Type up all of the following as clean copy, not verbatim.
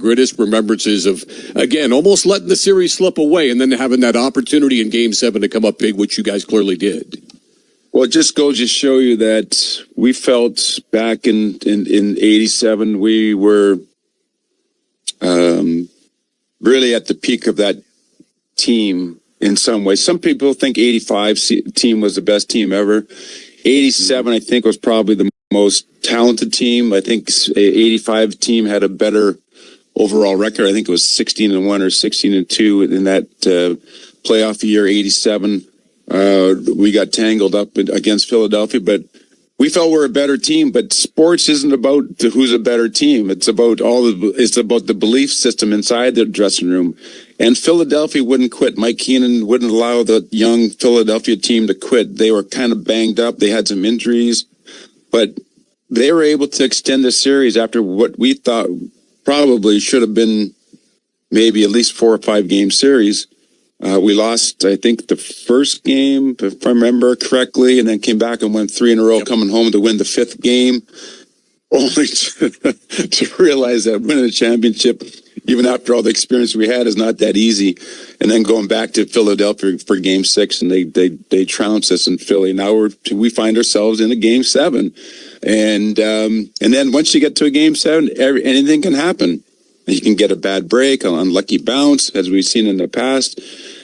greatest remembrances of, again, almost letting the series slip away and then having that opportunity in Game 7 to come up big, which you guys clearly did? Well, it just goes to show you that we felt back in 87, we were really at the peak of that team in some ways. Some people think 85 team was the best team ever. 87, I think, was probably the most talented team. I think 85 team had a better overall record. I think it was 16-1 or 16-2 in that playoff year. 87, we got tangled up against Philadelphia, but we felt we're a better team. But sports isn't about who's a better team. It's about it's about the belief system inside the dressing room. And Philadelphia wouldn't quit. Mike Keenan wouldn't allow the young Philadelphia team to quit. They were kind of banged up. They had some injuries, but they were able to extend the series after what we thought probably should have been maybe at least 4 or 5 game series. We lost, I think, the first game, if I remember correctly, and then came back and won 3 in a row, coming home to win the 5th game, only to realize that winning a championship, even after all the experience we had, is not that easy. And then going back to Philadelphia for Game 6, and they trounced us in Philly. Now we find ourselves in a Game 7, and then once you get to a Game 7, anything can happen. You can get a bad break, an unlucky bounce, as we've seen in the past.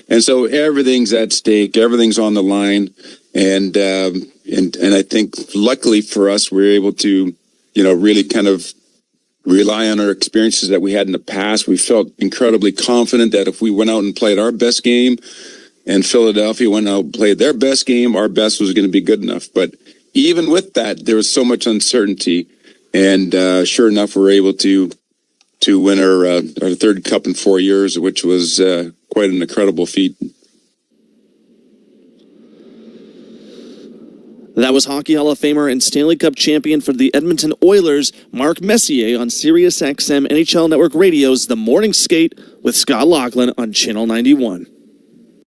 And so everything's at stake, everything's on the line. And I think luckily for us, we're able to, really kind of rely on our experiences that we had in the past. We felt incredibly confident that if we went out and played our best game and Philadelphia went out and played their best game, our best was going to be good enough. But even with that, there was so much uncertainty. And sure enough, we're able to win our 3rd cup in 4 years, which was quite an incredible feat. That was Hockey Hall of Famer and Stanley Cup champion for the Edmonton Oilers, Mark Messier, on Sirius XM NHL Network Radio's The Morning Skate with Scott Laughlin on Channel 91.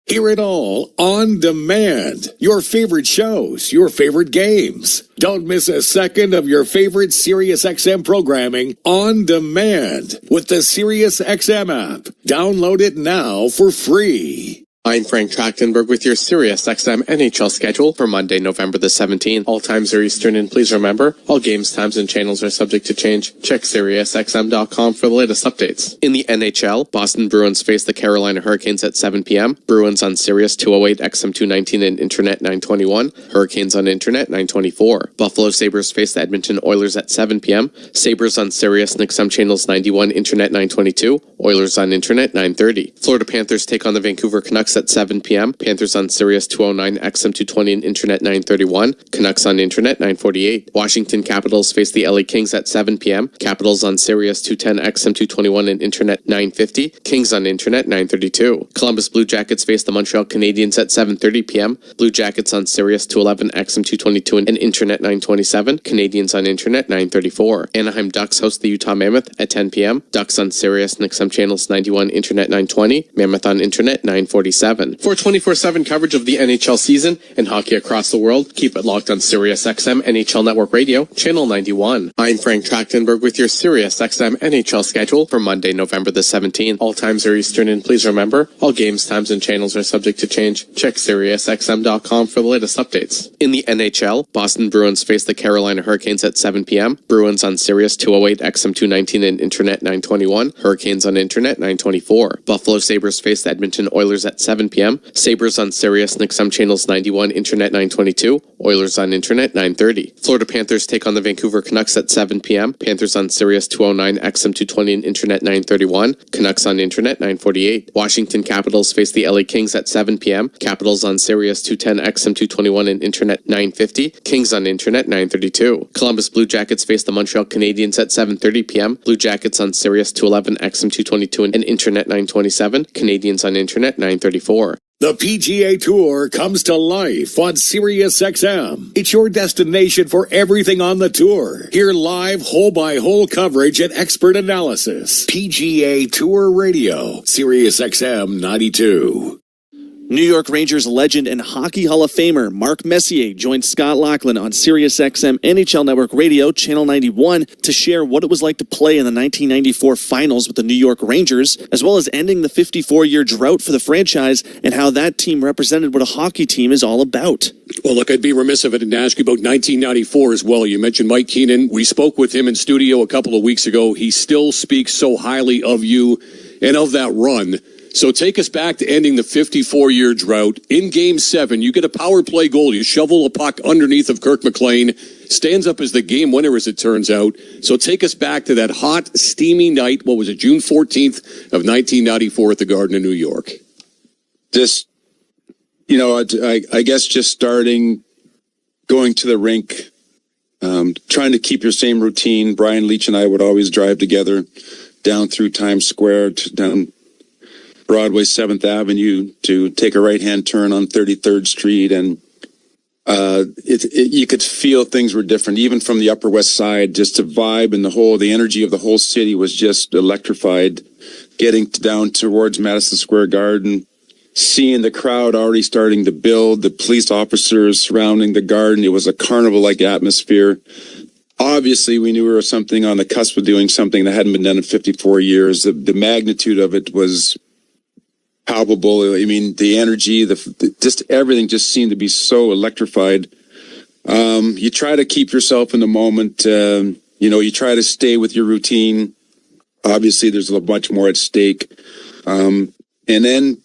Hear it all on demand. Your favorite shows, your favorite games. Don't miss a second of your favorite SiriusXM programming on demand with the SiriusXM app. Download it now for free. I'm Frank Trachtenberg with your SiriusXM NHL schedule for Monday, November the 17th. All times are Eastern, and please remember, all games, times, and channels are subject to change. Check SiriusXM.com for the latest updates. In the NHL, Boston Bruins face the Carolina Hurricanes at 7 p.m. Bruins on Sirius 208, XM 219, and Internet 921. Hurricanes on Internet 924. Buffalo Sabres face the Edmonton Oilers at 7 p.m. Sabres on Sirius and XM channels 91, Internet 922. Oilers on Internet 930. Florida Panthers take on the Vancouver Canucks at 7 p.m. Panthers on Sirius 209, XM 220, and Internet 931. Canucks on Internet 948. Washington Capitals face the LA Kings at 7 p.m. Capitals on Sirius 210, XM 221, and Internet 950. Kings on Internet 932. Columbus Blue Jackets face the Montreal Canadiens at 7:30 p.m. Blue Jackets on Sirius 211, XM 222, and Internet 927. Canadiens on Internet 934. Anaheim Ducks host the Utah Mammoth at 10 p.m. Ducks on Sirius and XM channels 91, Internet 920. Mammoth on Internet 947. For 24/7 coverage of the NHL season and hockey across the world, keep it locked on SiriusXM NHL Network Radio, Channel 91. I'm Frank Trachtenberg with your SiriusXM NHL schedule for Monday, November the 17th. All times are Eastern, and please remember, all games, times, and channels are subject to change. Check SiriusXM.com for the latest updates. In the NHL, Boston Bruins face the Carolina Hurricanes at 7 p.m. Bruins on Sirius 208, XM 219, and Internet 921. Hurricanes on Internet 924. Buffalo Sabres face the Edmonton Oilers at 7 p.m. Sabres on Sirius and XM channels 91, Internet 922. Oilers on Internet 930. Florida Panthers take on the Vancouver Canucks at 7 p.m. Panthers on Sirius 209, XM 220, and Internet 931. Canucks on Internet 948. Washington Capitals face the LA Kings at 7 p.m. Capitals on Sirius 210, XM 221, and Internet 950. Kings on Internet 932. Columbus Blue Jackets face the Montreal Canadiens at 7:30 p.m. Blue Jackets on Sirius 211, XM 222, and Internet 927. Canadiens on Internet 934. The PGA Tour comes to life on SiriusXM. It's your destination for everything on the tour. Hear live hole-by-hole coverage and expert analysis. PGA Tour Radio, SiriusXM 92. New York Rangers legend and Hockey Hall of Famer Mark Messier joined Scott Laughlin on SiriusXM NHL Network Radio, Channel 91, to share what it was like to play in the 1994 finals with the New York Rangers, as well as ending the 54-year drought for the franchise and how that team represented what a hockey team is all about. Well, look, I'd be remiss if I didn't ask you about 1994 as well. You mentioned Mike Keenan. We spoke with him in studio a couple of weeks ago. He still speaks so highly of you and of that run. So take us back to ending the 54-year drought. In Game 7, you get a power play goal. You shovel a puck underneath of Kirk McLean. Stands up as the game winner, as it turns out. So take us back to that hot, steamy night. What was it, June 14th of 1994 at the Garden of New York? Just, I guess just starting, going to the rink, trying to keep your same routine. Brian Leach and I would always drive together down through Times Square, down Broadway 7th Avenue to take a right-hand turn on 33rd Street. And you could feel things were different, even from the Upper West Side. Just the vibe and the energy of the whole city was just electrified. Getting down towards Madison Square Garden, seeing the crowd already starting to build, the police officers surrounding the garden. It was a carnival-like atmosphere. Obviously, we knew we were something on the cusp of doing something that hadn't been done in 54 years. The magnitude of it was palpable. I mean, the energy, just everything just seemed to be so electrified. You try to keep yourself in the moment. You try to stay with your routine. Obviously, there's a much more at stake. And then,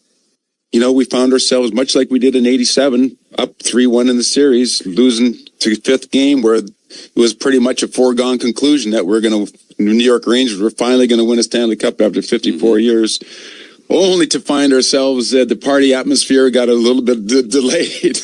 we found ourselves much like we did in 87, up 3-1 in the series, losing to the 5th game, where it was pretty much a foregone conclusion that New York Rangers were finally going to win a Stanley Cup after 54 years. Only to find ourselves the party atmosphere got a little bit delayed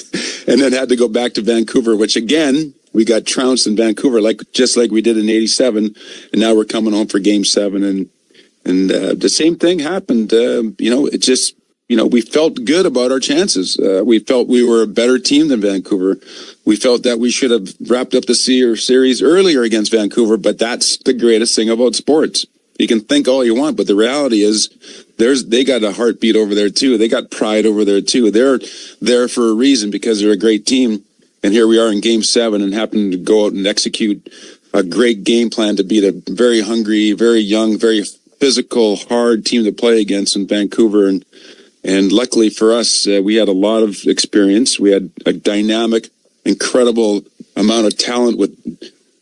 and then had to go back to Vancouver, which again, we got trounced in Vancouver, just like we did in 87. And now we're coming home for Game 7. And the same thing happened. It just, we felt good about our chances. We felt we were a better team than Vancouver. We felt that we should have wrapped up the series earlier against Vancouver, but that's the greatest thing about sports. You can think all you want, but the reality is they got a heartbeat over there too. They got pride over there too. They're there for a reason because they're a great team. And here we are in Game 7 and happen to go out and execute a great game plan to beat a very hungry, very young, very physical, hard team to play against in Vancouver. And luckily for us, we had a lot of experience. We had a dynamic, incredible amount of talent with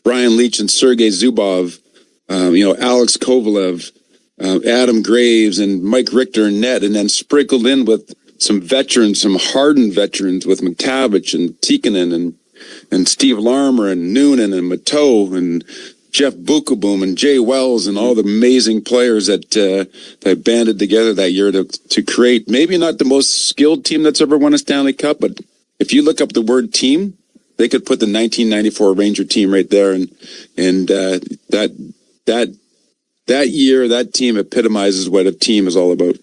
Brian Leach and Sergei Zubov. Alex Kovalev, Adam Graves, and Mike Richter and net, and then sprinkled in with some veterans, some hardened veterans with McTavish and Tikkanen and Steve Larmer and Noonan and Mateau and Jeff Bukaboom and Jay Wells and all the amazing players that banded together that year to create maybe not the most skilled team that's ever won a Stanley Cup, but if you look up the word team, they could put the 1994 Ranger team right there, and that year, that team epitomizes what a team is all about.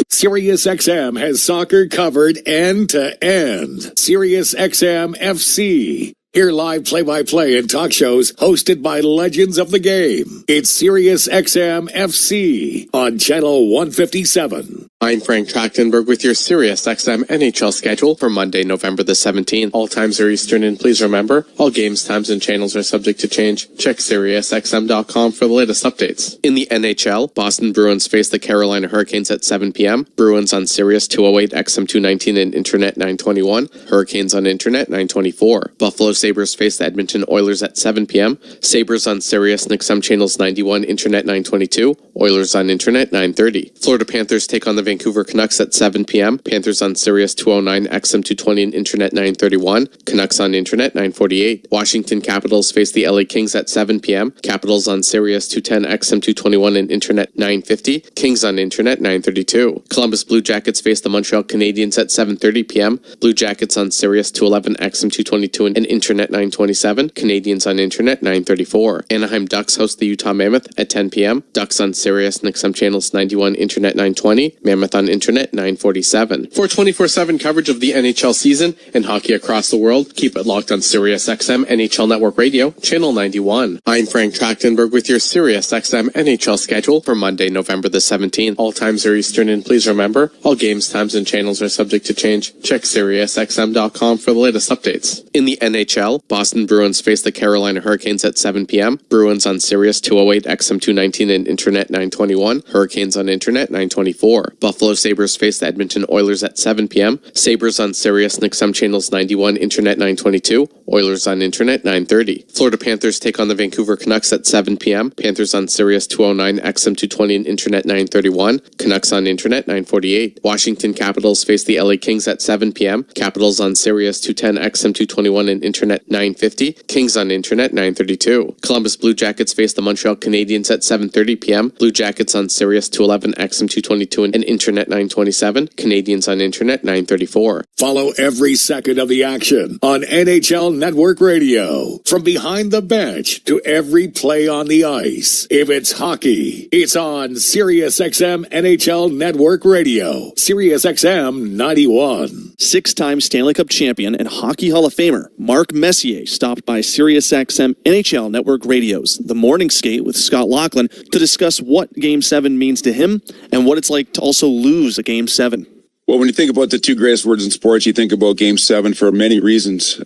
SiriusXM has soccer covered end to end. SiriusXM FC. Hear live play-by-play and talk shows hosted by legends of the game. It's SiriusXM FC on Channel 157. I'm Frank Trachtenberg with your SiriusXM NHL schedule for Monday, November the 17th. All times are Eastern, and please remember, all games, times, and channels are subject to change. Check SiriusXM.com for the latest updates. In the NHL, Boston Bruins face the Carolina Hurricanes at 7 p.m. Bruins on Sirius 208, XM 219, and Internet 921. Hurricanes on Internet 924. Buffalo Sabres face the Edmonton Oilers at 7 p.m. Sabres on Sirius and XM channels 91, Internet 922. Oilers on Internet 930. Florida Panthers take on the Vancouver Canucks at 7 p.m. Panthers on Sirius 209, XM 220, and Internet 931. Canucks on Internet 948. Washington Capitals face the LA Kings at 7 p.m. Capitals on Sirius 210, XM 221, and Internet 950. Kings on Internet 932. Columbus Blue Jackets face the Montreal Canadiens at 7:30 p.m. Blue Jackets on Sirius 211, XM 222, and Internet 927. Canadiens on Internet 934. Anaheim Ducks host the Utah Mammoth at 10 p.m. Ducks on Sirius and XM channels 91, Internet 920. Mammoth Monmouth on Internet 947. For 24/7 coverage of the NHL season and hockey across the world, keep it locked on Sirius XM NHL Network Radio, Channel 91. I'm Frank Trachtenberg with your Sirius XM NHL schedule for Monday, November the 17th. All times are Eastern, and please remember, all games, times, and channels are subject to change. Check SiriusXM.com for the latest updates. In the NHL, Boston Bruins face the Carolina Hurricanes at 7 p.m. Bruins on Sirius 208, XM 219, and Internet 921. Hurricanes on Internet 924. Buffalo Sabres face the Edmonton Oilers at 7 p.m. Sabres on Sirius and XM channels 91, Internet 922. Oilers on Internet 930. Florida Panthers take on the Vancouver Canucks at 7 p.m. Panthers on Sirius 209, XM 220, and Internet 931. Canucks on Internet 948. Washington Capitals face the LA Kings at 7 p.m. Capitals on Sirius 210, XM 221, and Internet 950. Kings on Internet 932. Columbus Blue Jackets face the Montreal Canadiens at 7:30 p.m. Blue Jackets on Sirius 211, XM 222, and Internet 927. Canadiens on Internet 934. Follow every second of the action on NHL Network Radio. From behind the bench to every play on the ice. If it's hockey, it's on Sirius XM NHL Network Radio. Sirius XM 91. Six-time Stanley Cup champion and Hockey Hall of Famer Mark Messier stopped by SiriusXM NHL Network Radio's The Morning Skate with Scott Laughlin to discuss what Game 7 means to him and what it's like to also lose a Game 7. Well, when you think about the two greatest words in sports, you think about Game 7 for many reasons.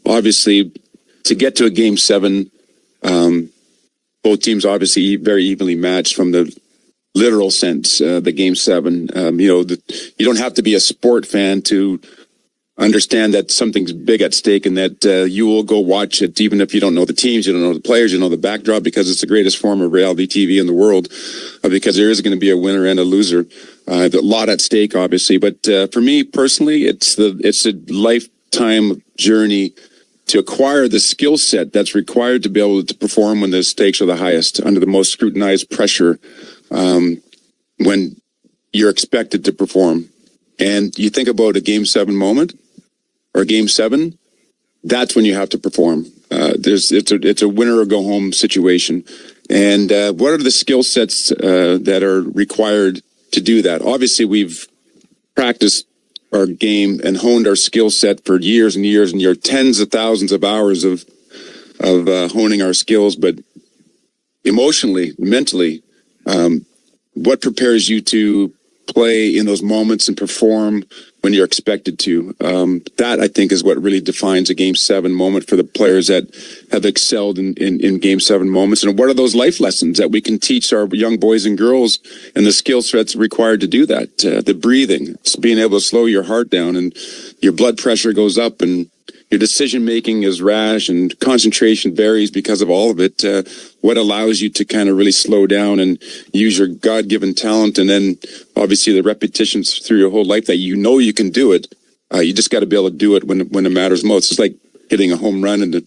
Obviously, to get to a Game 7, both teams obviously very evenly matched from the literal sense, the Game 7. You don't have to be a sport fan to understand that something's big at stake and that you will go watch it even if you don't know the teams, you don't know the players, you know the backdrop, because it's the greatest form of reality TV in the world, because there is going to be a winner and a loser. A lot at stake, obviously. But for me personally, it's a lifetime journey to acquire the skill set that's required to be able to perform when the stakes are the highest, under the most scrutinized pressure, when you're expected to perform. And you think about a Game 7 moment or Game 7, that's when you have to perform. It's a winner or go home situation. And what are the skill sets that are required to do that? Obviously, we've practiced our game and honed our skill set for years and years and years, tens of thousands of hours of honing our skills. But emotionally, mentally, what prepares you to play in those moments and perform when you're expected to? That, I think, is what really defines a Game 7 moment for the players that have excelled in Game 7 moments. And what are those life lessons that we can teach our young boys and girls, and the skill sets required to do that? The breathing, being able to slow your heart down, and your blood pressure goes up, and your decision-making is rash, and concentration varies because of all of it. What allows you to kind of really slow down and use your God-given talent, and then obviously the repetitions through your whole life that you know you can do it. You just got to be able to do it when it matters most. It's like hitting a home run, and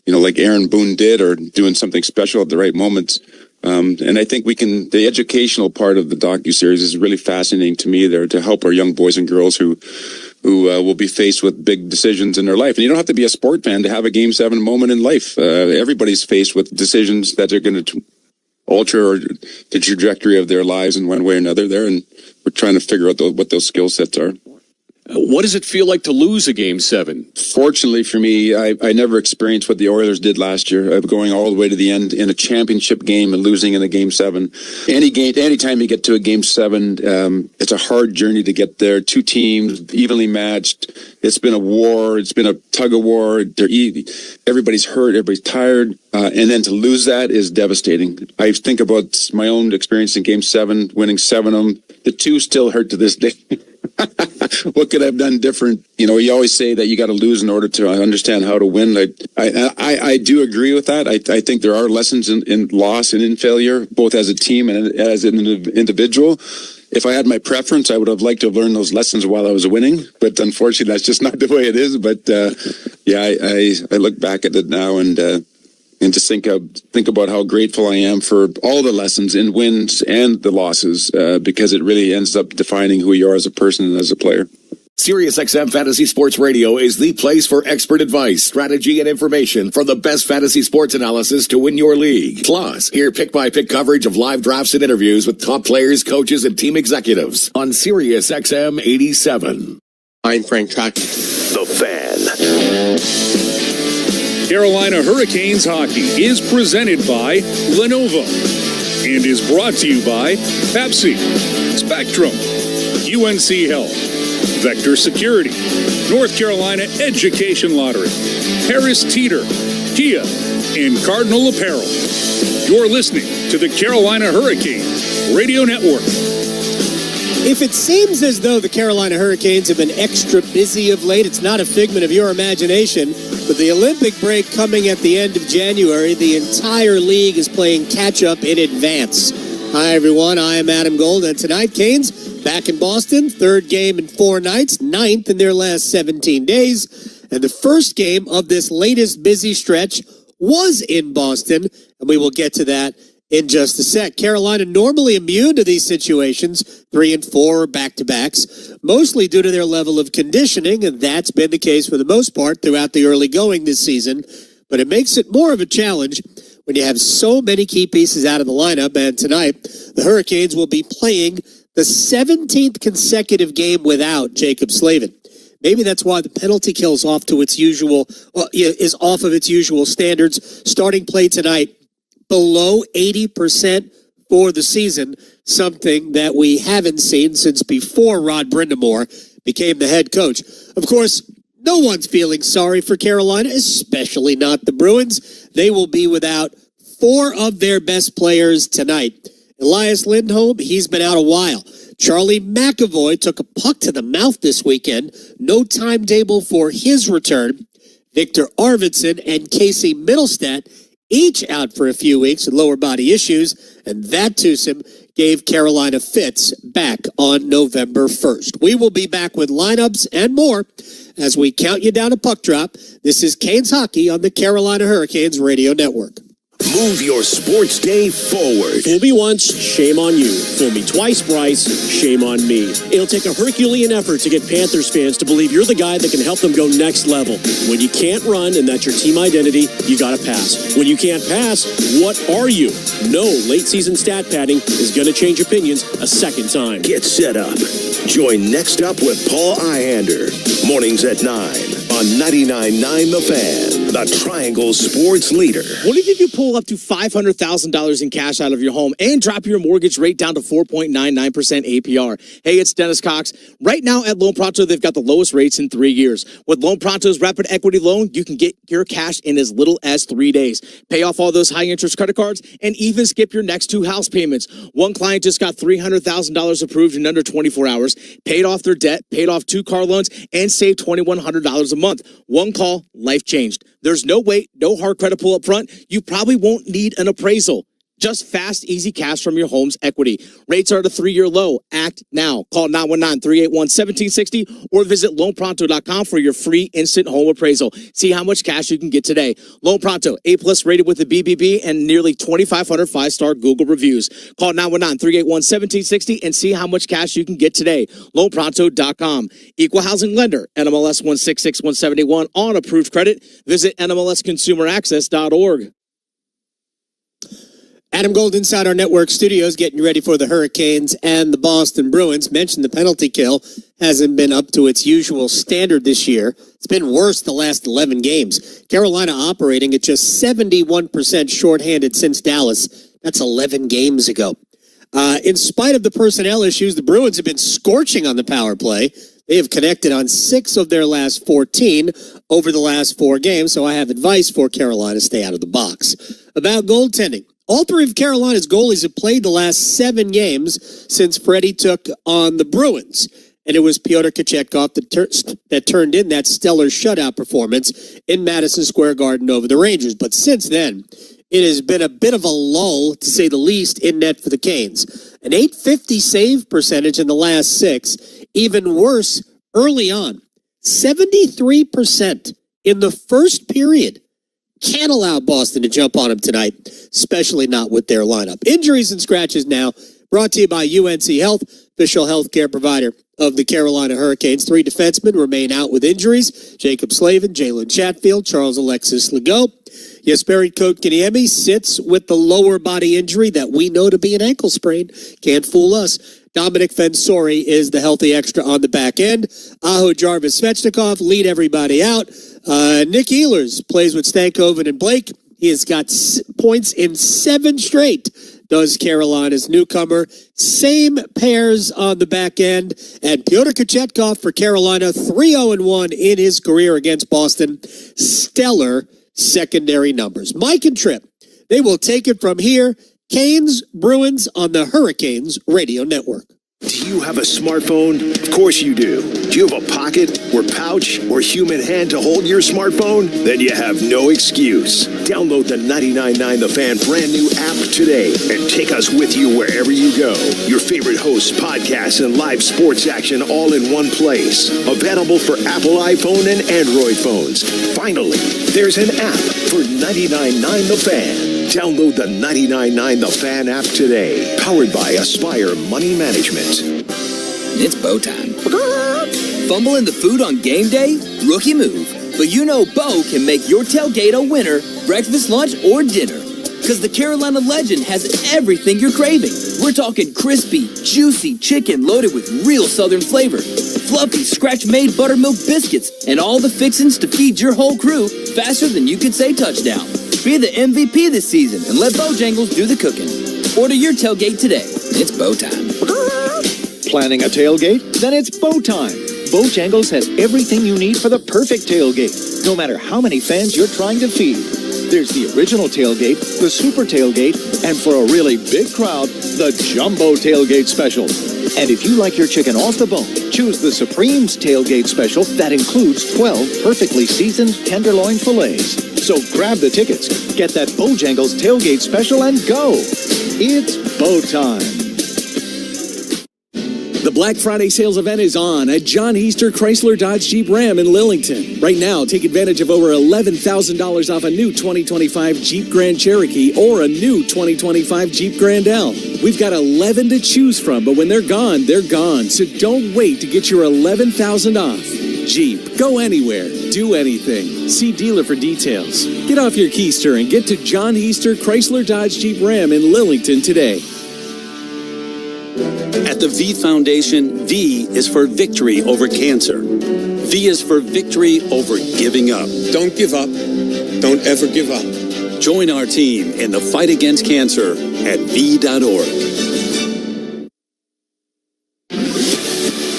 like Aaron Boone did, or doing something special at the right moments. And I think the educational part of the docuseries is really fascinating to me there, to help our young boys and girls who will be faced with big decisions in their life. And you don't have to be a sport fan to have a Game 7 moment in life. Everybody's faced with decisions that are going to alter the trajectory of their lives in one way or another there. And we're trying to figure out what those skill sets are. What does it feel like to lose a Game 7? Fortunately for me, I never experienced what the Oilers did last year, going all the way to the end in a championship game and losing in a Game 7. Anytime you get to a Game 7, it's a hard journey to get there. Two teams, evenly matched. It's been a war. It's been a tug of war. Everybody's hurt. Everybody's tired. And then to lose that is devastating. I think about my own experience in Game 7, winning 7 of them. The two still hurt to this day. What could I have done different? You always say that you got to lose in order to understand how to win. I do agree with that. I think there are lessons in loss and in failure, both as a team and as an individual. If I had my preference, I would have liked to have learned those lessons while I was winning. But unfortunately, that's just not the way it is. But I look back at it now and just think about how grateful I am for all the lessons in wins and the losses, because it really ends up defining who you are as a person and as a player. SiriusXM Fantasy Sports Radio is the place for expert advice, strategy, and information from the best fantasy sports analysis to win your league. Plus, hear pick-by-pick coverage of live drafts and interviews with top players, coaches, and team executives on SiriusXM 87. I'm Frank Track. The Fan. Carolina Hurricanes hockey is presented by Lenovo and is brought to you by Pepsi, Spectrum, UNC Health, Vector Security, North Carolina Education Lottery, Harris Teeter, Kia, and Cardinal Apparel. You're listening to the Carolina Hurricanes Radio Network. If it seems as though the Carolina Hurricanes have been extra busy of late, it's not a figment of your imagination. With the Olympic break coming at the end of January, the entire league is playing catch-up in advance. Hi, everyone. I am Adam Gold, and tonight, Canes back in Boston. Third game in 4 nights, 9th in their last 17 days. And the first game of this latest busy stretch was in Boston, and we will get to that in just a sec. Carolina normally immune to these situations, 3 and 4 back-to-backs, mostly due to their level of conditioning, and that's been the case for the most part throughout the early going this season. But it makes it more of a challenge when you have so many key pieces out of the lineup, and tonight the Hurricanes will be playing the 17th consecutive game without Jacob Slavin. Maybe that's why the penalty kill is off of its usual standards. Starting play tonight below 80% for the season, something that we haven't seen since before Rod Brindamore became the head coach. Of course, no one's feeling sorry for Carolina, especially not the Bruins. They will be without 4 of their best players tonight. Elias Lindholm, he's been out a while. Charlie McAvoy took a puck to the mouth this weekend. No timetable for his return. Victor Arvidsson and Casey Middlestat each out for a few weeks with lower body issues, and that twosome gave Carolina fits back on November 1st. We will be back with lineups and more as we count you down a puck drop. This is Canes Hockey on the Carolina Hurricanes Radio Network. Move your sports day forward. Fool me once, shame on you. Fool me twice, Bryce, shame on me. It'll take a Herculean effort to get Panthers fans to believe you're the guy that can help them go next level. When you can't run and that's your team identity, you gotta pass. When you can't pass, what are you? No late season stat padding is gonna change opinions a second time. Get set up. Join Next Up with Paul Ihander. Mornings at 9 on 99.9 The Fan, the Triangle Sports Leader. What if you pull up to $500,000 in cash out of your home and drop your mortgage rate down to 4.99% APR? Hey, it's Dennis Cox. Right now at Loan Pronto, they've got the lowest rates in 3 years. With Loan Pronto's Rapid Equity Loan, you can get your cash in as little as 3 days. Pay off all those high-interest credit cards and even skip your next 2 house payments. One client just got $300,000 approved in under 24 hours, paid off their debt, paid off 2 car loans, and saved $2,100 a month. One call, life changed. There's no wait, no hard credit pull up front. You probably won't need an appraisal. Just fast, easy cash from your home's equity. Rates are at a 3-year low. Act now. Call 919-381-1760 or visit loanpronto.com for your free instant home appraisal. See how much cash you can get today. Loan Pronto, A+ rated with the BBB and nearly 2,500 5-star Google reviews. Call 919-381-1760 and see how much cash you can get today. Loanpronto.com. Equal housing lender. NMLS 166-171 on approved credit. Visit NMLSconsumeraccess.org. Adam Gold inside our network studios getting ready for the Hurricanes and the Boston Bruins. Mentioned the penalty kill hasn't been up to its usual standard this year. It's been worse the last 11 games. Carolina operating at just 71% shorthanded since Dallas. That's 11 games ago. In spite of the personnel issues, the Bruins have been scorching on the power play. They have connected on 6 of their last 14 over the last 4 games, so I have advice for Carolina: stay out of the box. About goaltending. All 3 of Carolina's goalies have played the last 7 games since Freddie took on the Bruins. And it was Pyotr Kochetkov that turned in that stellar shutout performance in Madison Square Garden over the Rangers. But since then, it has been a bit of a lull, to say the least, in net for the Canes. An .850 save percentage in the last 6. Even worse, early on, 73% in the first period. Can't allow Boston to jump on them tonight, especially not with their lineup. Injuries and scratches now, brought to you by UNC Health. official healthcare provider of the Carolina Hurricanes. 3 defensemen remain out with injuries. Jacob Slavin, Jalen Chatfield, Charles Alexis Legault. Jesperi Kotkaniemi sits with the lower body injury that we know to be an ankle sprain. Can't fool us. Dominic Fensori is the healthy extra on the back end. Aho Jarvis Svechnikov lead everybody out. Nick Ehlers plays with Stankoven and Blake. He has got points in 7 straight, does Carolina's newcomer. Same pairs on the back end. And Pyotr Kochetkov for Carolina, 3-0-1 in his career against Boston. Stellar secondary numbers. Mike and Tripp, they will take it from here. Canes, Bruins on the Hurricanes Radio Network. Do you have a smartphone? Of course you do. Do you have a pocket or pouch or human hand to hold your smartphone? Then you have no excuse. Download the 99.9 The Fan brand new app today and take us with you wherever you go. Your favorite hosts, podcasts, and live sports action all in one place. Available for Apple iPhone and Android phones. Finally, there's an app for 99.9 The Fan. Download the 99.9 The Fan app today. Powered by Aspire Money Management. It's Bo time. Fumbling the food on game day? Rookie move. But you know Bo can make your tailgate a winner, breakfast, lunch, or dinner. Because the Carolina Legend has everything you're craving. We're talking crispy, juicy chicken loaded with real Southern flavor, fluffy, scratch-made buttermilk biscuits, and all the fixins to feed your whole crew faster than you could say touchdown. Be the MVP this season and let Bojangles do the cooking. Order your tailgate today. It's Bo time. Planning a tailgate? Then it's Bo time. Bojangles has everything you need for the perfect tailgate, no matter how many fans you're trying to feed. There's the original tailgate, the super tailgate, and for a really big crowd, the jumbo tailgate special. And if you like your chicken off the bone, choose the Supreme's tailgate special that includes 12 perfectly seasoned tenderloin fillets. So grab the tickets, get that Bojangles tailgate special, and go. It's Bo time. The Black Friday sales event is on at John Easter Chrysler Dodge Jeep Ram in Lillington. Right now, take advantage of over $11,000 off a new 2025 Jeep Grand Cherokee or a new 2025 Jeep Grand L. We've got 11 to choose from, but when they're gone, they're gone. So don't wait to get your $11,000 off. Jeep, go anywhere, do anything. See dealer for details. Get off your keister and get to John Easter Chrysler Dodge Jeep Ram in Lillington today. At the V Foundation, V is for victory over cancer. V is for victory over giving up. Don't give up. Don't ever give up. Join our team in the fight against cancer at V.org.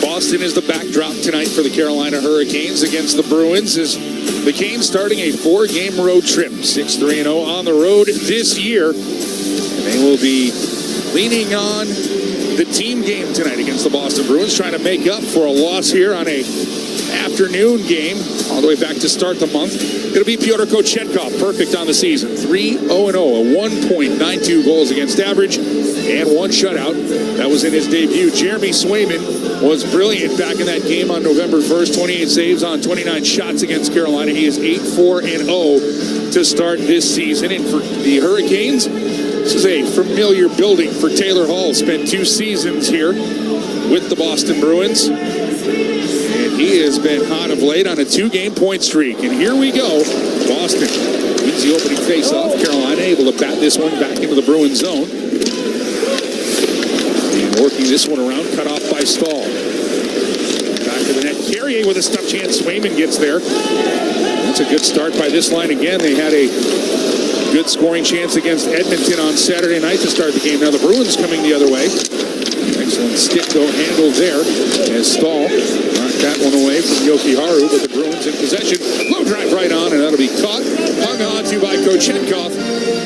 Boston is the backdrop tonight for the Carolina Hurricanes against the Bruins as the Canes starting a 4-game road trip. 6-3-0 on the road this year. And they will be leaning on the team game tonight against the Boston Bruins, trying to make up for a loss here on a afternoon game all the way back to start the month. It'll be Pyotr Kochetkov, perfect on the season. 3-0-0, a 1.92 goals against average, and 1 shutout. That was in his debut. Jeremy Swayman was brilliant back in that game on November 1st. 28 saves on 29 shots against Carolina. He is 8-4-0 to start this season. And for the Hurricanes, this is a familiar building for Taylor Hall. Spent 2 seasons here with the Boston Bruins. And he has been hot of late on a 2-game point streak. And here we go. Boston wins the opening faceoff. Carolina able to bat this one back into the Bruins zone. And working this one around, cut off by Stahl. Back to the net. Carrier with a stop chance. Swayman gets there. That's a good start by this line again. They had a good scoring chance against Edmonton on Saturday night to start the game. Now the Bruins coming the other way. Excellent stick handle there as Stahl knocked that one away from Jokiharju, but the Bruins in possession. Low drive right on, and that'll be caught. Hung on to by Kochetkov,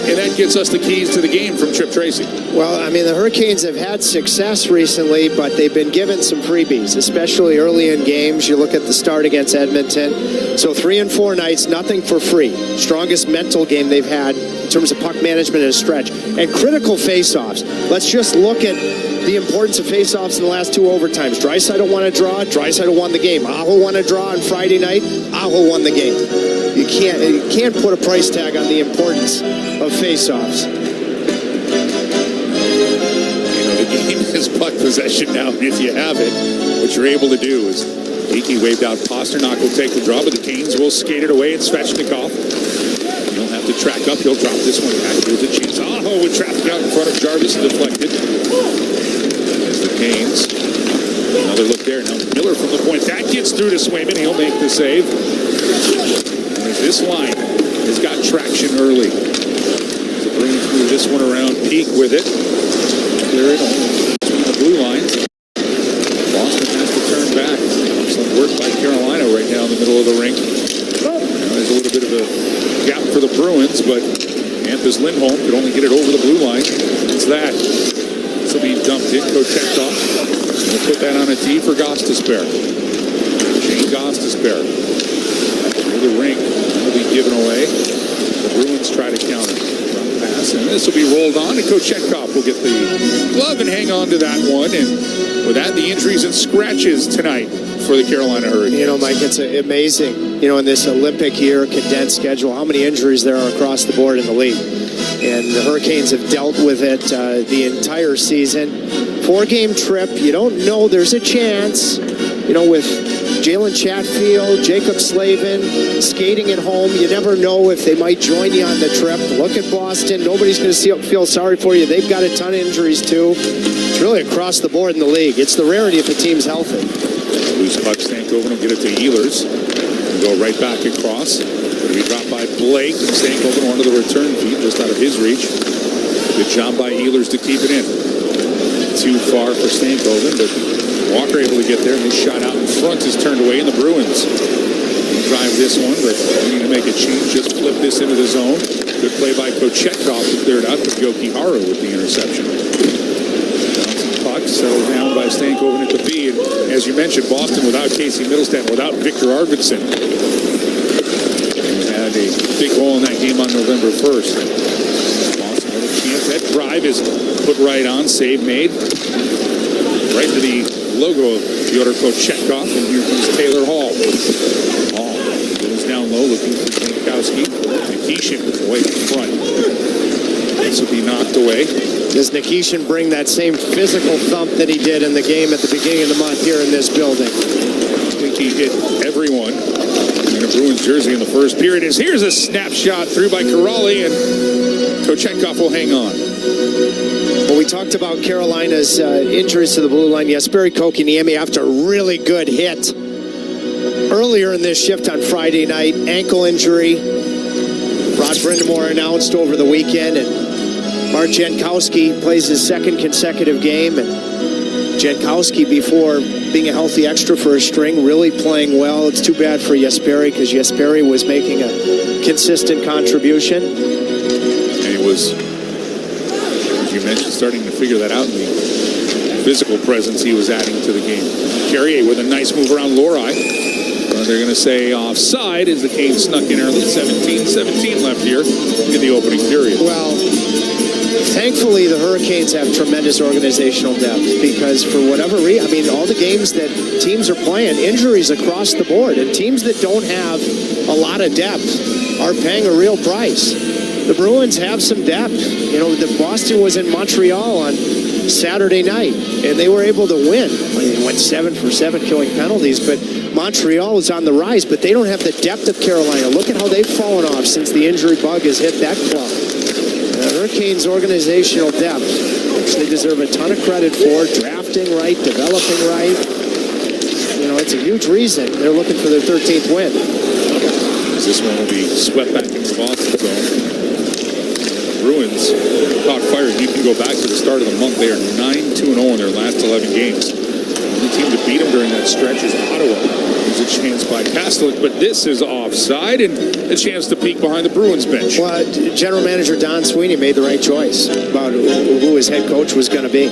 and that gets us the keys to the game from Trip Tracy. Well, I mean, the Hurricanes have had success recently, but they've been given some freebies, especially early in games. You look at the start against Edmonton. So 3 and 4 nights, nothing for free. Strongest mental game they've had in terms of puck management and stretch. And critical face-offs. Let's just look at the importance of face-offs in the last 2 overtimes. Draisaitl won a draw. Draisaitl won the game. Aho won a draw on Friday night. Aho won the game. You can't put a price tag on the importance of face-offs. The game is but puck possession now. If you have it, what you're able to do is Geeky waved out. Pasternak will take the draw, but the Canes will skate it away. It's Svechnikov. He'll have to track up. He'll drop this one back. Here's a chance. Aho with traffic out in front of Jarvis and deflected. As the Canes. Another look there. Now Miller from the point. That gets through to Swayman. He'll make the save. And this line has got traction early. So Bruins move this one around. Peak with it. Clear it between the blue lines. Boston has to turn back. Some work by Carolina right now in the middle of the rink. There's a little bit of a gap for the Bruins, but Hampus Lindholm could only get it over the blue line. It's that. This will be dumped in. Kochetkov. We'll put that on a tee for Gostisbehere. Shane Gostisbehere. Through the rink. That'll be given away. The Bruins try to counter. Pass, and this will be rolled on, and Kochetkov will get the glove and hang on to that one. And with that, the injuries and scratches tonight for the Carolina Hurricanes. You know, Mike, it's amazing, in this Olympic year, condensed schedule, how many injuries there are across the board in the league. And the Hurricanes have dealt with it the entire season. 4-game trip, you don't know, there's a chance, with Jalen Chatfield, Jacob Slavin, skating at home. You never know if they might join you on the trip. Look at Boston. Nobody's going to feel sorry for you. They've got a ton of injuries, too. It's really across the board in the league. It's the rarity if a team's healthy. Loose puck, Stankoven will get it to Ehlers. And go right back across. It'll be dropped by Blake. And Stankoven onto the return feed, just out of his reach. Good job by Ehlers to keep it in. Too far for Stankoven, but Walker able to get there, and his shot out in front is turned away, and the Bruins will drive this one, but we need to make a change. Just flip this into the zone. Good play by Kochetkov to clear it out, but Yoki Haru with the interception. Bouncing puck, settled down by Stankoven at the B, and as you mentioned, Boston without Casey Middlestat, without Victor Arvidsson. They had a big hole in that game on November 1st. Boston with a chance. That drive is put right on, save made. Right to the logo of Fyodor Kochetkov, and here comes Taylor Hall. Hall goes down low, looking for Jankowski. Nikishin away in front. This will be knocked away. Does Nikishin bring that same physical thump that he did in the game at the beginning of the month here in this building? I think he hit everyone in a Bruins jersey in the first period. Here's a snapshot through by Corrali, and Kochetkov will hang on. Well, we talked about Carolina's injuries to the blue line. Jesperi Kotkaniemi, after a really good hit earlier in this shift on Friday night, ankle injury. Rod Brindamore announced over the weekend, and Mark Jankowski plays his second consecutive game. And Jankowski, before being a healthy extra for a string, really playing well. It's too bad for Jesperi, because Jesperi was making a consistent contribution. And he was, you mentioned, starting to figure that out in the physical presence he was adding to the game. Carrier with a nice move around Lori. They're going to say offside as the Canes snuck in early. 17-17 left here in the opening period. Well, thankfully the Hurricanes have tremendous organizational depth, because for whatever reason, all the games that teams are playing, injuries across the board, and teams that don't have a lot of depth are paying a real price. The Bruins have some depth. The Boston was in Montreal on Saturday night, and they were able to win. They went 7 for 7 killing penalties, but Montreal is on the rise, but they don't have the depth of Carolina. Look at how they've fallen off since the injury bug has hit that club. The Hurricanes' organizational depth, which they deserve a ton of credit for, drafting right, developing right. It's a huge reason they're looking for their 13th win. This one will be swept back into Boston zone. Bruins caught fire. You can go back to the start of the month. They are 9-2-0 in their last 11 games. The team to beat them during that stretch is Ottawa. There's a chance by Pastelik, but this is offside, and a chance to peek behind the Bruins bench. Well, General Manager Don Sweeney made the right choice about who his head coach was going to be.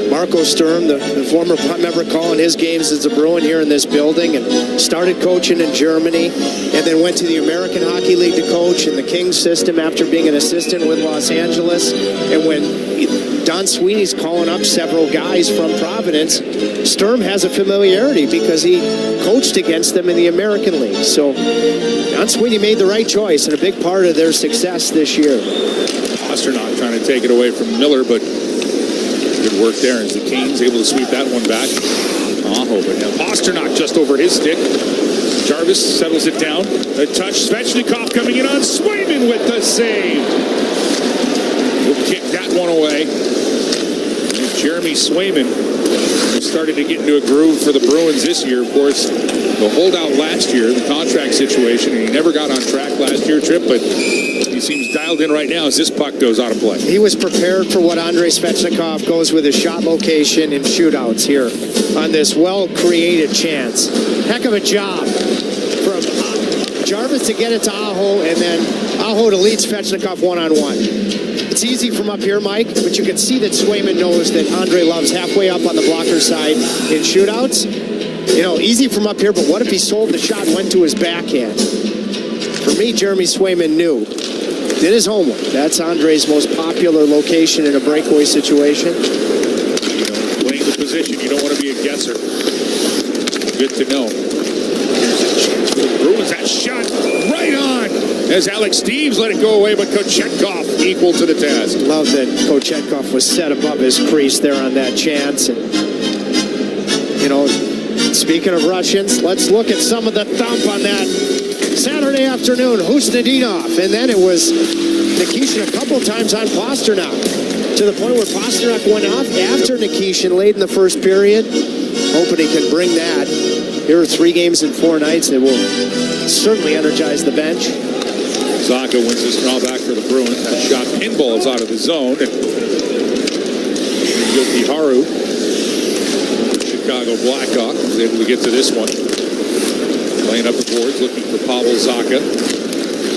Marco Sturm, the former member, calling his games as a Bruin here in this building, and started coaching in Germany, and then went to the American Hockey League to coach in the Kings system after being an assistant with Los Angeles. And when Don Sweeney's calling up several guys from Providence, Sturm has a familiarity because he coached against them in the American League. So Don Sweeney made the right choice, and a big part of their success this year. Pasternak trying to take it away from Miller, but Good work there as the Canes able to sweep that one back. Aho, but now Pasternak just over his stick. Jarvis settles it down. A touch. Svechnikov coming in on Swayman with the save. We'll kick that one away. And Jeremy Swayman started to get into a groove for the Bruins this year. Of course, the holdout last year, the contract situation, and he never got on track last year, Trip, but he seems dialed in right now as this puck goes out of play. He was prepared for what Andrei Svechnikov goes with his shot location and shootouts here on this well-created chance. Heck of a job from Jarvis to get it to Aho, and then Aho to lead Svechnikov one-on-one. It's easy from up here, Mike, but you can see that Swayman knows that Andre loves halfway up on the blocker side in shootouts. You know, easy from up here, but what if he sold the shot and went to his backhand? For me, Jeremy Swayman knew. Did his homework. That's Andre's most popular location in a breakaway situation. Playing the position, you don't want to be a guesser. Good to know. The Bruins, that shot right on as Alex Steves let it go away, but Kochetkov equal to the task. Love that Kochetkov was set above his crease there on that chance. And, you know, speaking of Russians, let's look at some of the thump on that Saturday afternoon. Husnudinov, and then it was Nikishin a couple times on Pasternak, to the point where Pasternak went off after Nikishin late in the first period. Hoping he can bring that. Here are 3 games in 4 nights that will certainly energize the bench. Zaka wins this draw back for the Bruins. That shot pinballs out of the zone. And Yoki Haru, Chicago Blackhawk, was able to get to this one. Playing up the boards, looking for Pavel Zaka.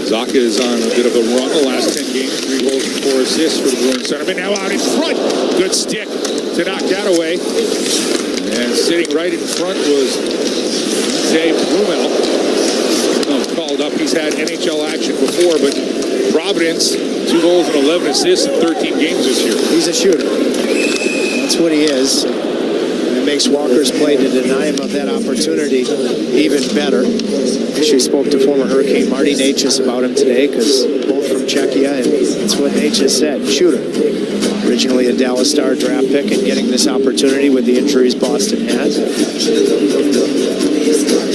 Zaka is on a bit of a run the last 10 games. 3 goals and 4 assists for the Bruins centerman. Now out in front. Good stick to knock that away. And sitting right in front was Dave Brumel. Called up. He's had NHL action before, but Providence, 2 goals and 11 assists in 13 games this year. He's a shooter. That's what he is. It makes Walker's play to deny him of that opportunity even better. Actually spoke to former Hurricane Marty Necas about him today, because both from Czechia, and that's what Necas said. Shooter. Originally a Dallas Star draft pick, and getting this opportunity with the injuries Boston has.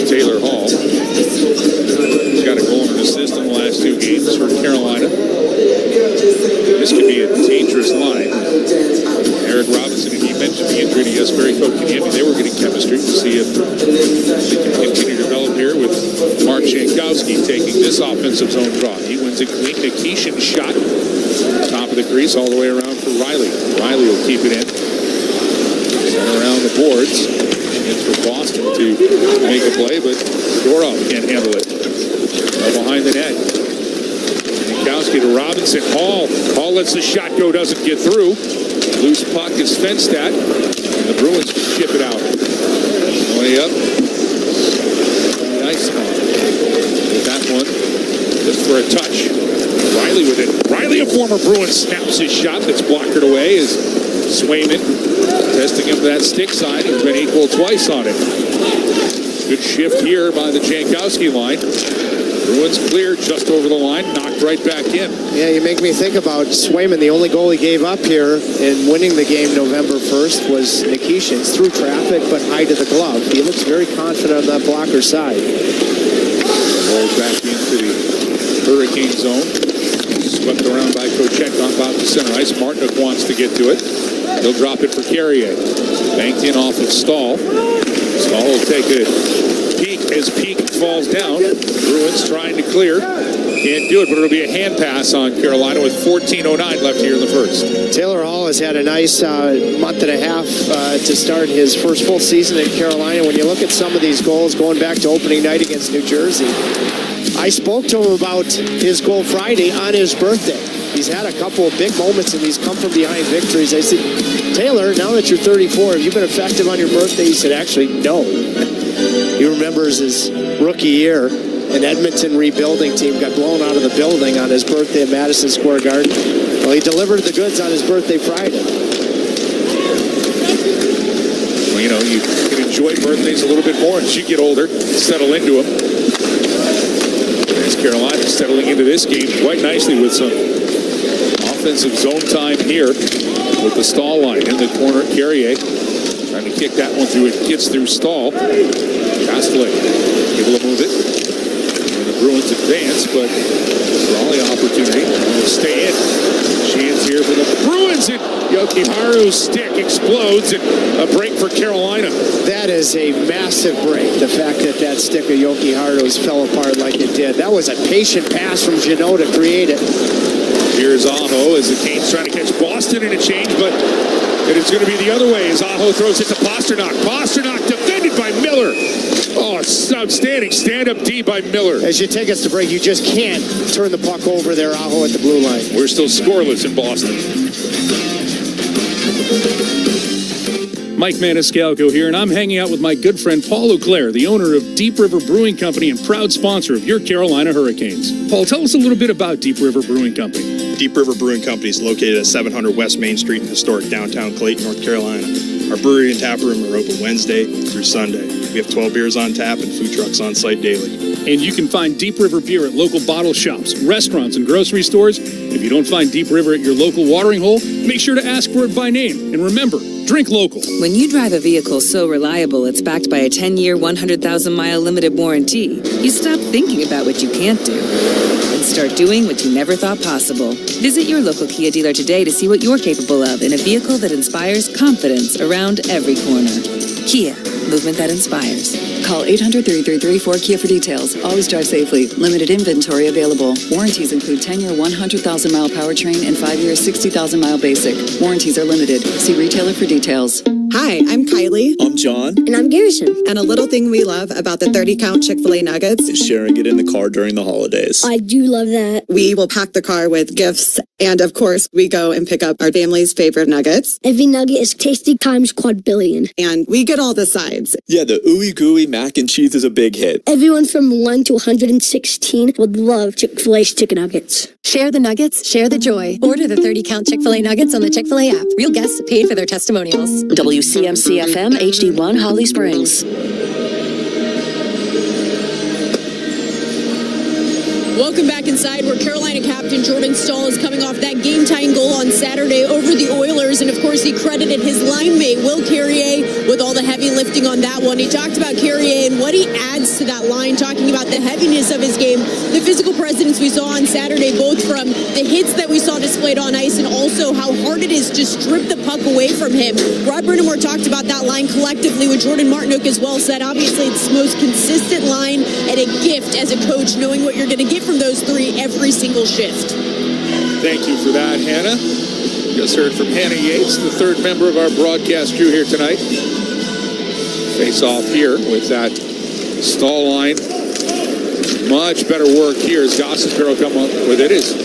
Taylor Hall. He's got a goal and an assist in the last 2 games for Carolina. This could be a dangerous line. Eric Robinson, and he mentioned the injury to Jesperi Kotkaniemi. They were getting chemistry to see if they can continue to develop here with Mark Jankowski taking this offensive zone draw. He wins it clean. Nikishin shot. Top of the crease all the way around for Riley. Riley will keep it in. Sent around the boards. In for Boston to make a play, but Dorov can't handle it. Behind the net. Jankowski to Robinson. Hall lets the shot go, doesn't get through. Loose puck is fenced at. And the Bruins ship it out. Way up. Nice one. That one just for a touch. Riley with it. Riley, a former Bruin, snaps his shot that's blocked away as Swayman testing him to that stick side. He's been equal twice on it. Good shift here by the Jankowski line. Bruins clear just over the line, knocked right back in. Yeah, you make me think about Swayman. The only goal he gave up here in winning the game November 1st was Nikishin's through traffic but high to the glove. He looks very confident on that blocker side. Ball back into the Hurricane zone. Swept around by Kochetkov out to center ice. Martinook wants to get to it. He'll drop it for Carrier. Banked in off of Stahl. Stahl will take a peek as Peak falls down. Bruins trying to clear. Can't do it, but it'll be a hand pass on Carolina with 14:09 left here in the first. Taylor Hall has had a nice month and a half to start his first full season in Carolina. When you look at some of these goals going back to opening night against New Jersey, I spoke to him about his goal Friday on his birthday. He's had a couple of big moments and he's come from behind victories. I said, Taylor, now that you're 34, have you been effective on your birthday? He said, actually, no. He remembers his rookie year. An Edmonton rebuilding team got blown out of the building on his birthday at Madison Square Garden. Well, he delivered the goods on his birthday Friday. Well, you know, you can enjoy birthdays a little bit more as you get older, settle into them. As Carolina settling into this game quite nicely with some offensive zone time here. with the Stahl line in the corner. Carrier trying to kick that one through. It gets through Stahl. Castellet able to move it. And the Bruins advance, but Raleigh opportunity will stay in. Chance here for the Bruins, and Yokiharu's stick explodes, and a break for Carolina. That is a massive break. The fact that that stick of Yokiharu's fell apart like it did. That was a patient pass from Janot to create it. Here's Aho as the Canes trying to catch Boston in a change, but it is going to be the other way as Aho throws it to Pasternak. Pasternak defended by Miller. Oh, it's outstanding stand-up D by Miller. As you take us to break, you just can't turn the puck over there, Aho, at the blue line. We're still scoreless in Boston. Mike Maniscalco here, and I'm hanging out with my good friend Paul Auclair, the owner of Deep River Brewing Company and proud sponsor of your Carolina Hurricanes. Paul, tell us a little bit about Deep River Brewing Company. Deep River Brewing Company is located at 700 West Main Street in historic downtown Clayton, North Carolina. Our brewery and tap room are open Wednesday through Sunday. We have 12 beers on tap and food trucks on site daily. And you can find Deep River beer at local bottle shops, restaurants, and grocery stores. If you don't find Deep River at your local watering hole, make sure to ask for it by name. And remember, drink local. When you drive a vehicle so reliable it's backed by a 10-year, 100,000-mile limited warranty, you stop thinking about what you can't do and start doing what you never thought possible. Visit your local Kia dealer today to see what you're capable of in a vehicle that inspires confidence around every corner. Kia, movement that inspires. Call 800-333-4KIA for details. Always drive safely. Limited inventory available. Warranties include 10-year 100,000-mile powertrain and 5-year 60,000-mile basic. Warranties are limited. See retailer for details. Hi, I'm Kylie. I'm John. And I'm Garrison. And a little thing we love about the 30-count Chick-fil-A nuggets is sharing it in the car during the holidays. I do love that. We will pack the car with gifts. And of course, we go and pick up our family's favorite nuggets. Every nugget is tasty times quadrillion. And we get all the sides. Yeah, the ooey gooey mac and cheese is a big hit. Everyone from 1 to 116 would love Chick-fil-A's chicken nuggets. Share the nuggets, share the joy. Order the 30-count Chick-fil-A nuggets on the Chick-fil-A app. Real guests paid for their testimonials. WCMC-FM HD1 Holly Springs. Welcome back inside where Carolina captain Jordan Stahl is coming off that game-tying goal on Saturday over the Oilers. And, of course, he credited his line mate, Will Carrier, with all the heavy lifting on that one. He talked about Carrier and what he adds to that line, talking about the heaviness of his game, the physical presence we saw on Saturday, both from the hits that we saw displayed on ice and also how hard it is to strip the puck away from him. Rod Brindamore talked about that line collectively with Jordan Martinook as well said. Obviously, it's the most consistent line and a gift as a coach, knowing what you're going to get from those three every single shift. Thank you for that, Hannah. Just heard from Hannah Yates, the third member of our broadcast crew here tonight. Face off here with that Stahl line. Much better work here as Gossespero come up with it. As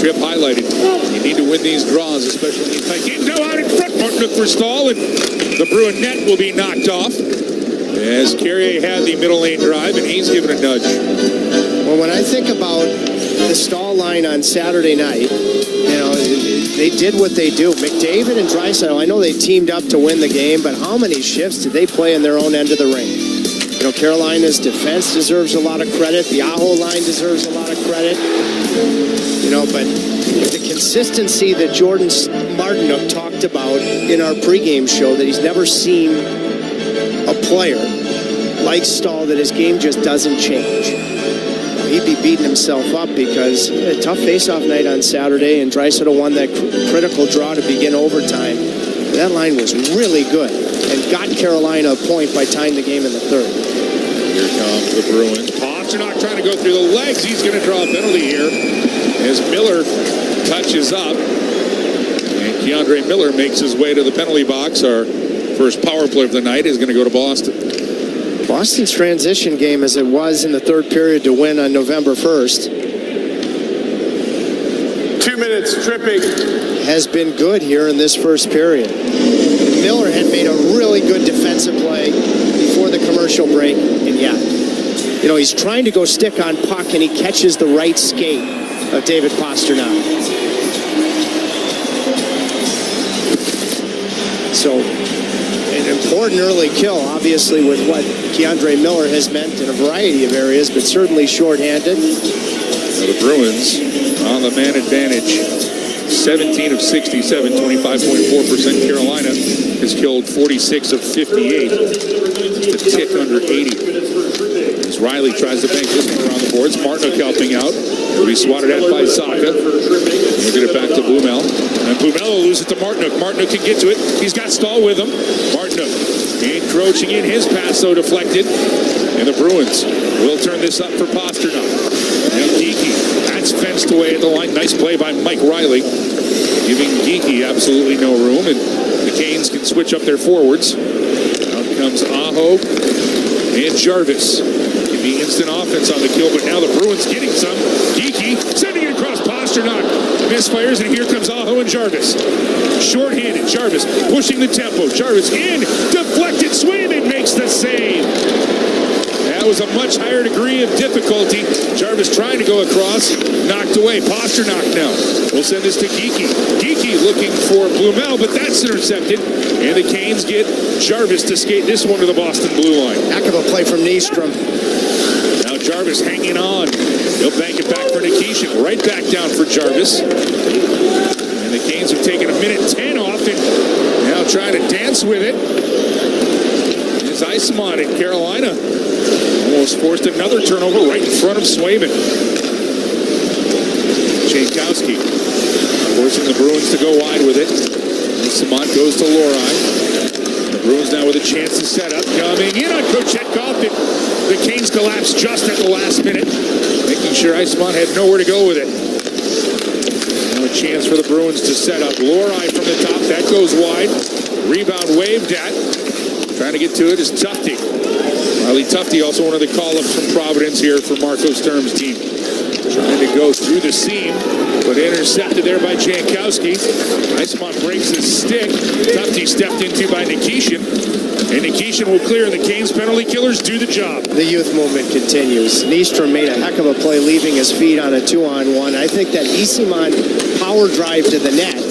Tripp highlighted, you need to win these draws, especially in these tight games. Now out in front, Martinook for Stahl, and the Bruin net will be knocked off. As Carrier had the middle lane drive, and he's given a nudge. Well, when I think about the Stahl line on Saturday night, you know, they did what they do. McDavid and Draisaitl, I know they teamed up to win the game, but how many shifts did they play in their own end of the ring? You know, Carolina's defense deserves a lot of credit. The Aho line deserves a lot of credit. You know, but the consistency that Jordan Martinook talked about in our pregame show, that he's never seen a player like Stahl, that his game just doesn't change. He'd be beating himself up because a tough face-off night on Saturday, and Draisaitl won that critical draw to begin overtime. That line was really good and got Carolina a point by tying the game in the third. Here comes the Bruins. Pasternak trying to go through the legs. He's going to draw a penalty here as Miller touches up. And Keandre Miller makes his way to the penalty box. Our first power play of the night is going to go to Boston. Boston's transition game, as it was in the third period to win on November 1st, 2 minutes tripping, has been good here in this first period. Miller had made a really good defensive play before the commercial break, and yeah, you know, he's trying to go stick on puck, and he catches the right skate of David Pasternak. So, an important early kill, obviously, with what Keandre Miller has meant in a variety of areas, but certainly shorthanded. So the Bruins on the man advantage. 17 of 67, 25.4%. Carolina has killed 46 of 58. It's a tick under 80. As Riley tries to bank this one around the boards. Martinook helping out. Will be swatted at by Saka. We'll get it back to Blumel. And Blumel will lose it to Martinook. Martinook can get to it. He's got Stahl with him. Martinook encroaching in. His pass, though, deflected. And the Bruins will turn this up for Pasternak. Now Geekie. That's fenced away at the line. Nice play by Mike Riley. Giving Geekie absolutely no room. And the Canes can switch up their forwards. Out comes Aho and Jarvis. Can be instant offense on the kill, but now the Bruins getting some. Geekie sending it across Pasternak. Misfires, and here comes Aho and Jarvis. Short-handed, Jarvis pushing the tempo. Jarvis in, deflected, Swayman makes the save. That was a much higher degree of difficulty. Jarvis trying to go across, knocked away. Pasternak now. We'll send this to Geekie. Geekie looking for Blumel, but that's intercepted. And the Canes get Jarvis to skate this one to the Boston blue line. Heck of a play from Nystrom. Now Jarvis hanging on. He'll bank it back for Nikishin. Right back down for Jarvis. And the Canes have taken a minute 10 off and now trying to dance with it. It's Isemont in Carolina. Almost forced another turnover right in front of Swayman. Jankowski forcing the Bruins to go wide with it. Isemont goes to Lorai. The Bruins now with a chance to set up. Coming in on Kochetkov. The Canes collapse just at the last minute, making sure Isemont had nowhere to go with it. Now a chance for the Bruins to set up. Lorai from the top. That goes wide. Rebound waved at. Trying to get to it is Tufte. Riley Tufte, also one of the call-ups from Providence here for Marco Sturm's team. Trying to go through the seam, but intercepted there by Jankowski. Isemont breaks his stick. Tufte stepped into by Nikishin. And Nikishin will clear. The Canes penalty killers do the job. The youth movement continues. Nystrom made a heck of a play leaving his feet on a 2-on-1. I think that Isemont power drive to the net.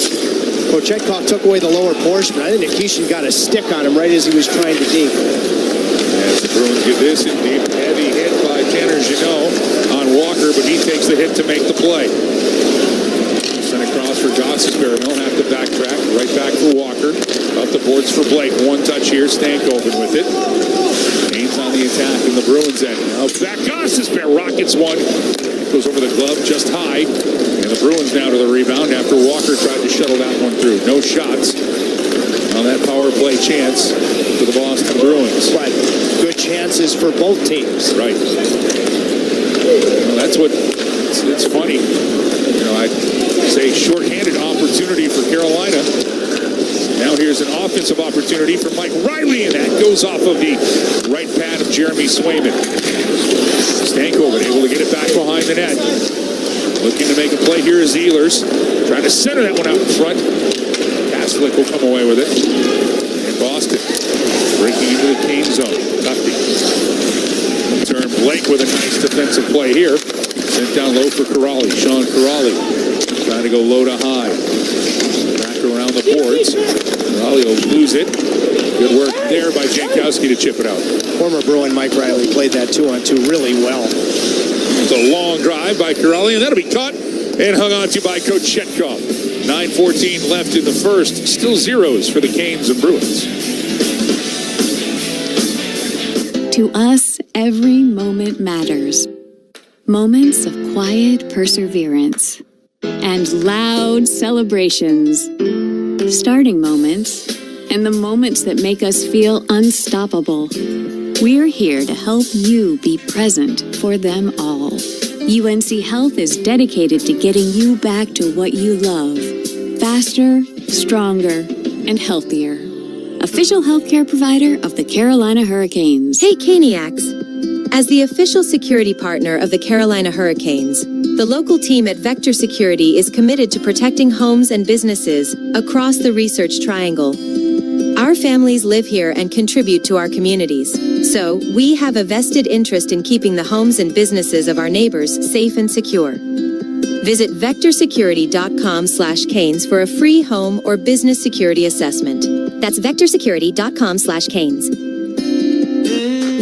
Kochetkov took away the lower portion. I think Nikishin got a stick on him right as he was trying to deke. As the Bruins get this, indeed, heavy hit by Tanner Jeannot on Walker, but he takes the hit to make the play. Sent across for Gostisbehere. They'll have to backtrack. Right back for Walker. Up the boards for Blake. One touch here. Stankoven with it. Canes on the attack in the Bruins end. Now back Gostisbehere. Rockets one. Goes over the glove just high. And the Bruins now to the rebound after Walker tried to shuttle that one through. No shots on that power play chance for the Boston Bruins. But good chances for both teams. Right. Well, that's what, it's funny. You know, I'd say shorthanded opportunity for Carolina. Now here's an offensive opportunity for Mike Riley, and that goes off of the right pad of Jeremy Swayman. Stankoven able to get it back behind the net. Looking to make a play here is Ehlers. Trying to center that one out in front. Kaslik will come away with it. And Boston breaking into the Cane zone. Tufte. Turn Blake with a nice defensive play here. Sent down low for Corrali. Sean Corrali trying to go low to high. Back around the boards. Corrali will lose it. Good work there by Jankowski to chip it out. Former Bruin Mike Riley played that 2-on-2 really well. It's a long drive by Corrali, and that'll be caught and hung on to by Kochetkov. 9:14 left in the first. Still zeros for the Canes and Bruins. To us, every moment matters. Moments of quiet perseverance and loud celebrations. Starting moments and the moments that make us feel unstoppable. We're here to help you be present for them all. UNC Health is dedicated to getting you back to what you love. Faster, stronger, and healthier. Official healthcare provider of the Carolina Hurricanes. Hey, Caniacs. As the official security partner of the Carolina Hurricanes, the local team at Vector Security is committed to protecting homes and businesses across the Research Triangle. Our families live here and contribute to our communities, so we have a vested interest in keeping the homes and businesses of our neighbors safe and secure. Visit vectorsecurity.com/canes for a free home or business security assessment. That's vectorsecurity.com/canes.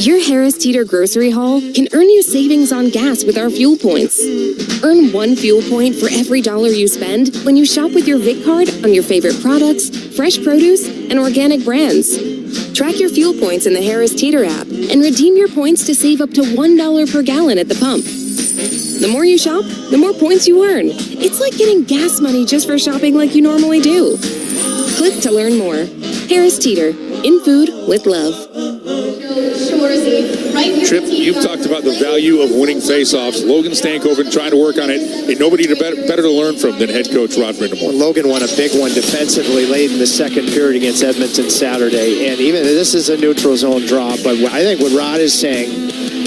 Your Harris Teeter grocery haul can earn you savings on gas with our fuel points. Earn 1 fuel point for every $1 you spend when you shop with your Vic card on your favorite products, fresh produce, and organic brands. Track your fuel points in the Harris Teeter app and redeem your points to save up to $1 per gallon at the pump. The more you shop, the more points you earn. It's like getting gas money just for shopping like you normally do. Click to learn more. Harris Teeter, in food with love. Trip, you've talked about the value of winning faceoffs. Logan Stankoven trying to work on it, and nobody better to learn from than head coach Rod Brindamore. Logan won a big one defensively late in the second period against Edmonton Saturday, and even this is a neutral zone draw, but I think what Rod is saying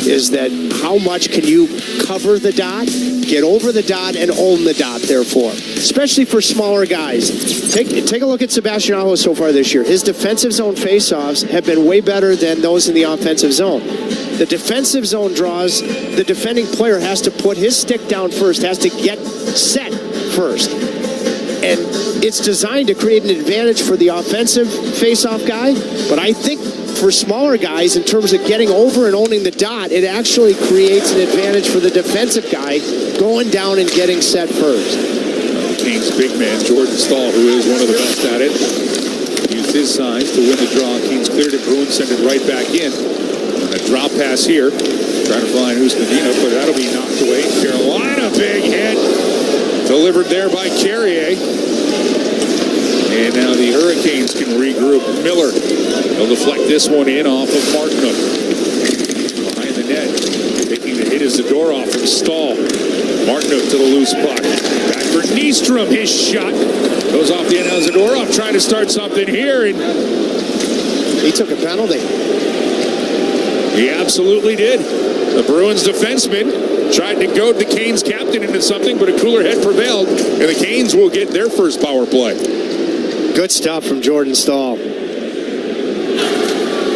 is that how much can you cover the dot, get over the dot, and own the dot, therefore, especially for smaller guys. Take a look at Sebastian Aho so far this year. His defensive zone faceoffs have been way better than those in the offensive zone. The defensive zone draws, the defending player has to put his stick down first, has to get set first. And it's designed to create an advantage for the offensive faceoff guy, but I think for smaller guys, in terms of getting over and owning the dot, it actually creates an advantage for the defensive guy going down and getting set first. Kings big man, Jordan Stahl, who is one of the best at it, used his size to win the draw. Kings cleared it, Bruins sent it right back in. A drop pass here, trying to find Husnadina, but that'll be knocked away. Carolina, big hit, delivered there by Carrier. And now the Hurricanes can regroup. Miller, he'll deflect this one in off of Marknook. Behind the net, taking the hit is Zadorov from Stahl. Marknook to the loose puck. Back for Nystrom, his shot goes off the end of Zadorov, trying to start something here, and he took a penalty. He absolutely did. The Bruins defenseman tried to goad the Canes captain into something, but a cooler head prevailed, and the Canes will get their first power play. Good stuff from Jordan Stahl.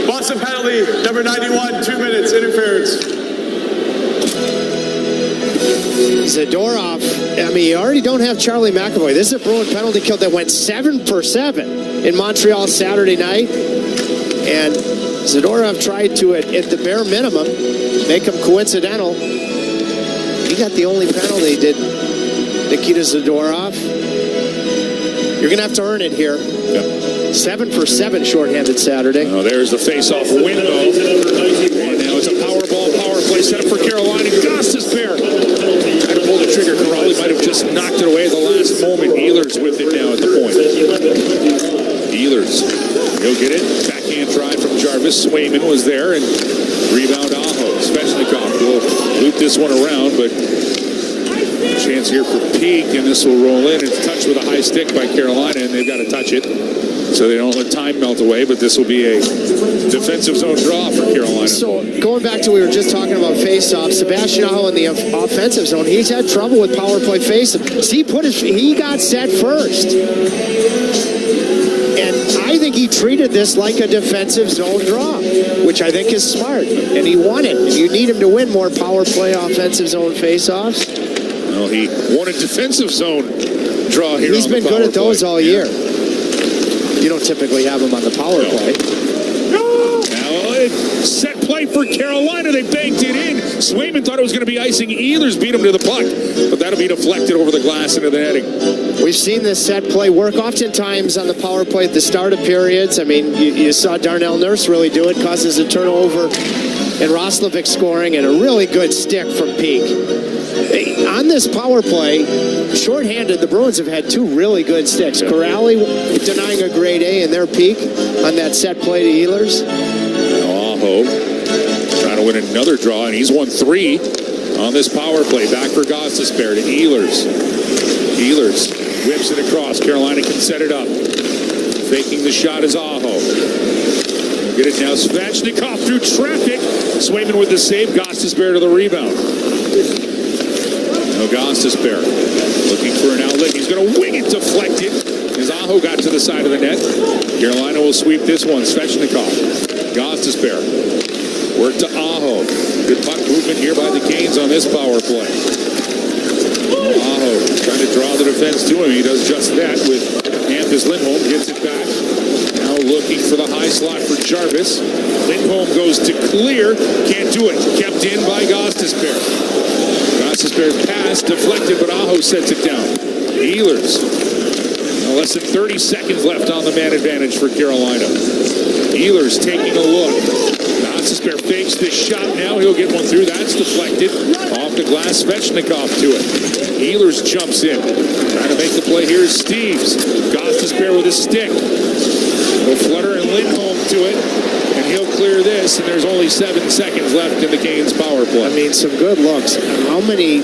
Boston penalty, number 91, 2 minutes, interference. Zadorov, I mean, you already don't have Charlie McAvoy. This is a Bruin penalty kill that went 7 for 7 in Montreal Saturday night. And Zadorov tried to, at the bare minimum, make him coincidental. He got the only penalty, did Nikita Zadorov. You're going to have to earn it here. Yep. 7 for 7 shorthanded Saturday. Oh, there's the face-off win, though. And now it's a power play set up for Carolina. Gostisbehere tried to pull the trigger. Probably might have just knocked it away at the last moment. Ehlers with it now at the point. Ehlers, he'll get it. Backhand drive from Jarvis. Swayman was there, and rebound Aho. Svechnikov will loop this one around, but chance here for Peak, and this will roll in. It's touched with a high stick by Carolina, and they've got to touch it so they don't let time melt away, but this will be a defensive zone draw for Carolina. So going back to we were just talking about face-off, Sebastian Aho in the offensive zone, he's had trouble with power play face-off. He got set first. And I think he treated this like a defensive zone draw, which I think is smart, and he won it. And you need him to win more power play offensive zone face-offs. Well, he won a defensive zone draw here. He's been good at those all year. You don't typically have him on the power play. Now, set play for Carolina. They banked it in. Swayman thought it was going to be icing. Ehlers beat him to the puck, but that'll be deflected over the glass into the netting. We've seen this set play work oftentimes on the power play at the start of periods. I mean, you saw Darnell Nurse really do it, causes a turnover, and Roslovic scoring, and a really good stick from Peak. On this power play, shorthanded, the Bruins have had 2 really good sticks. Corrali denying a grade A in their Peak on that set play to Ehlers. Aho trying to win another draw, and he's won 3 on this power play. Back for Gostisbehere to Ehlers. Ehlers whips it across. Carolina can set it up. Faking the shot is Aho. Get it now. Svechnikov through traffic. Swayman with the save. Gostisbehere to the rebound. No, Gostisbehere looking for an outlet. He's going to wing it, deflected. As Aho got to the side of the net. Carolina will sweep this one. Svechnikov. Gostisbehere. Work to Aho. Good puck movement here by the Canes on this power play. Aho trying to draw the defense to him. He does just that with Hampus Lindholm. Gets it back. Now looking for the high slot for Jarvis. Lindholm goes to clear. Can't do it. Kept in by Gostisbehere. Gostisbehere's pass deflected, but Aho sets it down. Ehlers. Less than 30 seconds left on the man advantage for Carolina. Ehlers taking a look. Gostisbehere fakes this shot now. He'll get one through. That's deflected. Off the glass. Svechnikov to it. Ehlers jumps in. Trying to make the play here is Steves. Gostisbehere with a stick. Flutter and Lindholm to it. And he'll clear this. And there's only 7 seconds left in the Canes power play. I mean, some good looks. How many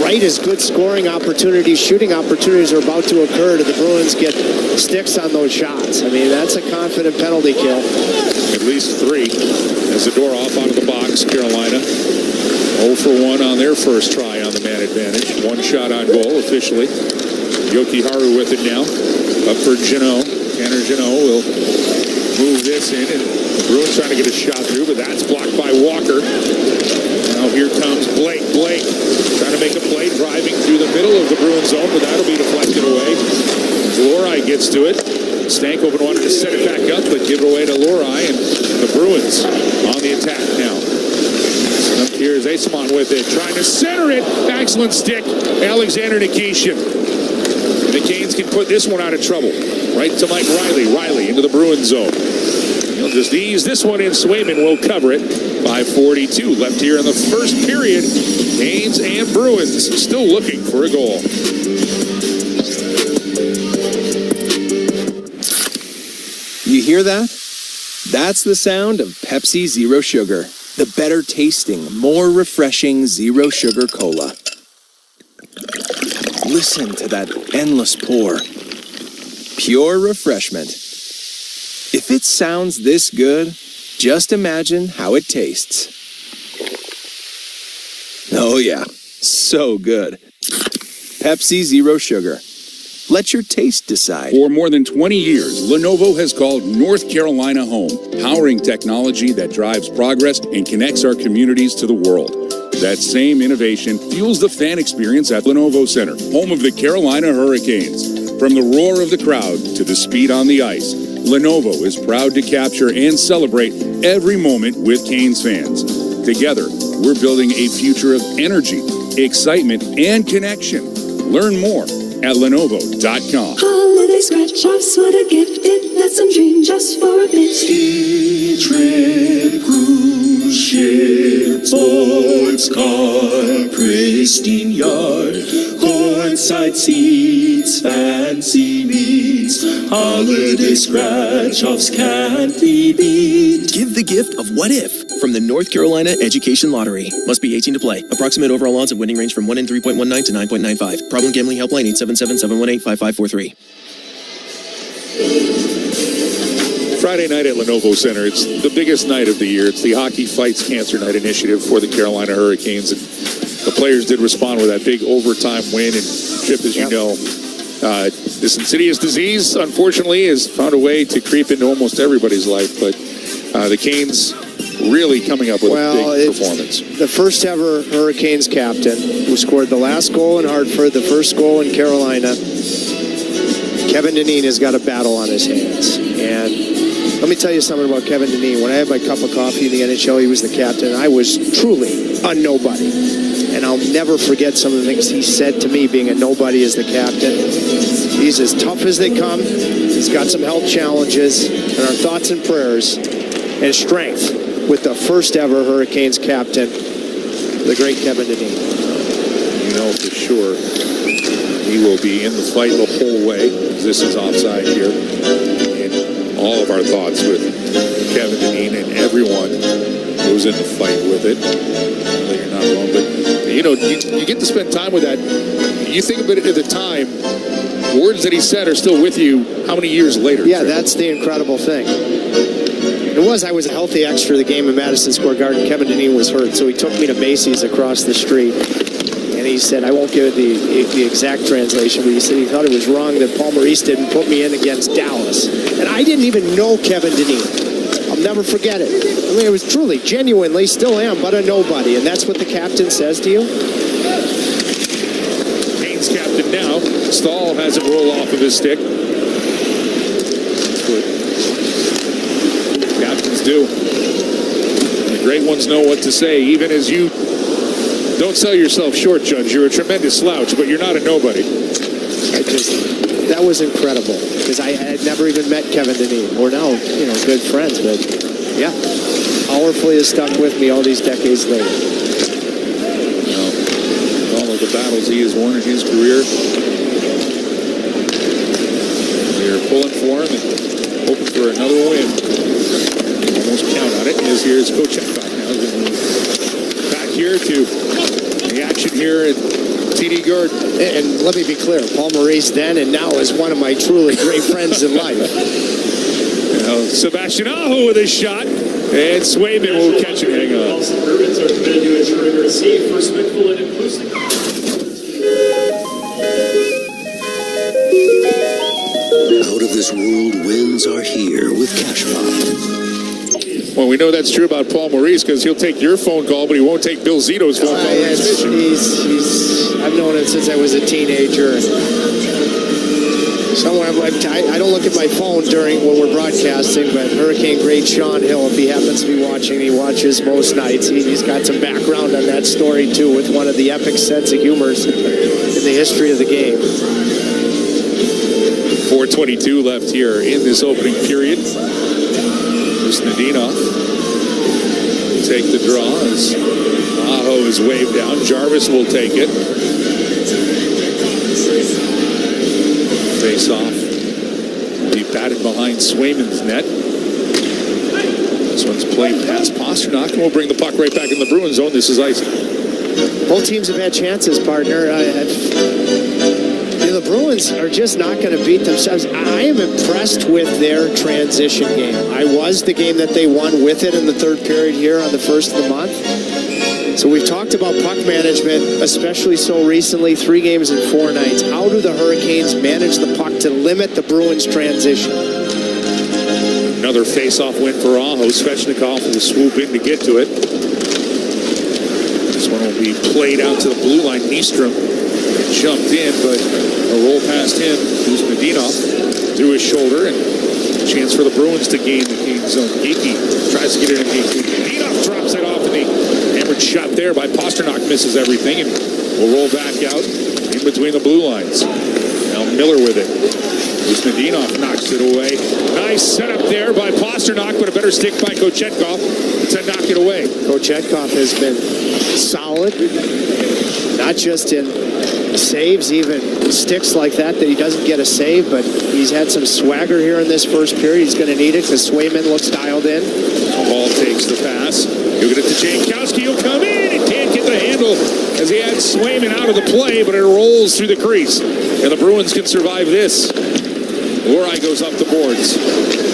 right as good scoring opportunities, shooting opportunities are about to occur to the Bruins get sticks on those shots? I mean, that's a confident penalty kill. At least 3. As the door off out of the box, Carolina 0 for 1 on their first try on the man advantage. 1 shot on goal officially. Jokiharju with it now. Up for Jeannot. Tanner Jeannot will move this in, and the Bruins trying to get a shot through, but that's blocked by Walker. Now here comes Blake. Blake trying to make a play, driving through the middle of the Bruins zone, but that'll be deflected away. Lorei gets to it. Stankoven wanted to set it back up, but give it away to Lorei, and the Bruins on the attack now. Here's Eisman with it, trying to center it. Excellent stick, Alexander Nikishin. And the Canes can put this one out of trouble. Right to Mike Riley. Riley into the Bruins zone. He'll just ease this one in. Swayman will cover it. 5:42 left here in the first period. Canes and Bruins still looking for a goal. You hear that? That's the sound of Pepsi Zero Sugar. The better tasting, more refreshing Zero Sugar Cola. Listen to that endless pour. Pure refreshment. If it sounds this good, just imagine how it tastes. Oh yeah, so good. Pepsi Zero Sugar. Let your taste decide. For more than 20 years, Lenovo has called North Carolina home, powering technology that drives progress and connects our communities to the world. That same innovation fuels the fan experience at Lenovo Center, home of the Carolina Hurricanes. From the roar of the crowd to the speed on the ice, Lenovo is proud to capture and celebrate every moment with Canes fans. Together, we're building a future of energy, excitement, and connection. Learn more at Lenovo.com. Holiday scratch-offs, what a gift. It lets them dream just for a bit. Ski trip, cruise ship, sports car, pristine yard, courtside seats, fancy meats, holiday scratch-offs can't be beat. Give the gift of what if from the North Carolina Education Lottery. Must be 18 to play. Approximate overall odds of winning range from 1 in 3.19 to 9.95. Problem gambling helpline 877-718-5543. Friday night at Lenovo Center. It's the biggest night of the year. It's the Hockey Fights Cancer Night initiative for the Carolina Hurricanes. And the players did respond with that big overtime win. And Chip, as you know, this insidious disease, unfortunately, has found a way to creep into almost everybody's life. But the Canes really coming up with a big performance. The first ever Hurricanes captain who scored the last goal in Hartford, the first goal in Carolina. Kevin Dineen has got a battle on his hands. And let me tell you something about Kevin Dineen. When I had my cup of coffee in the NHL, he was the captain. I was truly a nobody. And I'll never forget some of the things he said to me being a nobody as the captain. He's as tough as they come. He's got some health challenges. And our thoughts and prayers and strength with the first ever Hurricanes captain, the great Kevin Dineen. You know for sure he will be in the fight the whole way. This is offside here. And all of our thoughts with Kevin Dineen and everyone who's in the fight with it. You're not wrong, but you know, you get to spend time with that. You think of it at the time, words that he said are still with you how many years later? Yeah, that's the incredible thing. I was a healthy extra the game in Madison Square Garden. Kevin Dineen was hurt, so he took me to Macy's across the street. And he said, I won't give it the exact translation, but he said he thought it was wrong that Paul Maurice didn't put me in against Dallas. And I didn't even know Kevin Dineen. I'll never forget it. I mean, it was truly, genuinely, still am, but a nobody. And that's what the captain says to you. Canes captain now. Stahl has it roll off of his stick. ones do. The great ones know what to say, even as you don't sell yourself short, Judge. You're a tremendous slouch, but you're not a nobody. That was incredible because I had never even met Kevin Dineen. We're now, good friends, but yeah, powerfully has stuck with me all these decades later. All of the battles he has won in his career, we're pulling for him and hoping for another win. Almost count on it. As here's Coach Chekhov now. Back here to the action here at TD Garden. And let me be clear, Paul Maurice then and now is one of my truly great friends in life. Sebastian Aho with a shot, and Swayman will catch it. Hang on. Bruins are committed to ensuring a safe, respectful, and inclusive. Out of this world wins are here with CashPop. Well, we know that's true about Paul Maurice because he'll take your phone call, but he won't take Bill Zito's phone call. I've known him since I was a teenager. I don't look at my phone when we're broadcasting, but Hurricane great Sean Hill, if he happens to be watching, he watches most nights. He's got some background on that story, too, with one of the epic sense of humors in the history of the game. 4:22 left here in this opening period. Nadinov will take the draw as Aho is waved down. Jarvis will take it. Face off. Be batted behind Swayman's net. This one's played past Pasternak, and we'll bring the puck right back in the Bruins zone. This is icing. Both teams have had chances, partner. The Bruins are just not going to beat themselves. I am impressed with their transition game. I was the game that they won with it in the third period here on the first of the month. So we've talked about puck management, especially so recently, 3 games in 4 nights. How do the Hurricanes manage the puck to limit the Bruins' transition? Another face-off win for Aho. Svechnikov will swoop in to get to it. This one will be played out to the blue line. Nystrom jumped in, but a roll past him. Nadinov through his shoulder, and a chance for the Bruins to gain the King zone. Geeky tries to get it in. Nadinov drops it off, and the hammered shot there by Pasternak misses everything, and will roll back out in between the blue lines. Now Miller with it. Nadinov knocks it away. Nice setup there by Pasternak, but a better stick by Kochetkov to knock it away. Kochetkov has been solid, not just in saves, even sticks like that he doesn't get a save, but he's had some swagger here in this first period. He's going to need it because Swayman looks dialed in. Hall takes the pass. He'll get it to Jankowski. He'll come in and can't get the handle as he had Swayman out of the play, but it rolls through the crease. And the Bruins can survive this. Lori goes up the boards.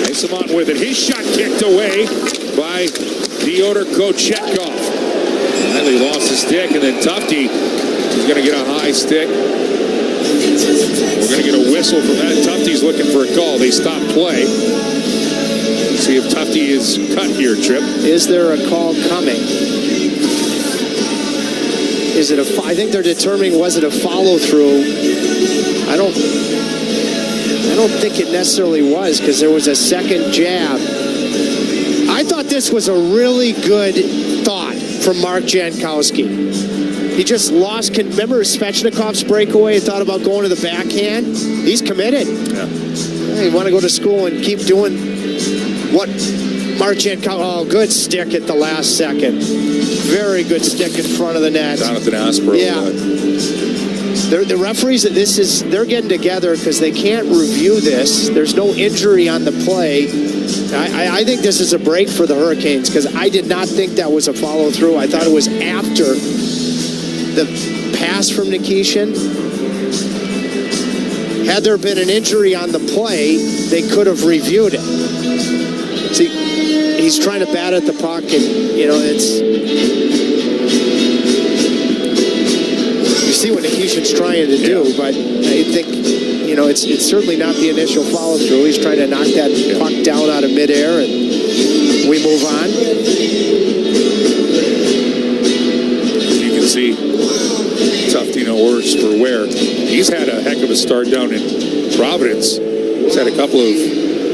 Isamont with it. His shot kicked away by Fyodor Kochetkov. Finally lost his stick, and then Tufte is going to get a high stick. We're going to get a whistle from that. Tufte's looking for a call. They stop play. Let's see if Tufte is cut here, Trip. Is there a call coming? Is it I think they're determining, was it a follow-through? I don't think it necessarily was, because there was a second jab. I thought this was a really good thought from Mark Jankowski. He just lost. Remember Svechnikov's breakaway? He thought about going to the backhand. He's committed. Yeah. You want to go to school and keep doing what Mark Jankowski. Oh, good stick at the last second. Very good stick in front of the net. Jonathan Aspero. Yeah. The referees, they're getting together because they can't review this. There's no injury on the play. I think this is a break for the Hurricanes because I did not think that was a follow-through. I thought it was after the pass from Nikishin. Had there been an injury on the play, they could have reviewed it. See, he's trying to bat at the puck, and, it's... You see what Nikishin's trying to do, but I think, it's certainly not the initial follow-through. He's trying to knock that puck down out of midair, and we move on. You can see Tufte, worse for wear. He's had a heck of a start down in Providence. He's had a couple of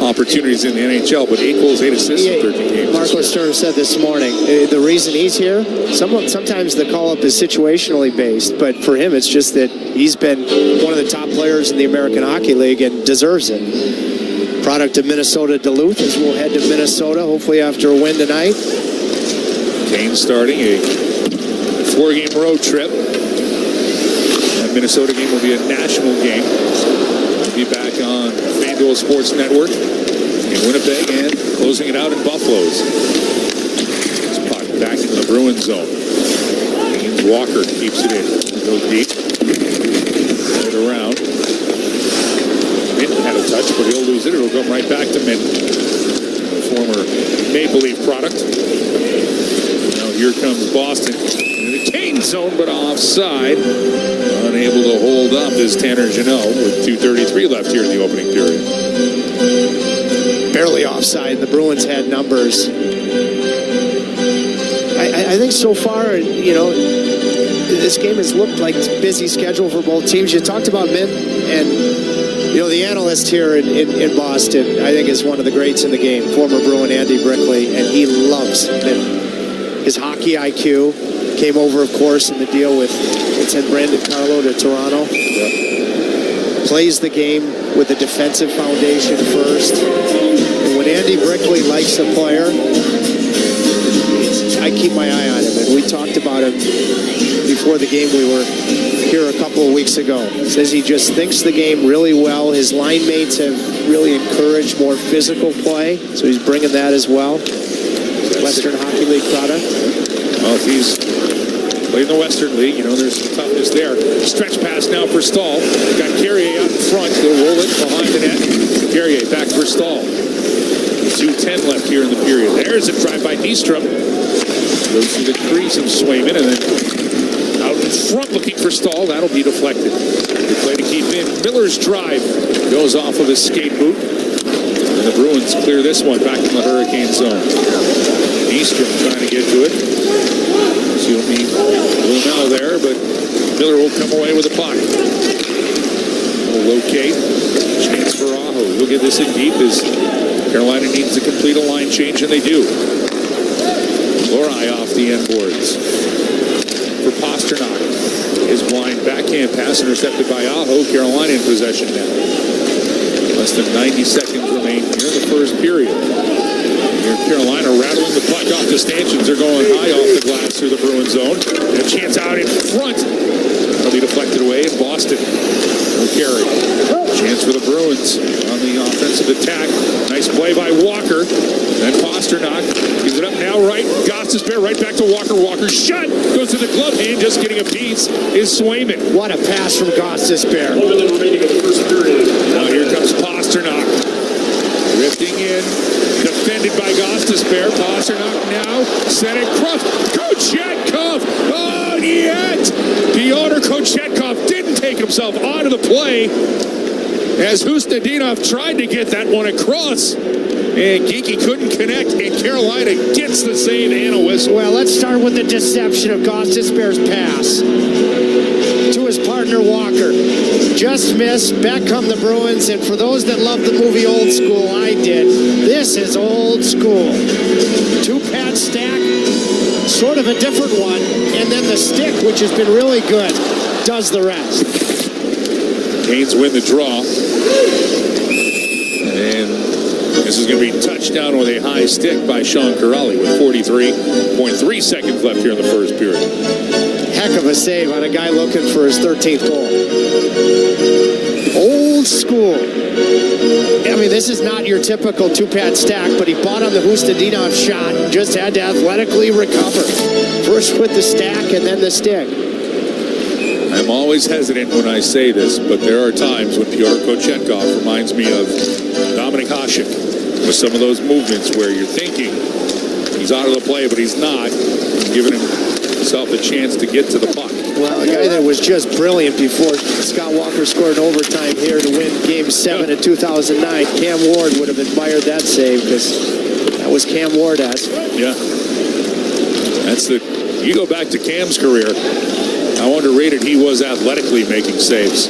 opportunities in the NHL, but 8 goals, 8 assists in 13 games. Marco Stern said this morning, the reason he's here, sometimes the call-up is situationally based, but for him it's just that he's been one of the top players in the American Hockey League and deserves it. Product of Minnesota Duluth, as we'll head to Minnesota, hopefully after a win tonight. Canes starting a 4-game road trip. That Minnesota game will be a national game. We'll be back on FanDuel Sports Network in Winnipeg and closing it out in Buffalo's. This puck back into the Bruins zone. James Walker keeps it in. Goes deep. Right around. Minton had a touch, but he'll lose it. It'll come right back to Minton. Former Maple Leaf product. Now here comes Boston. In the Canes zone, but offside. Unable to hold up is Tanner Jeannot with 2:33 left here in the opening period. Barely offside. The Bruins had numbers. I think so far, this game has looked like a busy schedule for both teams. You talked about Minton, and the analyst here in Boston, I think, is one of the greats in the game, former Bruin Andy Brickley, and he loves Minton. His hockey IQ came over, of course, in the deal with Brandon Carlo to Toronto. Yep. Plays the game with a defensive foundation first. And when Andy Brickley likes a player, I keep my eye on him. And we talked about him before the game. We were here a couple of weeks ago. Says he just thinks the game really well. His line mates have really encouraged more physical play, so he's bringing that as well. Western Hockey League product. Well, if he's played in the Western League, there's some toughness there. Stretch pass now for Stahl. Got Carrier out in front. They'll roll it behind the net. Carrier back for Stahl. 2:10 left here in the period. There's a drive by Nystrom. Goes through the crease of Swayman, and then out in front looking for Stahl. That'll be deflected. Good play to keep in. Miller's drive goes off of his skate boot. And the Bruins clear this one back in the Hurricane zone. Nystrom trying to get to it. She'll need Lunel there, but Miller will come away with the puck. He'll locate. Chance for Aho. He'll get this in deep as Carolina needs to complete a line change, and they do. Lorai off the end boards. For Pasternak. His blind backhand pass intercepted by Aho. Carolina in possession now. Less than 90 seconds remain here in the first period. Here Carolina rattling the puck off the stanchions. They're going high off the glass through the Bruin zone. And a chance out in front. That'll be deflected away, and Boston will carry. Chance for the Bruins on the offensive attack. Nice play by Walker. Then Pasternak gives it up now right. Gostisbehere right back to Walker. Walker's shot goes to the glove hand. Just getting a piece is Swayman. What a pass from Gostisbehere. Now here comes Pasternak. Drifting in. Defended by Gostisbehere. Pasternak now set it across. Kochetkov! Oh, yet! Pyotr Kochetkov didn't take himself out of the play as Hustadinov tried to get that one across. And Geekie couldn't connect, and Carolina gets the save and a whistle. Well, let's start with the deception of Gostisbehere's pass to his partner Walker. Just missed, back come the Bruins, and for those that love the movie Old School, I did. This is old school. Two-pad stack, sort of a different one, and then the stick, which has been really good, does the rest. Canes win the draw. And this is going to be touchdown with a high stick by Sean Corrali with 43.3 seconds left here in the first period. Heck of a save on a guy looking for his 13th goal. Old school. I mean, this is not your typical two-pad stack, but he bought on the Hustadinov shot and just had to athletically recover. First with the stack and then the stick. I'm always hesitant when I say this, but there are times when Pyotr Kochetkov reminds me of Dominik Hasek with some of those movements where you're thinking he's out of the play, but he's not, giving himself a chance to get to the puck. Well, a guy that was just brilliant before Scott Walker scored in overtime here to win Game 7 in 2009. Cam Ward would have admired that save because that was Cam Ward-esque. Yeah. You go back to Cam's career, how underrated he was athletically making saves.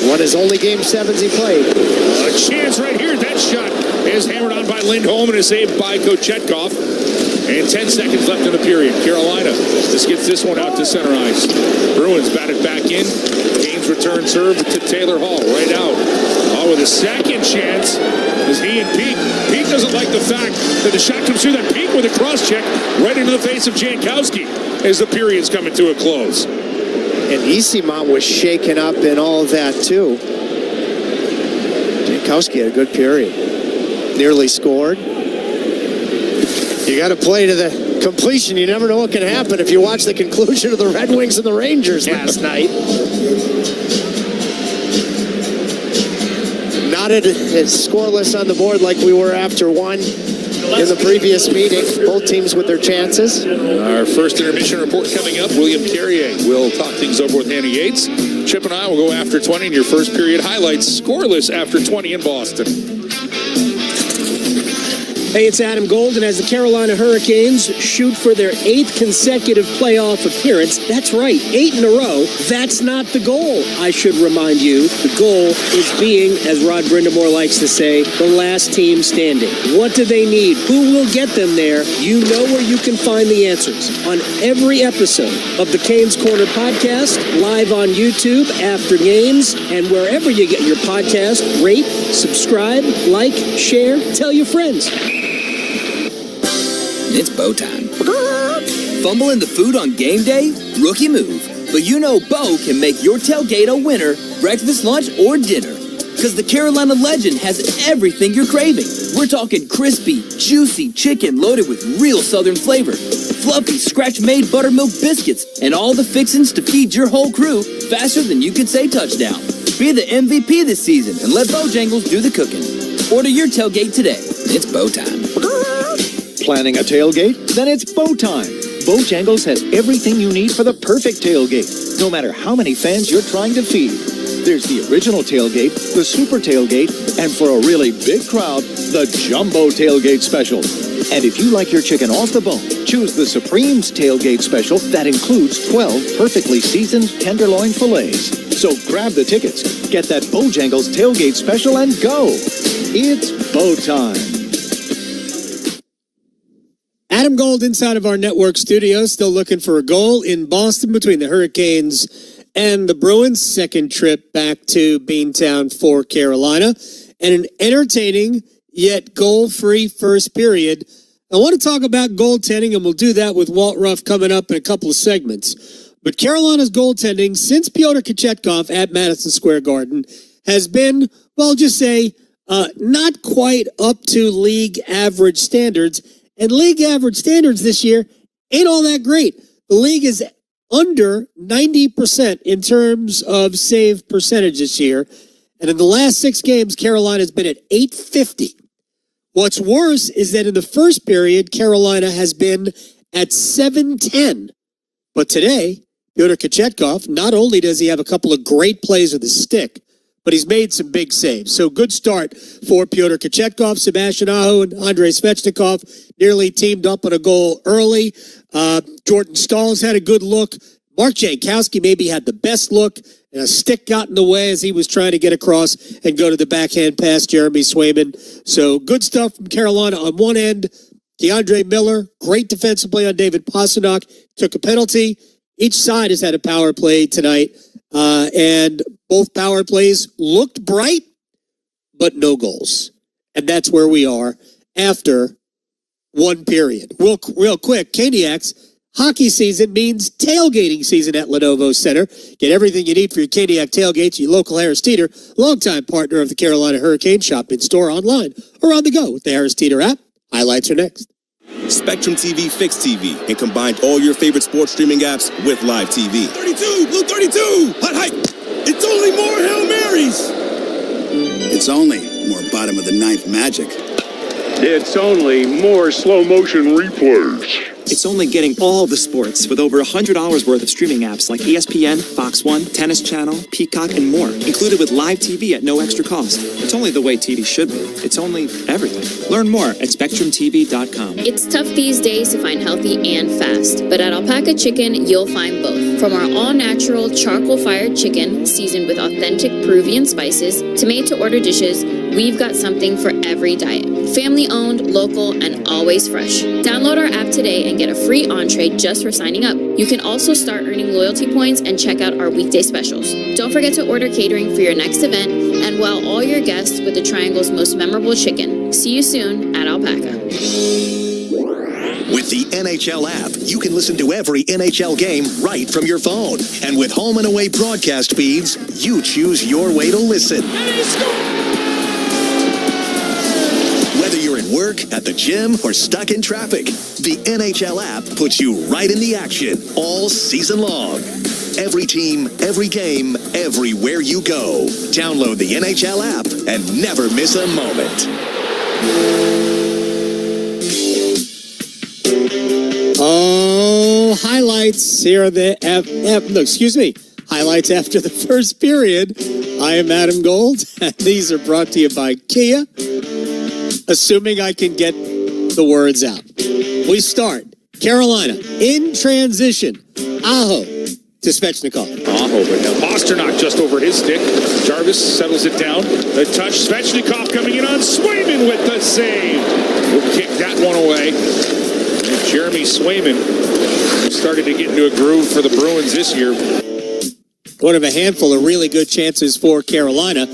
Won his only Game 7s he played. A chance right here. That shot is hammered on by Lindholm and is saved by Kochetkov. And 10 seconds left in the period. Carolina just gets this one out to center ice. Bruins batted back in. Canes return serve to Taylor Hall. Right out. Hall with a second chance as he and Peak. Peak doesn't like the fact that the shot comes through that Peak with a cross check right into the face of Jankowski as the period's coming to a close. And Easymont was shaken up in all of that too. Jankowski had a good period. Nearly scored. You got to play to the completion. You never know what can happen if you watch the conclusion of the Red Wings and the Rangers last night. Not as scoreless on the board like we were after one in the previous meeting. Both teams with their chances. Our first intermission report coming up. William Carrier will talk things over with Annie Yates. Chip and I will go after 20 in your first period highlights. Scoreless after 20 in Boston. Hey, it's Adam Golden as the Carolina Hurricanes shoot for their 8th consecutive playoff appearance. That's right, 8 in a row. That's not the goal, I should remind you. The goal is being, as Rod Brindamore likes to say, the last team standing. What do they need? Who will get them there? You know where you can find the answers on every episode of the Canes Corner podcast, live on YouTube after games, and wherever you get your podcast. Rate, subscribe, like, share, tell your friends. It's Bo time. Fumbling the food on game day? Rookie move. But you know Bo can make your tailgate a winner, breakfast, lunch, or dinner. Because the Carolina Legend has everything you're craving. We're talking crispy, juicy chicken loaded with real Southern flavor, fluffy, scratch-made buttermilk biscuits, and all the fixins to feed your whole crew faster than you could say touchdown. Be the MVP this season and let Bojangles do the cooking. Order your tailgate today. It's Bo time. Planning a tailgate? Then it's Bo time. Bojangles has everything you need for the perfect tailgate, no matter how many fans you're trying to feed. There's the original tailgate, the super tailgate, and for a really big crowd, the jumbo tailgate special. And if you like your chicken off the bone, choose the Supreme's tailgate special that includes 12 perfectly seasoned tenderloin fillets. So grab the tickets, get that Bojangles tailgate special, and go. It's Bo time. Adam Gold inside of our network studio, still looking for a goal in Boston between the Hurricanes and the Bruins. Second trip back to Beantown for Carolina. And an entertaining yet goal-free first period. I want to talk about goaltending, and we'll do that with Walt Ruff coming up in a couple of segments. But Carolina's goaltending since Pyotr Kochetkov at Madison Square Garden has been, well, just say, not quite up to league average standards. And league average standards this year ain't all that great. The league is under 90% in terms of save percentage this year. And in the last 6 games, Carolina's been at .850. What's worse is that in the first period, Carolina has been at .710. But today, Pyotr Kochetkov, not only does he have a couple of great plays with his stick, but he's made some big saves. So good start for Pyotr Kochetkov. Sebastian Aho and Andrei Svechnikov nearly teamed up on a goal early. Jordan Staal's had a good look. Mark Jankowski maybe had the best look, and a stick got in the way as he was trying to get across and go to the backhand past Jeremy Swayman. So good stuff from Carolina on one end. DeAndre Miller, great defensive play on David Pastrnak, took a penalty. Each side has had a power play tonight, and both power plays looked bright, but no goals. And that's where we are after one period. Real quick, Caniacs, hockey season means tailgating season at Lenovo Center. Get everything you need for your Caniac tailgates, your local Harris Teeter, longtime partner of the Carolina Hurricanes. Shop in store, online, or on the go with the Harris Teeter app. Highlights are next. Spectrum TV Fixed TV and combined all your favorite sports streaming apps with live TV. 32, Blue 32, hot hike. It's only more Hail Marys. It's only more bottom of the ninth magic. It's only more slow motion replays. It's only getting all the sports with over $100 worth of streaming apps like ESPN, Fox One, Tennis Channel, Peacock, and more, included with live TV at no extra cost. It's only the way TV should be. It's only everything. Learn more at SpectrumTV.com. It's tough these days to find healthy and fast, but at Alpaca Chicken, you'll find both. From our all-natural charcoal-fired chicken, seasoned with authentic Peruvian spices, to made-to-order dishes we've got something for every diet. Family owned, local, and always fresh. Download our app today and get a free entree just for signing up. You can also start earning loyalty points and check out our weekday specials. Don't forget to order catering for your next event and wow all your guests with the Triangle's most memorable chicken. See you soon at Alpaca. With the NHL app, you can listen to every NHL game right from your phone. And with home and away broadcast feeds, you choose your way to listen. Whether you're at work, at the gym, or stuck in traffic, the NHL app puts you right in the action all season long. Every team, every game, everywhere you go. Download the NHL app and never miss a moment. Oh, highlights here are the highlights after the first period. I am Adam Gold, and these are brought to you by Kia. Assuming I can get the words out. We start. Carolina in transition. Aho to Svechnikov. Aho, but now Pasternak just over his stick. Jarvis settles it down. The touch. Svechnikov coming in on Swayman with the save. We'll kick that one away. And Jeremy Swayman started to get into a groove for the Bruins this year. One of a handful of really good chances for Carolina.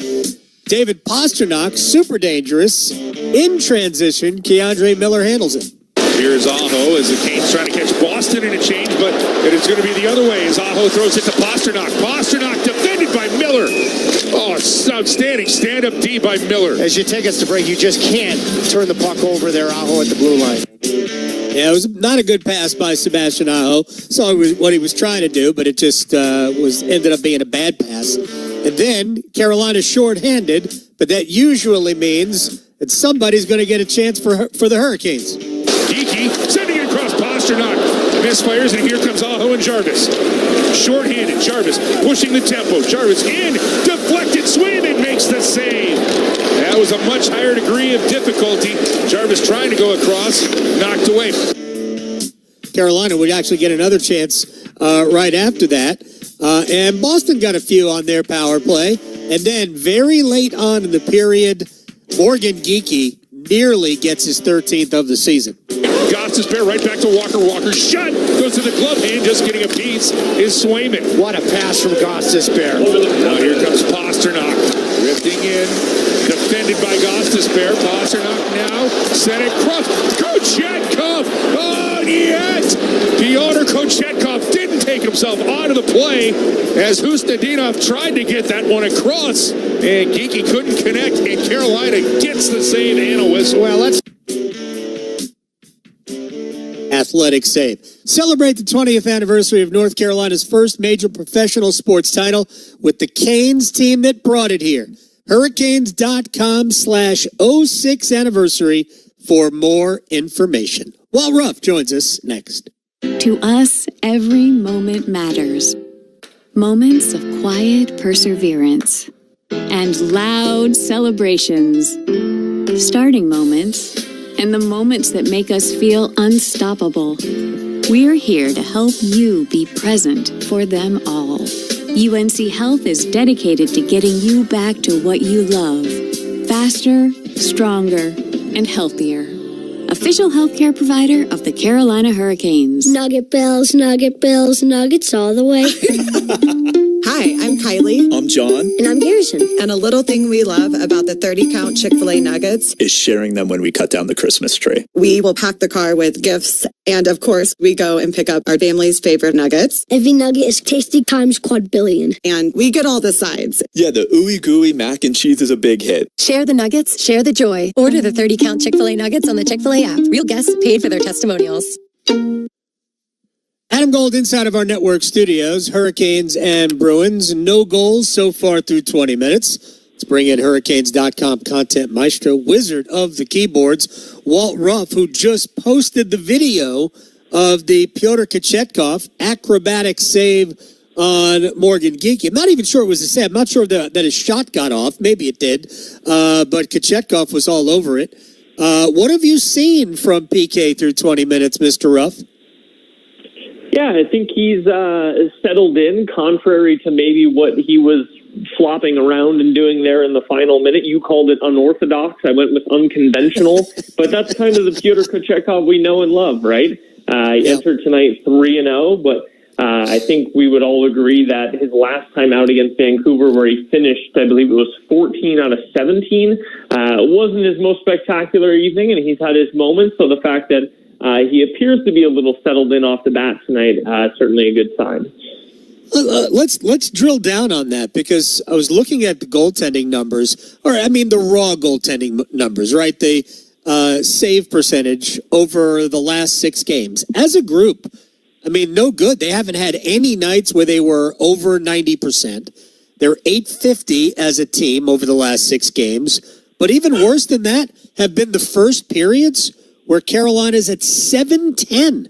David Pasternak, super dangerous. In transition, Keandre Miller handles it. Here's Aho as the Canes trying to catch Boston in a change, but it is going to be the other way as Aho throws it to Pasternak. Pasternak defended by Miller. Oh, it's outstanding stand-up D by Miller. As you take us to break, you just can't turn the puck over there, Aho at the blue line. Yeah, it was not a good pass by Sebastian Aho. Saw what he was trying to do, but it just ended up being a bad pass. And then Carolina shorthanded, but that usually means that somebody's going to get a chance for the Hurricanes. Geeky sending it across Pasternak. Misfires, and here comes Aho and Jarvis. Shorthanded, Jarvis pushing the tempo. Jarvis in, deflected, Swayman makes the save. That was a much higher degree of difficulty. Jarvis trying to go across, knocked away. Carolina would actually get another chance right after that. And Boston got a few on their power play. And then very late on in the period, Morgan Geeky nearly gets his 13th of the season. Gostis Bear right back to Walker. Walker's shot goes to the glove hand, just getting a piece is Swayman. What a pass from Gostis Bear. Now here comes Pasternak, drifting in, defended by Gostis Bear. Pasternak now sent it across. Kochetkov, oh, yet Pyotr Kochetkov didn't take himself out of the play as Hustadinov tried to get that one across, and Geeky couldn't connect, and Carolina gets the save and a whistle. Well, let's athletic save. Celebrate the 20th anniversary of North Carolina's first major professional sports title with the Canes team that brought it here. Hurricanes.com/06 anniversary for more information. Walt Ruff joins us next. To us, every moment matters. Moments of quiet perseverance and loud celebrations. Starting moments and the moments that make us feel unstoppable. We're here to help you be present for them all. UNC Health is dedicated to getting you back to what you love. Faster, stronger, and healthier. Official healthcare provider of the Carolina Hurricanes. Nugget bells, nuggets all the way. Hi, I'm Kylie. I'm John. And I'm Garrison. And a little thing we love about the 30-count Chick-fil-A nuggets is sharing them when we cut down the Christmas tree. We will pack the car with gifts. And of course, we go and pick up our family's favorite nuggets. Every nugget is tasty times quadrillion. And we get all the sides. Yeah, the ooey gooey mac and cheese is a big hit. Share the nuggets, share the joy. Order the 30-count Chick-fil-A nuggets on the Chick-fil-A app. Real guests paid for their testimonials. Adam Gold inside of our network studios, Hurricanes and Bruins. No goals so far through 20 minutes. Let's bring in Hurricanes.com content maestro, wizard of the keyboards, Walt Ruff, who just posted the video of the Pyotr Kochetkov acrobatic save on Morgan Geeky. I'm not even sure it was a save. I'm not sure that his shot got off. Maybe it did. But Kochetkov was all over it. What have you seen from PK through 20 minutes, Mr. Ruff? Yeah, I think he's settled in, contrary to maybe what he was flopping around and doing there in the final minute. You called it unorthodox. I went with unconventional. But that's kind of the Pyotr Kochetkov we know and love, right? He entered tonight 3-0, but I think we would all agree that his last time out against Vancouver, where he finished, I believe it was 14 out of 17, wasn't his most spectacular evening, and he's had his moments. So the fact that he appears to be a little settled in off the bat tonight, certainly a good sign. Let's drill down on that, because I was looking at the goaltending numbers, the raw goaltending numbers, right? The save percentage over the last 6 games. As a group, no good. They haven't had any nights where they were over 90%. They're .850 as a team over the last 6 games. But even worse than that have been the first periods where Carolina's at .710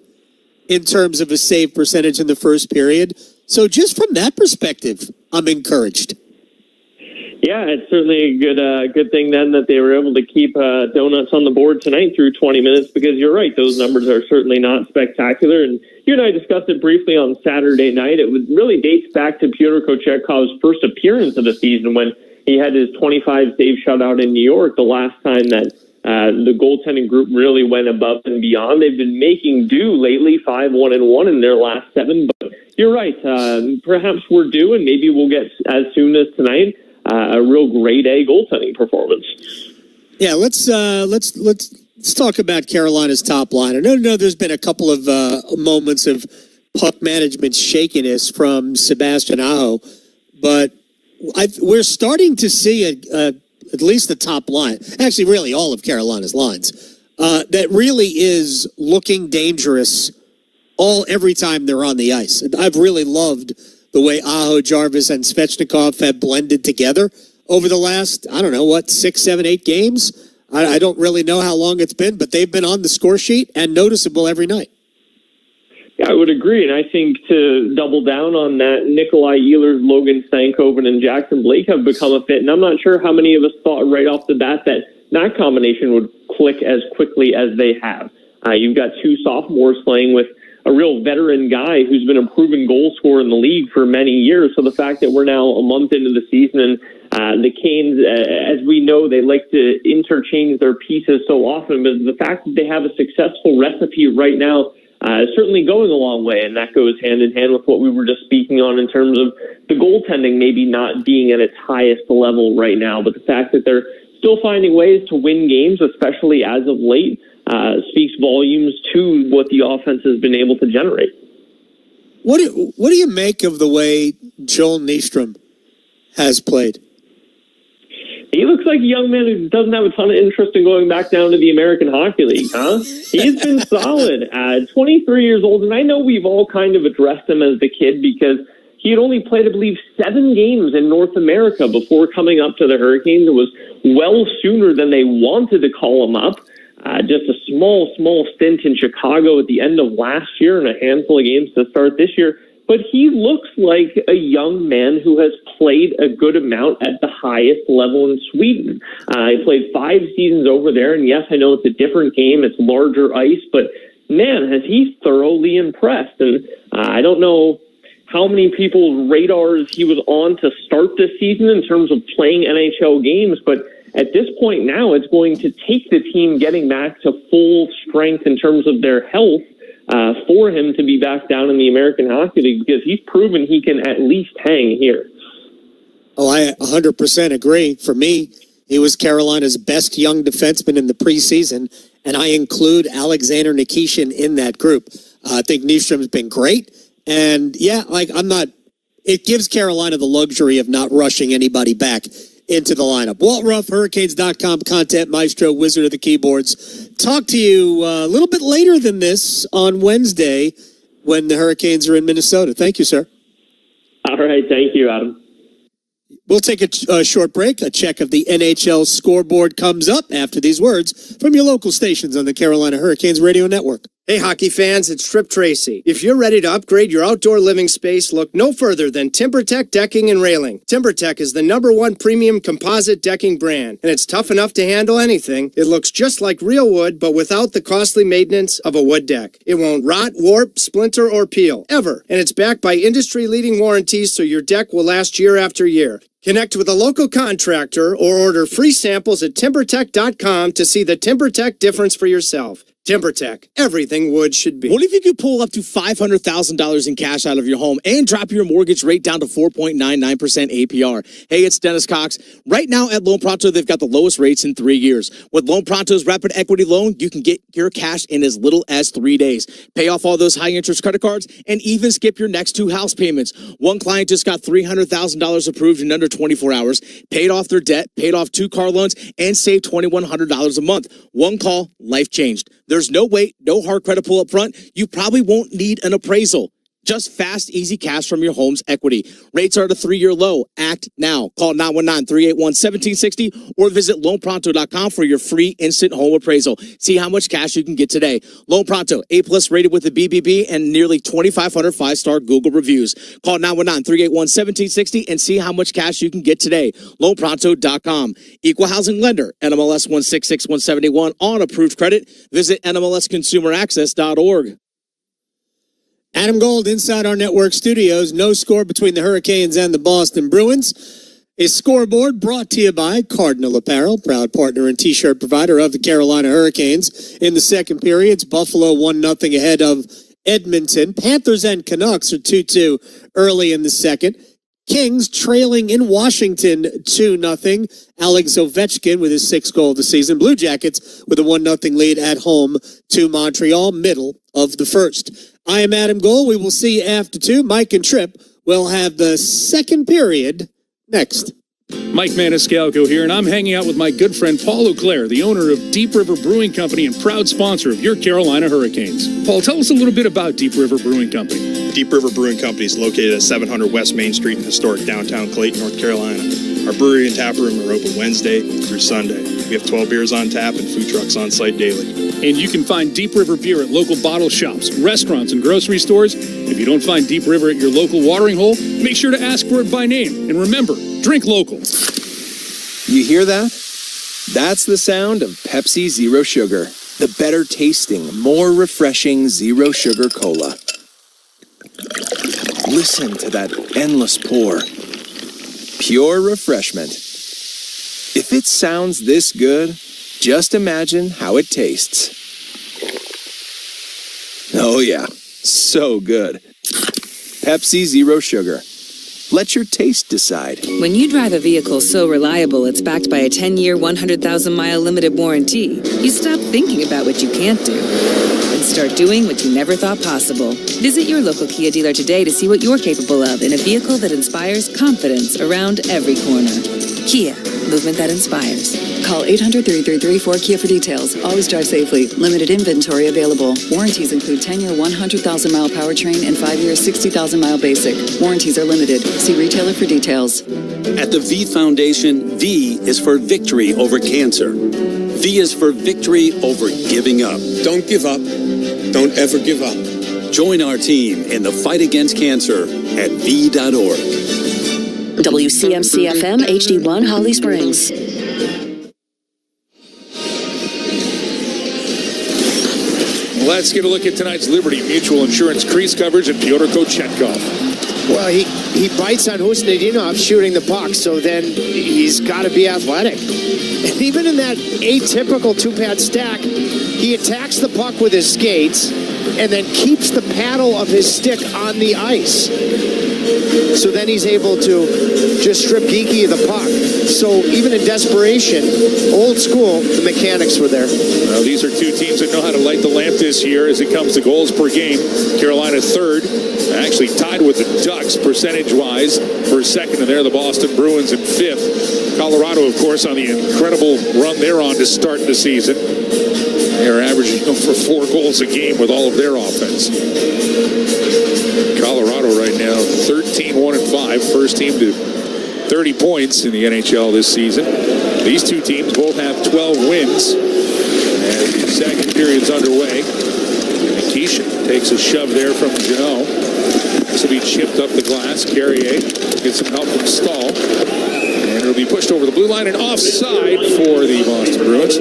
in terms of a save percentage in the first period. So just from that perspective, I'm encouraged. Yeah, it's certainly a good thing then that they were able to keep donuts on the board tonight through 20 minutes, because you're right, those numbers are certainly not spectacular. And you and I discussed it briefly on Saturday night. It really dates back to Pyotr Kochetkov's first appearance of the season when he had his 25-save shutout in New York, the last time that the goaltending group really went above and beyond. They've been making do lately, 5-1-1 in their last 7. But you're right, perhaps we're due, and maybe we'll get as soon as tonight a real grade A goaltending performance. Yeah, let's talk about Carolina's top line. I know there's been a couple of moments of puck management shakiness from Sebastian Aho, but we're starting to see at least the top line, actually really all of Carolina's lines, that really is looking dangerous every time they're on the ice. And I've really loved the way Aho, Jarvis, and Svechnikov have blended together over the last, 6, 7, 8 games. I don't really know how long it's been, but they've been on the score sheet and noticeable every night. Yeah, I would agree. And I think to double down on that, Nikolai Ehlers, Logan Stankoven, and Jackson Blake have become a fit. And I'm not sure how many of us thought right off the bat that combination would click as quickly as they have. You've got 2 sophomores playing with a real veteran guy who's been a proven goal scorer in the league for many years. So the fact that we're now a month into the season and the Canes, as we know, they like to interchange their pieces so often, but the fact that they have a successful recipe right now is certainly going a long way, and that goes hand in hand with what we were just speaking on in terms of the goaltending maybe not being at its highest level right now, but the fact that they're still finding ways to win games, especially as of late, speaks volumes to what the offense has been able to generate. What do you make of the way Joel Nystrom has played? He looks like a young man who doesn't have a ton of interest in going back down to the American Hockey League, huh? He's been solid at 23 years old, and I know we've all kind of addressed him as the kid because he had only played, I believe, 7 games in North America before coming up to the Hurricanes. It was well sooner than they wanted to call him up. Just a small stint in Chicago at the end of last year and a handful of games to start this year. But he looks like a young man who has played a good amount at the highest level in Sweden. He played 5 seasons over there, and yes, I know it's a different game, it's larger ice, but man, has he thoroughly impressed. And I don't know how many people's radars he was on to start this season in terms of playing NHL games, but at this point now, it's going to take the team getting back to full strength in terms of their health for him to be back down in the American Hockey League, because he's proven he can at least hang here. Oh, I 100% agree. For me, he was Carolina's best young defenseman in the preseason, and I include Alexander Nikishin in that group. I think Nystrom's been great, and it gives Carolina the luxury of not rushing anybody back into the lineup. Walt Ruff, Hurricanes.com content maestro, wizard of the keyboards. Talk to you a little bit later than this on Wednesday when the Hurricanes are in Minnesota. Thank you, sir. All right. Thank you, Adam. We'll take a short break. A check of the NHL scoreboard comes up after these words from your local stations on the Carolina Hurricanes Radio Network. Hey, hockey fans, it's Trip Tracy. If you're ready to upgrade your outdoor living space, look no further than TimberTech Decking and Railing. TimberTech is the #1 premium composite decking brand, and it's tough enough to handle anything. It looks just like real wood, but without the costly maintenance of a wood deck. It won't rot, warp, splinter, or peel, ever. And it's backed by industry-leading warranties, so your deck will last year after year. Connect with a local contractor or order free samples at TimberTech.com to see the TimberTech difference for yourself. TimberTech, everything wood should be. What if you could pull up to $500,000 in cash out of your home and drop your mortgage rate down to 4.99% APR? Hey, it's Dennis Cox. Right now at Loan Pronto, they've got the lowest rates in 3 years. With Loan Pronto's Rapid Equity Loan, you can get your cash in as little as 3 days. Pay off all those high-interest credit cards and even skip your next 2 house payments. One client just got $300,000 approved in under 24 hours, paid off their debt, paid off 2 car loans, and saved $2,100 a month. One call, life changed. There's no wait, no hard credit pull up front. You probably won't need an appraisal. Just fast, easy cash from your home's equity. Rates are at a 3-year low. Act now. Call 919-381-1760 or visit loanpronto.com for your free instant home appraisal. See how much cash you can get today. Loan Pronto, A+ rated with the BBB and nearly 2,500 5-star Google reviews. Call 919-381-1760 and see how much cash you can get today. Loanpronto.com. Equal housing lender. NMLS 166171 on approved credit. Visit NMLSconsumeraccess.org. Adam Gold inside our network studios. No score between the Hurricanes and the Boston Bruins. A scoreboard brought to you by Cardinal Apparel, proud partner and T-shirt provider of the Carolina Hurricanes. In the second period, Buffalo 1-0 ahead of Edmonton. Panthers and Canucks are 2-2 early in the second. Kings trailing in Washington 2-0. Alex Ovechkin with his 6th goal of the season. Blue Jackets with a 1-0 lead at home to Montreal, middle of the first. I am Adam Gold. We will see you after 2. Mike and Tripp will have the second period next. Mike Maniscalco here, and I'm hanging out with my good friend Paul Auclair, the owner of Deep River Brewing Company and proud sponsor of your Carolina Hurricanes. Paul, tell us a little bit about Deep River Brewing Company. Deep River Brewing Company is located at 700 West Main Street in historic downtown Clayton, North Carolina. Our brewery and tap room are open Wednesday through Sunday. We have 12 beers on tap and food trucks on site daily. And you can find Deep River beer at local bottle shops, restaurants, and grocery stores. If you don't find Deep River at your local watering hole, make sure to ask for it by name. And remember, drink local. You hear that? That's the sound of Pepsi Zero Sugar, the better tasting, more refreshing Zero Sugar Cola. Listen to that endless pour. Pure refreshment. If it sounds this good, just imagine how it tastes. Oh yeah, so good. Pepsi Zero Sugar. Let your taste decide. When you drive a vehicle so reliable it's backed by a 10-year, 100,000-mile limited warranty, you stop thinking about what you can't do and start doing what you never thought possible. Visit your local Kia dealer today to see what you're capable of in a vehicle that inspires confidence around every corner. Kia, movement that inspires. Call 800-333-4KIA for details. Always drive safely. Limited inventory available. Warranties include 10-year 100,000-mile powertrain and 5-year 60,000-mile basic. Warranties are limited. See retailer for details. At the V Foundation, V is for victory over cancer. V is for victory over giving up. Don't give up. Don't ever give up. Join our team in the fight against cancer at V.org. WCMC-FM HD1 Holly Springs. Let's get a look at tonight's Liberty Mutual Insurance crease coverage and Pyotr Kochetkov. Well, he bites on Husnudinov shooting the puck, so then he's got to be athletic. And even in that atypical two-pad stack, he attacks the puck with his skates and then keeps the paddle of his stick on the ice. So then he's able to just strip geeky of the puck. So even in desperation, old school, the mechanics were there. Well, these are two teams that know how to light the lamp this year as it comes to goals per game. Carolina third, actually tied with the Ducks percentage-wise for second, and they're the Boston Bruins in fifth. Colorado, of course, on the incredible run they're on to start the season. They're averaging over 4 goals a game with all of their offense. Colorado right now 13-1-5, first team to 30 points in the NHL this season. These two teams both have 12 wins. And the second period's underway. Takes a shove there from Janot. This will be chipped up the glass. Carrier gets some help from Stahl. And it'll be pushed over the blue line and offside for the Boston Bruins.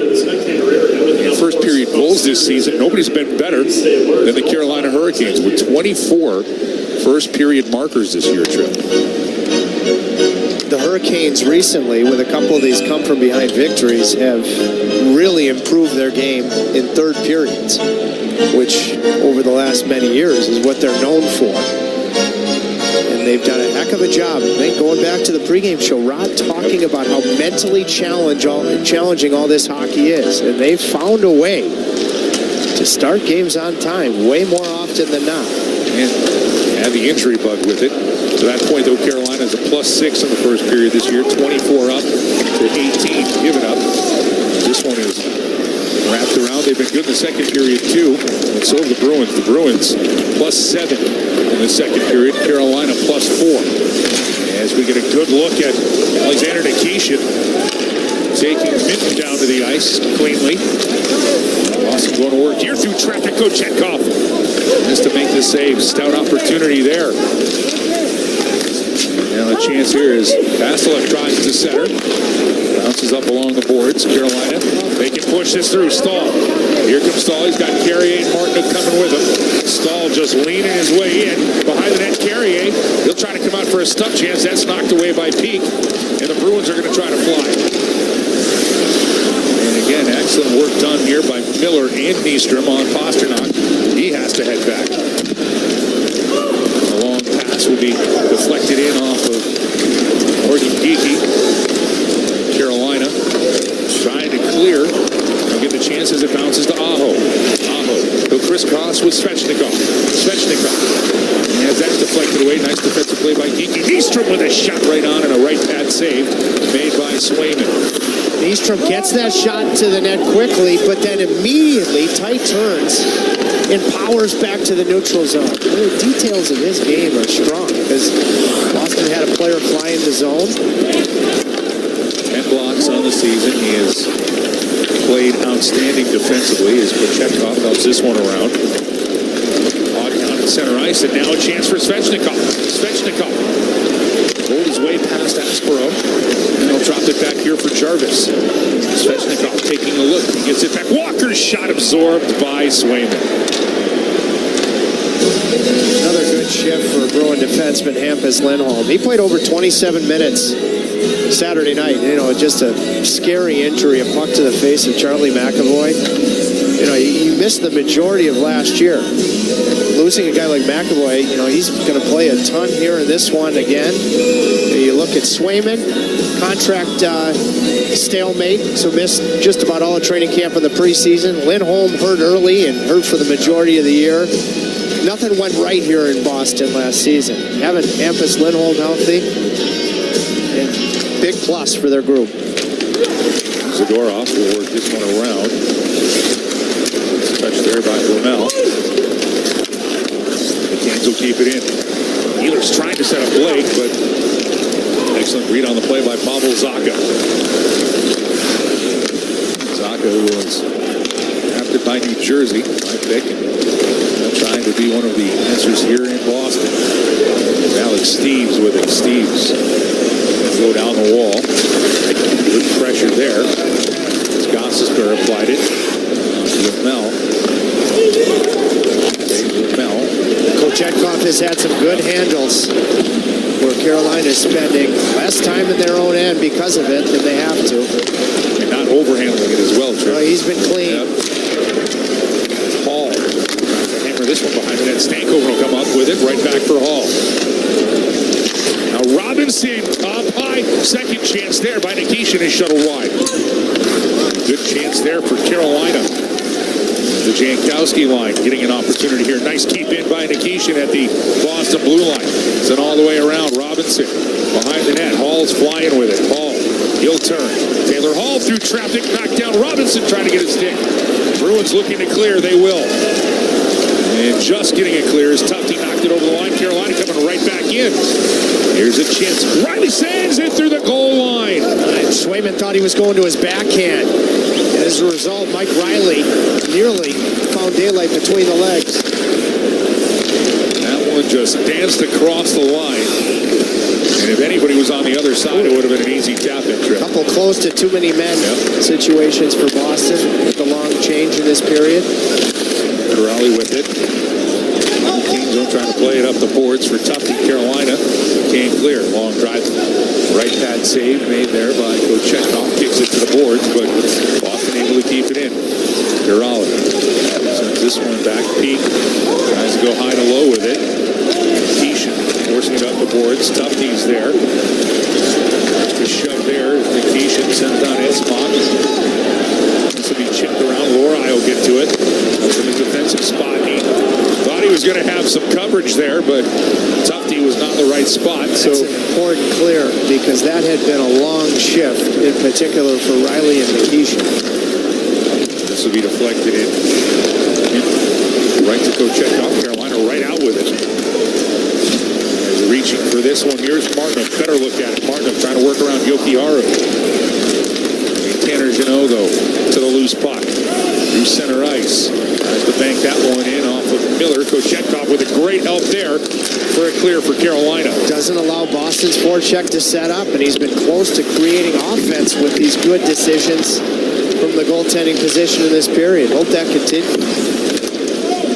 First period goals this season. Nobody's been better than the Carolina Hurricanes with 24 first period markers this year, Trip. The Hurricanes recently, with a couple of these come from behind victories, have really improved their game in third periods, which over the last many years is what they're known for. And they've done a heck of a job. I think going back to the pregame show, Rod talking about how mentally challenging all this hockey is. And they've found a way to start games on time way more often than not. And had the injury bug with it. To that point, though, Carolina is a +6 in the first period this year. 24 up to 18 given up. This one is wrapped around. They've been good in the second period, too. And so have the Bruins. The Bruins +7 in the second period. Carolina +4. As we get a good look at Alexander Nikishin taking Minton down to the ice cleanly. Boston going to work here through traffic. Kochetkov just to make the save. Stout opportunity there. Now the chance here is Vasilek tries to center. Bounces up along the boards. Carolina, they can push this through. Stahl. Here comes Stahl. He's got Carrier and Martin coming with him. Stahl just leaning his way in. Behind the net, Carrier. He'll try to come out for a stuff chance. That's knocked away by Peak. And the Bruins are going to try to fly. And again, excellent work done here by Miller and Nystrom on Pasternak. He has to head back. A long pass will be deflected in off of Morgan Geeky. Carolina trying to clear and get the chance as it bounces to Aho. Aho, he'll crisscross with Svechnikov. Svechnikov has that deflected away. Nice defensive play by Geeky. Nystrom with a shot right on and a right pad save made by Swayman. Nystrom gets that shot to the net quickly, but then immediately tight turns and powers back to the neutral zone. The details of his game are strong because Boston had a player fly in the zone. 10 blocks on the season. He has played outstanding defensively as Kochetkov helps this one around. Odd count at center ice, and now a chance for Svechnikov. Svechnikov rolled his way past Aspero, and he'll drop it back here for Jarvis. Svechnikov taking a look. He gets it back. Walker's shot absorbed by Swayman. Another good shift for Bruin defenseman Hampus Lindholm. He played over 27 minutes Saturday night. You know, just a scary injury, a puck to the face of Charlie McAvoy. You know, you missed the majority of last year. Losing a guy like McAvoy, you know, he's going to play a ton here in this one again. You look at Swayman, contract stalemate, so missed just about all of training camp in the preseason. Lindholm hurt early and hurt for the majority of the year. Nothing went right here in Boston last season. Having Hampus Lindholm healthy, and big plus for their group. Zadorov will work this one around. Touched there by Blumel. The Canes will keep it in. Ehlers trying to set up Blake, but excellent read on the play by Pavel Zacha. Zacha was drafted by New Jersey, my pick, and trying to be one of the answers here in Boston. Alex Steves with it. Steves go down the wall. Good pressure there. Gostisbehere applied it. Mel. Kochetkov has had some good handles where Carolina is spending less time in their own end because of it than they have to. And not overhandling it as well, Trey. He's been clean. Yep. Hall. Hammer this one behind the net. Stankoven will come up with it. Right back for Hall. Now Robinson up high. Second chance there by Nikishin is shuttled wide. Good chance there for Carolina. The Jankowski line getting an opportunity here. Nice keep in by Nikishin at the Boston blue line. Then all the way around. Robinson behind the net. Hall's flying with it. Hall. He'll turn. Taylor Hall through traffic. Knocked down. Robinson trying to get a stick. Bruins looking to clear. They will. And just getting it clear is Tufte. Knocked it over the line. Carolina coming right back in. Here's a chance. Riley Sands in through the goal line. And Swayman thought he was going to his backhand. And as a result, Mike Riley nearly found daylight between the legs. just danced across the line. And if anybody was on the other side, it would have been an easy tap-in trip. A couple close to too many men situations for Boston with the long change in this period. Raleigh with it. Kings are trying to play it up the boards for Tufty. Carolina can't clear. Long drive. Right pad save made there by Kochetkov. Kicks it to the boards, but Boston able to keep it in. Raleigh sends this one back. Peak tries to go high to low with it. Keeshan forcing it up the boards. Tufty's there. The shove there. Keeshan sends down Esmond. This will be chipped around. Lorai will get to it. From a defensive spot. He thought he was going to have some coverage there, but Tufty was not in the right spot. So it's an important clear because that had been a long shift, in particular for Riley and Keeshan. This will be deflected in. Right to Kochetkov. Carolina right out with it. As reaching for this one. Here's Martin. Better look at it. Martin trying to work around Yokiharu. Tanner Janot, though, to the loose puck. Through center ice. Tries to bank that one in off of Miller. Kochetkov with a great help there for a clear for Carolina. Doesn't allow Boston's forecheck to set up, and he's been close to creating offense with these good decisions from the goaltending position in this period. Hope that continues. A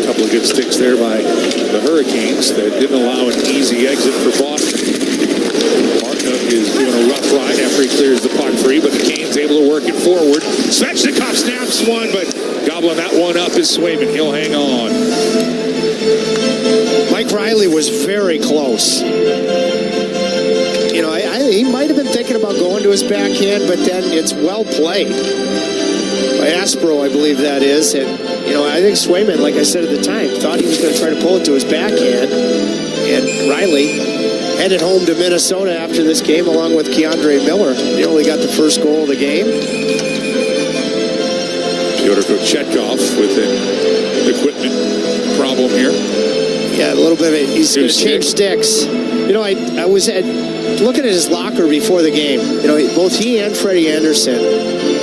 couple of good sticks there by the Hurricanes that didn't allow an easy exit for Boston. Martinook is doing a rough ride after he clears the puck free, but the Canes able to work it forward. Svechnikov snaps one, but gobbling that one up is Swayman. He'll hang on. Mike Riley was very close. You know, he might have been thinking about going to his backhand, but then it's well played by Aspro, I believe that is. And, you know, I think Swayman, like I said at the time, thought he was going to try to pull it to his backhand. And Riley headed home to Minnesota after this game along with Keandre Miller. They only got the first goal of the game. Fyodor Kochetkov with an equipment problem here. Yeah, a little bit of it. He's going to change sticks. You know, I was looking at his locker before the game. You know, both he and Freddie Anderson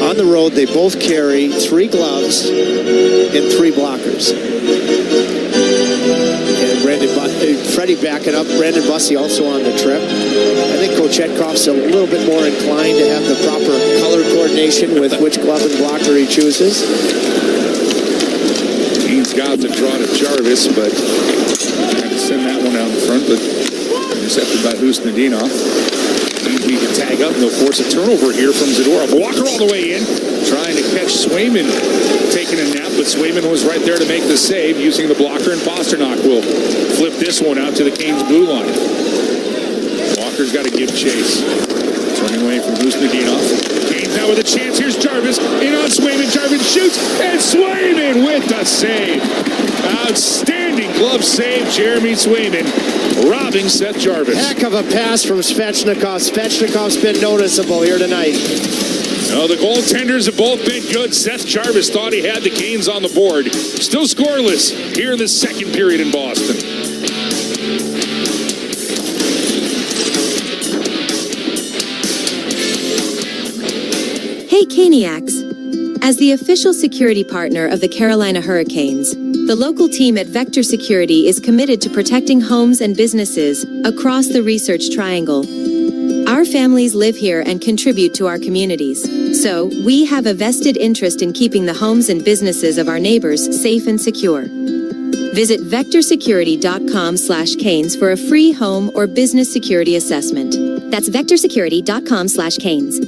on the road, they both carry 3 gloves and 3 blockers. Freddie backing up. Brandon Bussey also on the trip. I think Kochetkov's a little bit more inclined to have the proper color coordination with which glove and blocker he chooses. He's got the draw to Jarvis, but trying to send that one out in front, but intercepted by Husnudinov. He can tag up, and they'll force a turnover here from Zadorov. Walker all the way in, trying to catch Swayman taking a nap, but Swayman was right there to make the save using the blocker, and Pasternak will flip this one out to the Canes blue line. Walker's got to give chase. Turning away from Husnudinov. Canes now with a chance. Here's Jarvis. In on Swayman. Jarvis shoots, and Swayman with the save. Outstanding glove save, Jeremy Swayman, robbing Seth Jarvis. Heck of a pass from Svechnikov. Svechnikov's been noticeable here tonight. No, the goaltenders have both been good. Seth Jarvis thought he had the Canes on the board. Still scoreless here in the second period in Boston. Hey, Caniacs. As the official security partner of the Carolina Hurricanes, the local team at Vector Security is committed to protecting homes and businesses across the Research Triangle. Our families live here and contribute to our communities, so we have a vested interest in keeping the homes and businesses of our neighbors safe and secure. Visit vectorsecurity.com/Canes for a free home or business security assessment. That's vectorsecurity.com/Canes.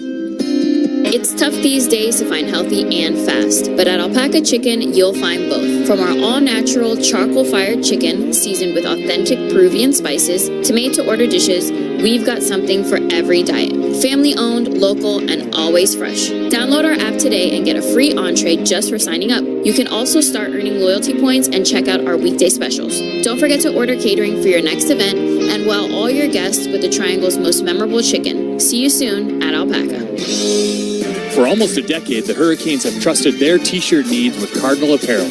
It's tough these days to find healthy and fast, but at Alpaca Chicken, you'll find both. From our all-natural charcoal-fired chicken, seasoned with authentic Peruvian spices, to made-to-order dishes, we've got something for every diet. Family-owned, local, and always fresh. Download our app today and get a free entree just for signing up. You can also start earning loyalty points and check out our weekday specials. Don't forget to order catering for your next event and wow all your guests with the Triangle's most memorable chicken. See you soon at Alpaca. For almost a decade, the Hurricanes have trusted their t-shirt needs with Cardinal Apparel.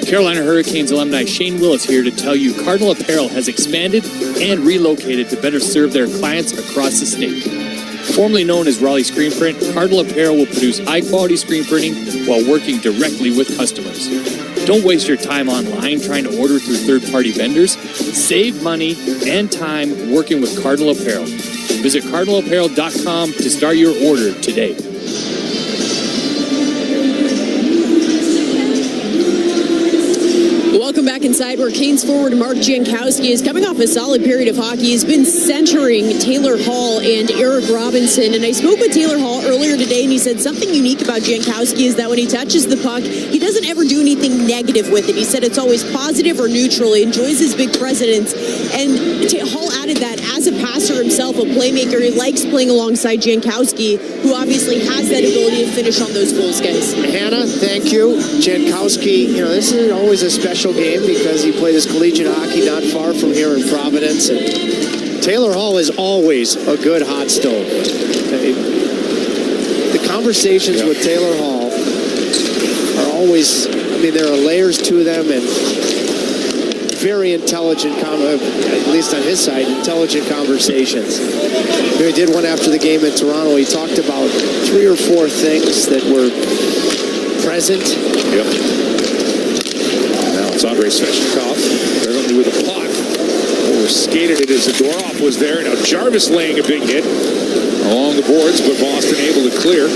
Carolina Hurricanes alumni Shane Willis here to tell you Cardinal Apparel has expanded and relocated to better serve their clients across the state. Formerly known as Raleigh Screen Print, Cardinal Apparel will produce high-quality screen printing while working directly with customers. Don't waste your time online trying to order through third-party vendors. Save money and time working with Cardinal Apparel. Visit cardinalapparel.com to start your order today. Welcome back inside, where Canes forward Mark Jankowski is coming off a solid period of hockey. He's been centering Taylor Hall and Eric Robinson. And I spoke with Taylor Hall earlier today, and he said something unique about Jankowski is that when he touches the puck, he doesn't ever do anything negative with it. He said it's always positive or neutral. He enjoys his big presence. And Hall added that as a passer himself, a playmaker, he likes playing alongside Jankowski, who obviously has that ability to finish on those goals, guys. Hannah, thank you. Jankowski, this is always a special game because he played his collegiate hockey not far from here in Providence. And Taylor Hall is always a good hot stove. The conversations with Taylor Hall are always, there are layers to them, and very intelligent, at least on his side, intelligent conversations. He did one after the game in Toronto. He talked about 3 or 4 things that were present. Yep. Now it's Andrei Svechnikov, currently with a puck. Skated it as Zadorov was there. Now Jarvis laying a big hit along the boards, but Boston able to clear.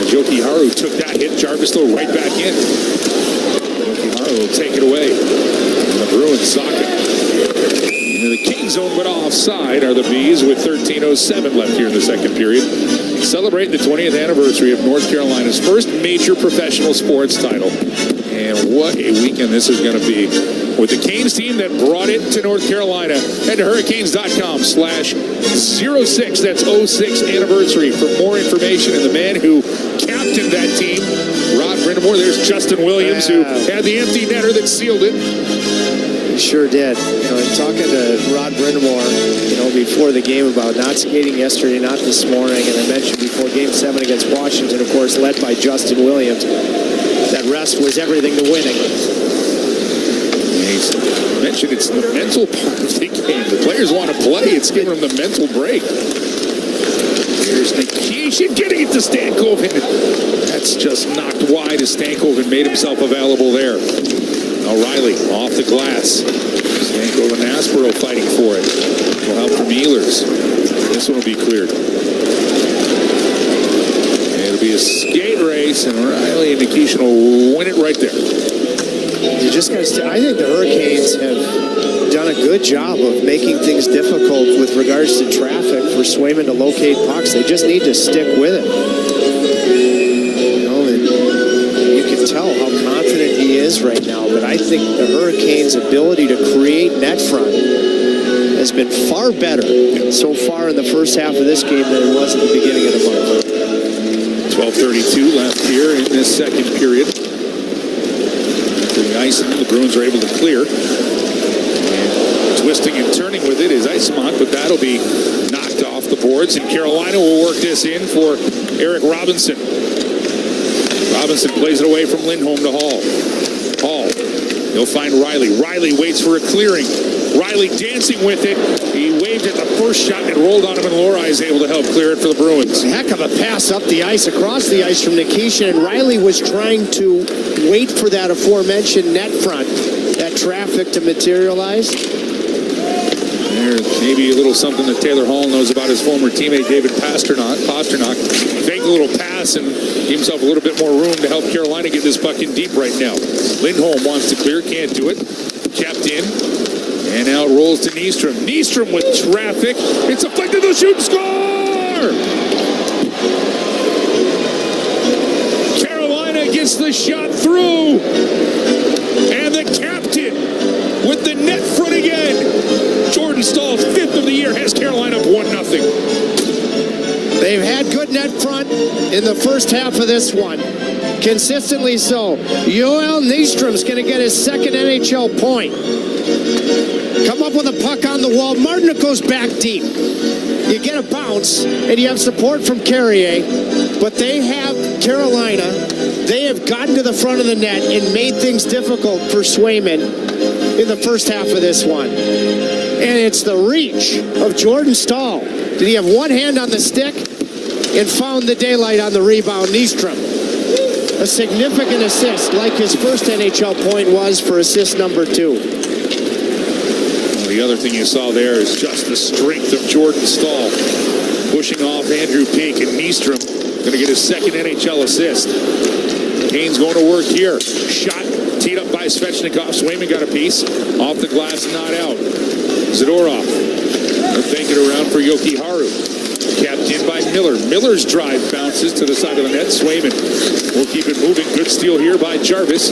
Joki Haru took that hit. Jarvis though right back in. Joki Haru will take it away. And the Bruins Saka. In the King zone, but offside are the Bees with 13:07 left here in the second period. Celebrating the 20th anniversary of North Carolina's first major professional sports title. And what a weekend this is going to be with the Canes team that brought it to North Carolina. Head to hurricanes.com/06. That's 06 anniversary for more information. And the man who captained that team, Rod Brindamore. There's Justin Williams, who had the empty netter that sealed it. He sure did. Talking to Rod Brindamore, before the game about not skating yesterday, not this morning, and I mentioned before Game 7 against Washington, of course, led by Justin Williams, that rest was everything to winning. He's mentioned it's the mental part of the game. The players want to play. It's giving them the mental break. Here's Nikishin getting it to Stankoven. That's just knocked wide as Stankoven made himself available there. Now Riley off the glass. Stankoven and Aspero fighting for it. Will help from Ehlers. This one will be cleared. It'll be a skate race, and Riley and Nikishin will win it right there. You just got to. I think the Hurricanes have done a good job of making things difficult with regards to traffic for Swayman to locate pucks. They just need to stick with it. You can tell how confident he is right now, but I think the Hurricanes' ability to create net front has been far better so far in the first half of this game than it was at the beginning of the month. 12:32 left here in this second period. The ice, the Bruins are able to clear. And twisting and turning with it is Isemont, but that'll be knocked off the boards. And Carolina will work this in for Eric Robinson. Robinson plays it away from Lindholm to Hall. Hall, he'll find Riley. Riley waits for a clearing. Riley dancing with it. He waved at the first shot and it rolled on him, and Lori is able to help clear it for the Bruins. Heck of a pass up the ice, across the ice from Nikishin, and Riley was trying to wait for that aforementioned net front, that traffic to materialize. There's maybe a little something that Taylor Hall knows about his former teammate David Pasternak. Faked a little pass and gave himself a little bit more room to help Carolina get this puck in deep right now. Lindholm wants to clear, can't do it. Kept in. And now it rolls to Nystrom. Nystrom with traffic. It's deflected to the shoot, score! Carolina gets the shot through. And the captain with the net front again. Jordan Stahl's 5th of the year has Carolina up 1-0. They've had good net front in the first half of this one. Consistently so. Joel Nystrom's going to get his second NHL point. Come up with a puck on the wall. Martin goes back deep. You get a bounce, and you have support from Carrier. But they have Carolina. They have gotten to the front of the net and made things difficult for Swayman in the first half of this one. And it's the reach of Jordan Stahl. Did he have one hand on the stick and found the daylight on the rebound? Nystrom. a significant assist, like his first NHL point was for assist number 2. Well, the other thing you saw there is just the strength of Jordan Staal, pushing off Andrew Peak, and Nystrom going to get his second NHL assist. Canes going to work here. Shot teed up by Svechnikov. Swayman got a piece. Off the glass, not out. Zadorov. Bank it around for Yoki Haru. Capped in by Miller. Miller's drive bounces to the side of the net. Swayman will keep it moving. Good steal here by Jarvis.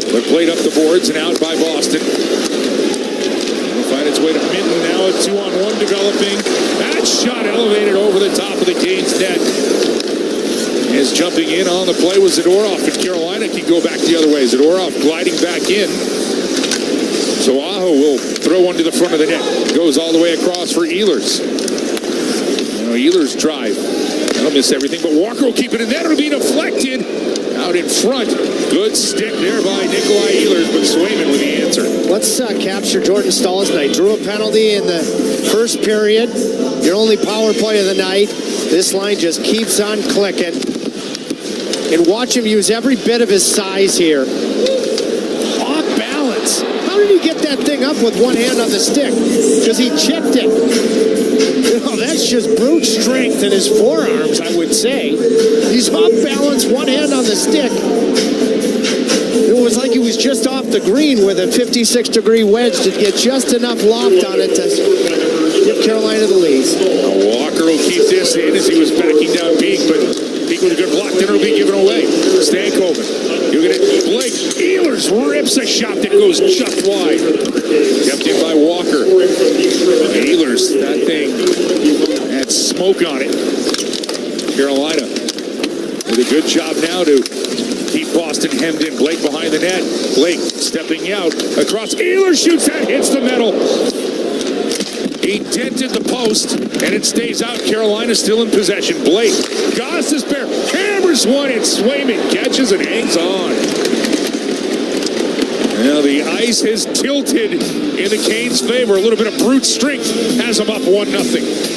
But played up the boards and out by Boston. Will find its way to Minton now. A 2-on-1 developing. That shot elevated over the top of the Canes net. Is jumping in on the play with Zadorov, and Carolina can go back the other way. Zadorov gliding back in. So Aho will throw one to the front of the net. Goes all the way across for Ehlers. Ehlers drive. That'll miss everything, but Walker will keep it in net. It'll be deflected out in front. Good stick there by Nikolai Ehlers, but Swayman with the answer. Let's capture Jordan Staal's night. Drew a penalty in the first period. Your only power play of the night. This line just keeps on clicking. And watch him use every bit of his size here. Off balance. How did he get that thing up with one hand on the stick? Because he chipped it. That's just brute strength in his forearms, I would say. He's off balance, one hand on the stick. It was like he was just off the green with a 56-degree wedge to get just enough loft on it to give Carolina the lead. Walker will keep this in as he was backing down Peak, but Peak with a good block, then it'll be given away. Stankoven, you'll get it. Blake Ehlers rips a shot that goes just wide. Kept in by Walker. Ehlers, that thing had smoke on it. Carolina with a good job now to keep Boston hemmed in. Blake behind the net. Blake stepping out across. Ehlers shoots that, hits the metal. He dented the post, and it stays out. Carolina still in possession. Blake, Gostisbehere, hammers one, and Swayman catches and hangs on. Now the ice has tilted in the Canes' favor. A little bit of brute strength has them up 1-0.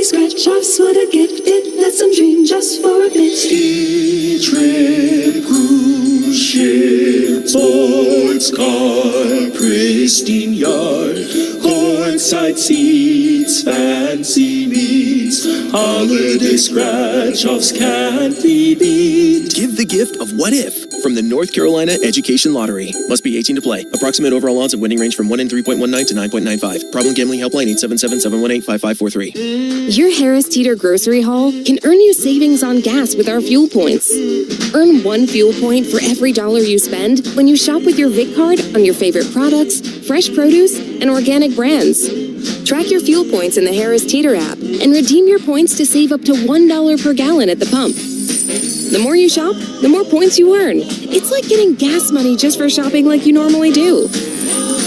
Scratch-offs, what a gift, it lets them dream just for a bit. Ski trip, cruise ship, sports car, pristine yard, courtside seats, fancy meats, holiday scratch-offs can't be beat. Give the gift of what if from the North Carolina Education Lottery. Must be 18 to play. Approximate overall odds of winning range from 1 in 3.19 to 9.95. Problem gambling helpline 877-718-5543. Your Harris Teeter grocery haul can earn you savings on gas with our fuel points. Earn 1 fuel point for every $1 you spend when you shop with your Vic card on your favorite products, fresh produce, and organic brands. Track your fuel points in the Harris Teeter app and redeem your points to save up to $1 per gallon at the pump. The more you shop, the more points you earn. It's like getting gas money just for shopping like you normally do.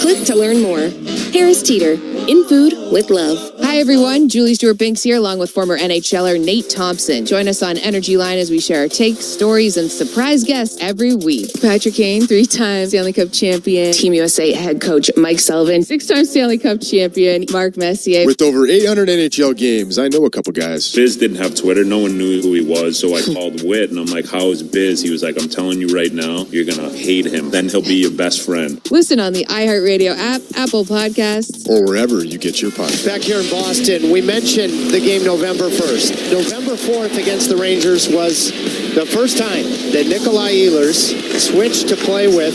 Click to learn more. Harris Teeter, in food with love. Hi, everyone. Julie Stewart-Binks here, along with former NHLer Nate Thompson. Join us on Energy Line as we share our takes, stories, and surprise guests every week. Patrick Kane, 3-time Stanley Cup champion. Team USA head coach Mike Sullivan, 6-time Stanley Cup champion Mark Messier. With over 800 NHL games, I know a couple guys. Biz didn't have Twitter. No one knew who he was, so I called Whit, and I'm like, how is Biz? He was like, I'm telling you right now, you're going to hate him. Then he'll be your best friend. Listen on the iHeartRadio app, Apple Podcasts, or wherever you get your podcast. Back here in Boston, we mentioned the game November 1st. November 4th against the Rangers was the first time that Nikolai Ehlers switched to play with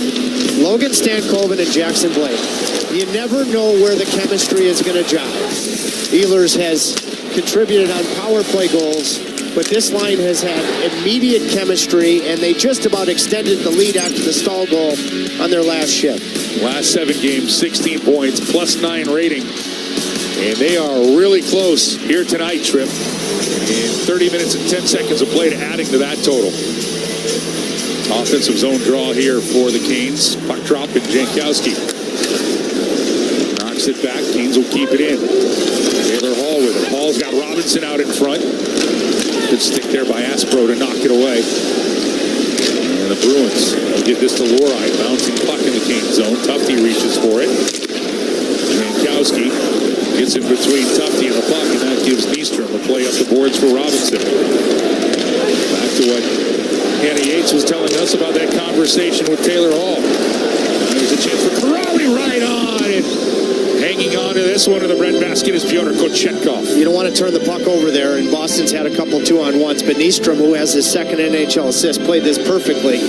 Logan Stankoven and Jackson Blake. You never know where the chemistry is going to jive. Ehlers has contributed on power play goals, but this line has had immediate chemistry, and they just about extended the lead after the Staal goal on their last shift. Last 7 games, 16 points, +9 rating. And they are really close here tonight, Trip. In 30 minutes and 10 seconds of play to adding to that total. Offensive zone draw here for the Canes. Puck drop and Jankowski knocks it back. Canes will keep it in. Taylor Hall with it. Hall's got Robinson out in front. Good stick there by Aspro to knock it away. And the Bruins will give this to Lohrei. Bouncing puck in the Canes zone. Tufte reaches for it. Jankowski Gets in between Tufte and the puck, and that gives Nystrom a play up the boards for Robinson. Back to what Hannah Yates was telling us about that conversation with Taylor Hall. There's a chance for Kuraly right on, and hanging on to this one in the red basket is Pyotr Kochetkov. You don't want to turn the puck over there, and Boston's had a couple 2-on-1s, but Nystrom, who has his second NHL assist, played this perfectly,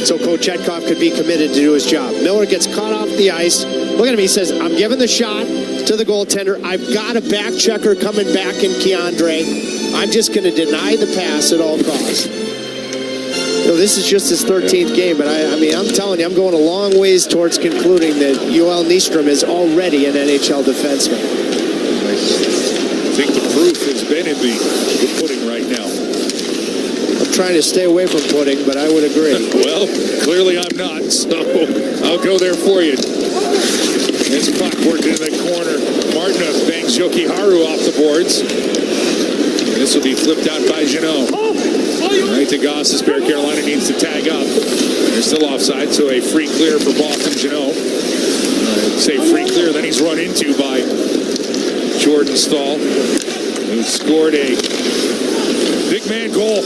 so Kochetkov could be committed to do his job. Miller gets caught off the ice. Look at him, he says, I'm giving the shot to the goaltender. I've got a back checker coming back in Keandre. I'm just going to deny the pass at all costs. You know, this is just his 13th game, but I mean, I'm telling you, I'm going a long ways towards concluding that Joel Nystrom is already an NHL defenseman. I think the proof has been in the pudding right now. I'm trying to stay away from pudding, but I would agree. Well, clearly I'm not, so I'll go there for you. There's a puck working in the corner. Martinov bangs Jokiharju off the boards. This will be flipped out by Jeannot. Right to Gostisbehere. Carolina needs to tag up. They're still offside, so a free clear for Boston. Jeannot. Say free clear, then he's run into by Jordan Staal, who scored a big man goal.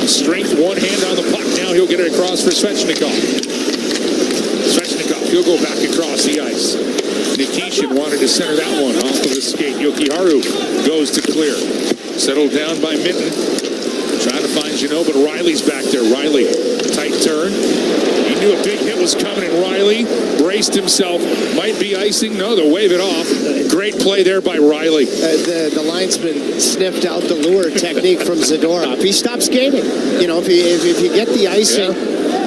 Strength, one hand on the puck. Now he'll get it across for Svechnikov. Svechnikov, he'll go back across the ice. Nikishin wanted to center that one off of the skate. Jokiharju goes to clear. Settled down by Minton. Trying to find Jeannot, but Riley's back there. Riley, tight turn. He knew a big hit was coming, and Riley braced himself. Might be icing. No, they'll wave it off. Great play there by Riley. The linesman sniffed out the lure technique from Zadorov. He stopped skating. You know, if you get the icing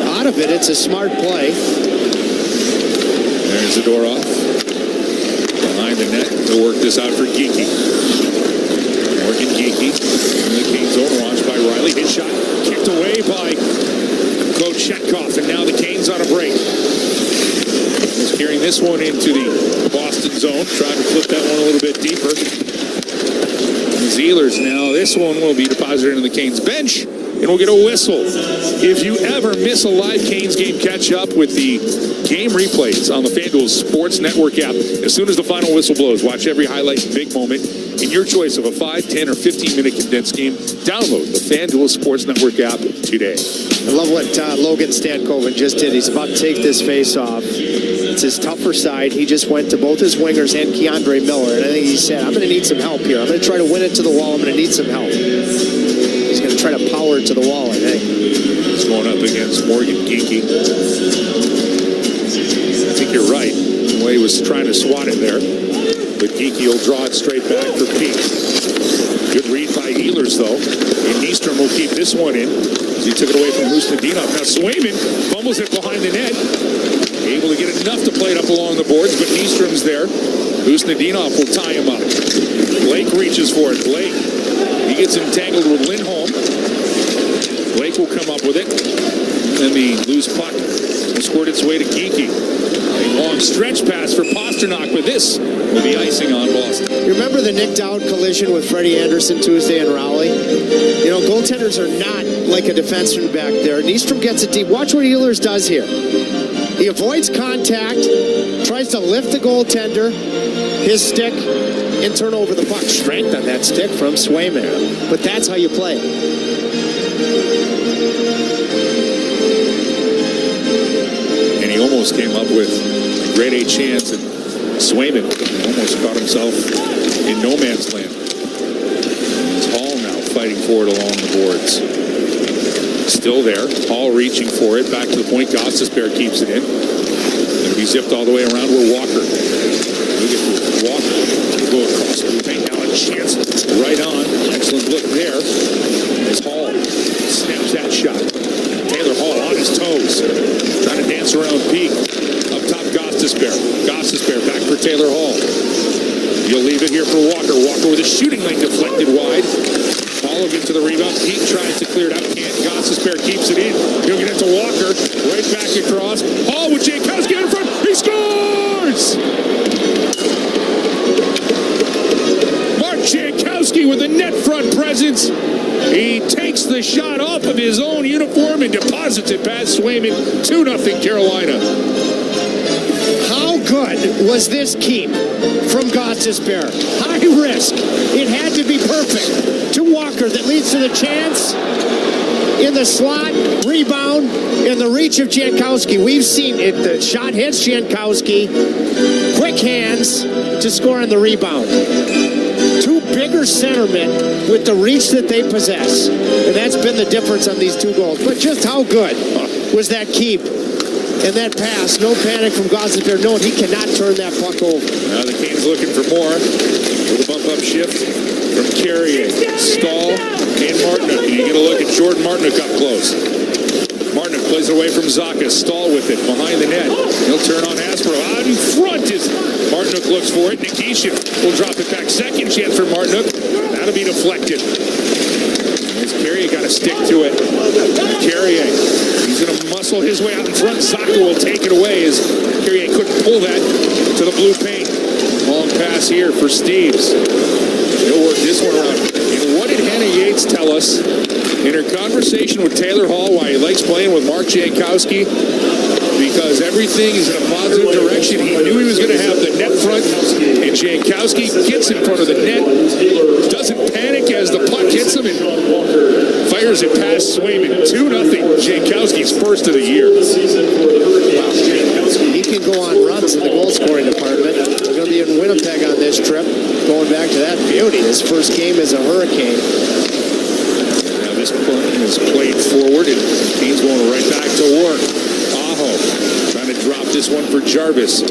out of it, it's a smart play. There's Zadorov. Behind the net. They'll work this out for Geekie. Morgan Geekie. In the Canes zone, watched by Riley. Hit shot kicked away by Kochetkov, and now the Canes on a break. He's carrying this one into the Boston zone, trying to flip that one a little bit deeper. The Zealers now, this one will be deposited in the Canes bench, and we'll get a whistle. If you ever miss a live Canes game, catch up with the game replays on the FanDuel Sports Network app. As soon as the final whistle blows, watch every highlight and big moment in your choice of a 5, 10, or 15-minute condensed game. Download the FanDuel Sports Network app today. I love what Logan Stankoven just did. He's about to take this face-off. It's his tougher side. He just went to both his wingers and Keandre Miller, and I think he said, I'm going to need some help here. I'm going to try to win it to the wall. I'm going to need some help. He's going to try to power it to the wall, I think. He's going up against Morgan Geekie. I think you're right. The way he was trying to swat it there. But Geekie will draw it straight back for Peak. Good read by Ehlers, though. And Nystrom will keep this one in. He took it away from Husnudinov. Now Swayman fumbles it behind the net. Able to get enough to play it up along the boards, but Nystrom's there. Husnudinov will tie him up. Blake reaches for it. Blake, he gets entangled with Lindholm. Blake will come up with it. And then the loose puck will squirt its way to Geekie. A long stretch pass for Pasternak, but this will be icing on Boston. You remember the nicked out collision with Freddie Anderson Tuesday in Raleigh? You know, goaltenders are not like a defenseman back there. Nystrom gets it deep. Watch what Ehlers does here. He avoids contact, tries to lift the goaltender, his stick, and turn over the puck. Strength on that stick from Swayman. But that's how you play it. And he almost came up with a grade A chance, and Swayman almost caught himself in no man's land. It's Hall now fighting for it along the boards. Still there. Hall reaching for it. Back to the point. Gostisbehere keeps it in. It'll be zipped all the way around where Walker. Look at Walker. Go across the paint. Now a chance right on. Excellent look there. As Hall snaps that shot. Taylor Hall on his toes. Trying to dance around Peak. Up top, Gostisbehere. Gostisbehere back for Taylor Hall. You'll leave it here for Walker. Walker with a shooting lane deflected wide. Hall into the rebound. Peak tries to clear it out. Can't. Gostisbehere keeps it in. He'll get it to Walker. Right back across. Hall with Jankowski in front. He scores! Mark Jankowski with a net front presence. He takes the shot off of his own uniform and deposits it past Swayman. 2-0 Carolina. How good was this keep from Gostisbehere? High risk. It had to be perfect. To Walker that leads to the chance. In the slot, rebound, in the reach of Jankowski. We've seen it. The shot hits Jankowski. Quick hands to score on the rebound. Two bigger centermen with the reach that they possess. And that's been the difference on these 2 goals. But just how good was that keep? And that pass, no panic from Gostisbehere, knowing he cannot turn that puck over. Now the Canes looking for more with a bump-up shift from Carrier, Stahl, and Martinook. And you get a look at Jordan Martinook up close. Martinook plays it away from Zaka. Stahl with it behind the net. He'll turn on Aspero. Out in front is Martinook looks for it. Nikishin will drop it back. Second chance for Martinook. That'll be deflected. As Carrier got to stick to it. Carrier, he's going to muscle his way out in front. Zaka will take it away as Carrier couldn't pull that to the blue paint. Long pass here for Steves. He'll work this one around. And what did Hannah Yates tell us in her conversation with Taylor Hall why he likes playing with Mark Jankowski? Because everything is in a positive direction. He knew he was going to have the net front, and Jankowski gets in front of the net, doesn't panic as the puck hits him, and fires it past Swayman. 2-0. Jankowski's first of the year. He can go on runs in the goal-scoring department. We're going to be in Winnipeg on this trip. Going back to that beauty, his first game as a Hurricane. Now this puck is played forward, and Canes going right back to work. Aho trying to drop this one for Jarvis.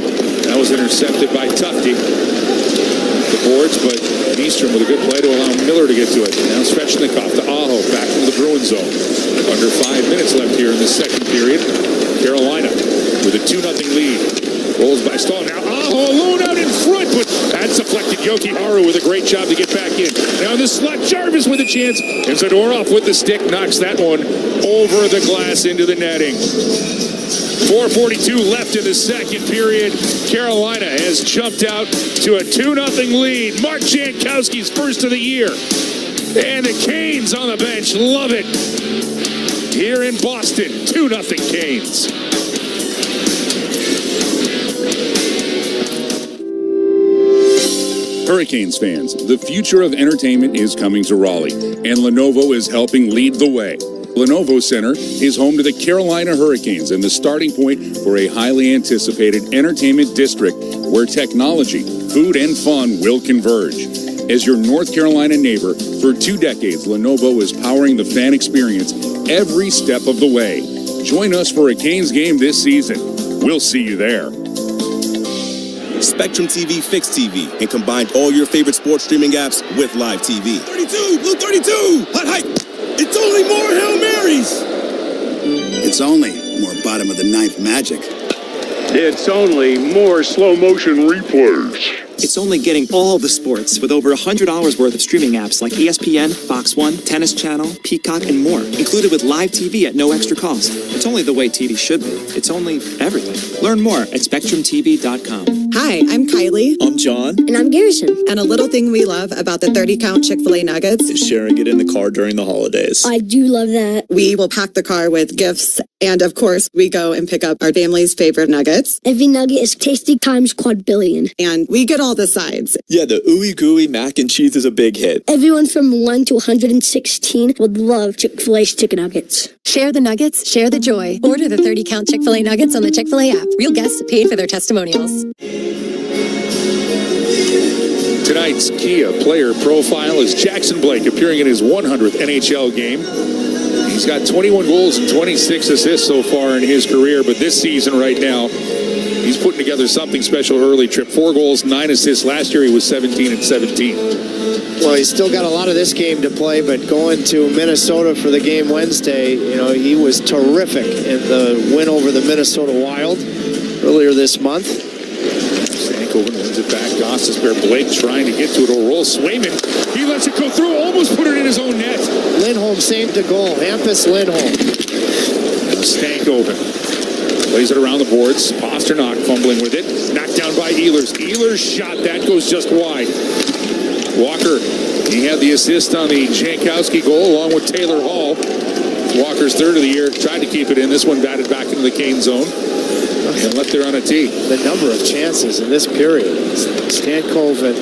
That was intercepted by Tufte. The boards, but Nystrom with a good play to allow Miller to get to it. Now Svechnikov to Aho, back from the Bruins zone. Under 5 minutes left here in the second period. Carolina with a 2-0 lead. Rolls by Stahl. Now Aho alone out in front, but that's deflected. Yoki Haru with a great job to get back in. Now in the slot, Jarvis with a chance. And Zadorov with the stick knocks that one over the glass into the netting. 4:42 left in the second period. Carolina has jumped out to a 2-0 lead. Mark Jankowski's first of the year. And the Canes on the bench love it. Here in Boston, 2-0 Canes. Hurricanes fans, the future of entertainment is coming to Raleigh, and Lenovo is helping lead the way. Lenovo Center is home to the Carolina Hurricanes and the starting point for a highly anticipated entertainment district where technology, food, and fun will converge. As your North Carolina neighbor, for 2 decades, Lenovo is powering the fan experience every step of the way. Join us for a Canes game this season. We'll see you there. Spectrum TV Fixed TV and combined all your favorite sports streaming apps with live TV. 32, Blue 32, hot hype. It's only more Hail Marys. It's only more bottom of the ninth magic. It's only more slow motion replays. It's only getting all the sports with over $100 worth of streaming apps like ESPN, Fox One, Tennis Channel, Peacock, and more, included with live TV at no extra cost. It's only the way TV should be. It's only everything. Learn more at SpectrumTV.com. Hi, I'm Kylie. I'm John. And I'm Garrison. And a little thing we love about the 30-count Chick-fil-A nuggets is sharing it in the car during the holidays. I do love that. We will pack the car with gifts. And of course, we go and pick up our family's favorite nuggets. Every nugget is tasty times quadrillion. And we get all the sides. Yeah, the ooey gooey mac and cheese is a big hit. Everyone from 1 to 116 would love Chick-fil-A's chicken nuggets. Share the nuggets, share the joy. Order the 30-count Chick-fil-A nuggets on the Chick-fil-A app. Real guests paid for their testimonials. Tonight's Kia player profile is Jackson Blake, appearing in his 100th NHL game. He's got 21 goals and 26 assists so far in his career, but this season right now, he's putting together something special early. Trip 4 goals, 9 assists. Last year he was 17 and 17. Well, he's still got a lot of this game to play, but going to Minnesota for the game Wednesday, he was terrific in the win over the Minnesota Wild earlier this month. Stankoven wins it back. Gostisbehere, Blake trying to get to it. A roll. Swayman, he lets it go through. Almost put it in his own net. Lindholm saved the goal. Hampus Lindholm. And Stankoven plays it around the boards. Pasternak fumbling with it. Knocked down by Ehlers. Ehlers' shot. That goes just wide. Walker, he had the assist on the Jankowski goal along with Taylor Hall. Walker's third of the year. Tried to keep it in. This one batted back into the Cane zone. and left there on a tee. The number of chances in this period. Stankov and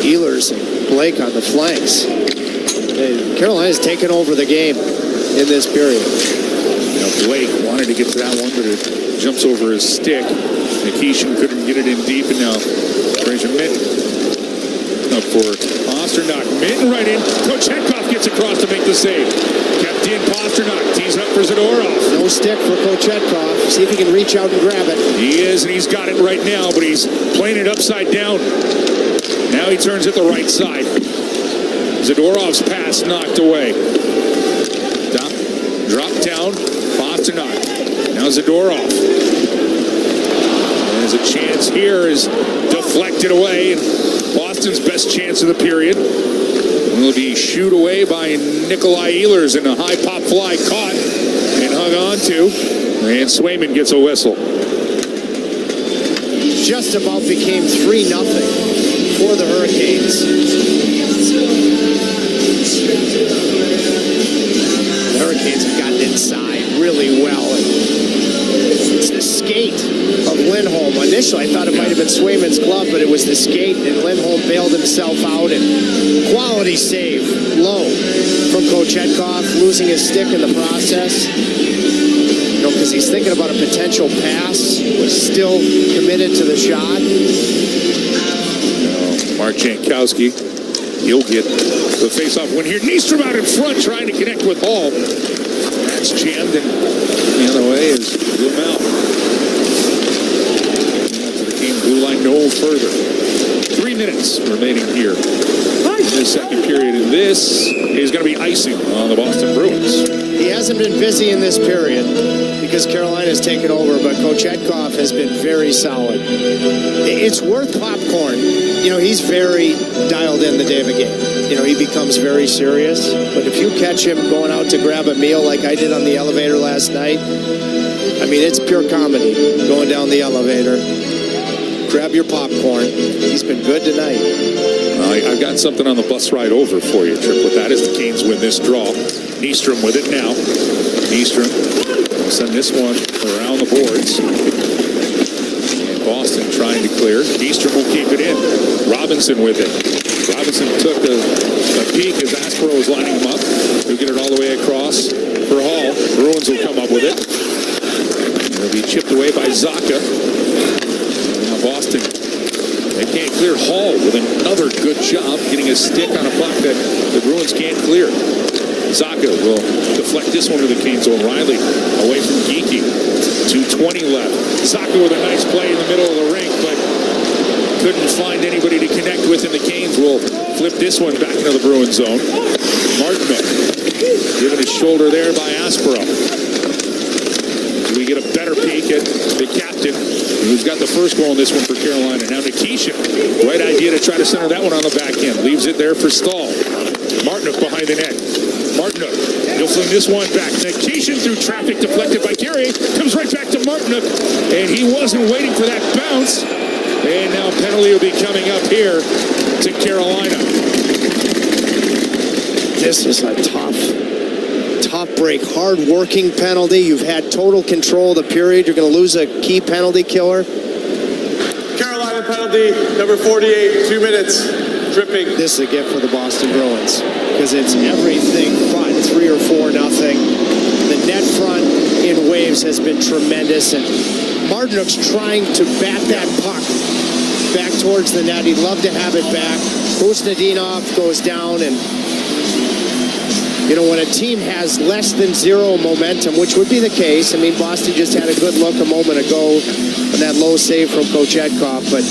Ehlers and Blake on the flanks. Carolina's taken over the game in this period. Blake wanted to get to that one, but it jumps over his stick. Nikishin couldn't get it in deep, and now Fraser Minton up for Pasternak. Minton right in. Kochetkov gets across to make the save. Kept in. Pasternak tees up for Zadorov. No stick for Kochetkov. See if he can reach out and grab it. He is, and he's got it right now, but he's playing it upside down. Now he turns it the right side. Zadorov's pass knocked away. Drop down. Pasternak. Now Zadorov. There's a chance here is deflected away. Boston's best chance of the period will be shooed away by Nikolai Ehlers, and a high pop fly caught and hung on to. And Swayman gets a whistle. Just about became 3-0 for the Hurricanes. The Hurricanes have gotten inside really well. It's the skate of Lindholm. Initially, I thought it might have been Swayman's glove, but it was the skate, and Lindholm bailed himself out. And quality save, low, from Kochetkov, losing his stick in the process. You know, because he's thinking about a potential pass, was still committed to the shot. Mark Jankowski, he'll get the face-off win here. Nystrom out in front, trying to connect with Hall. That's jammed, and the other way is Lamel. To the King blue line no further. 3 minutes remaining here in the second period, and this is going to be icing on the Boston Bruins. He hasn't been busy in this period because Carolina's taken over, but Kochetkov has been very solid. It's worth popcorn. You know, he's very dialed in the day of a game. You know, he becomes very serious. But if you catch him going out to grab a meal like I did on the elevator last night, I mean, it's pure comedy going down the elevator. Grab your popcorn. He's been good tonight. I've got something on the bus ride over for you, Trip. With that is the Canes win this draw. Nystrom with it now. Nystrom send this one around the boards. And Boston trying to clear. Nystrom will keep it in. Robinson with it. Robinson took a peek as Aspero was lining him up. He'll get it all the way across for Hall. Bruins will come up with it. It'll be chipped away by Zacha. Now Boston, they can't clear. Hall with another good job getting a stick on a puck that the Bruins can't clear. Zacha will deflect this one to the Canes. O'Reilly away from Geeky. 2:20 left. Zacha with a nice play in the middle of the rink, but couldn't find anybody to connect with, and the Canes will flip this one back into the Bruins zone. Martinook given his shoulder there by Aspero. We get a better peek at the captain, who's got the first goal in this one for Carolina. Now Nikishin, right idea to try to center that one on the back end. Leaves it there for Stahl. Martinook behind the net. Martinook, he'll fling this one back. Nikishin through traffic, deflected by Carrier. Comes right back to Martinook, and he wasn't waiting for that bounce. And now penalty will be coming up here to Carolina. This is a tough break, hard-working penalty. You've had total control of the period. You're going to lose a key penalty killer. Carolina penalty, number 48, 2 minutes, tripping. This is a gift for the Boston Bruins because it's everything but 3 or 4-0. The net front in waves has been tremendous, and Martinook's trying to bat that puck back towards the net. He'd love to have it back. Kusnedinov goes down, and you know, when a team has less than zero momentum, which would be the case, I mean, Boston just had a good look a moment ago on that low save from Kochetkov, but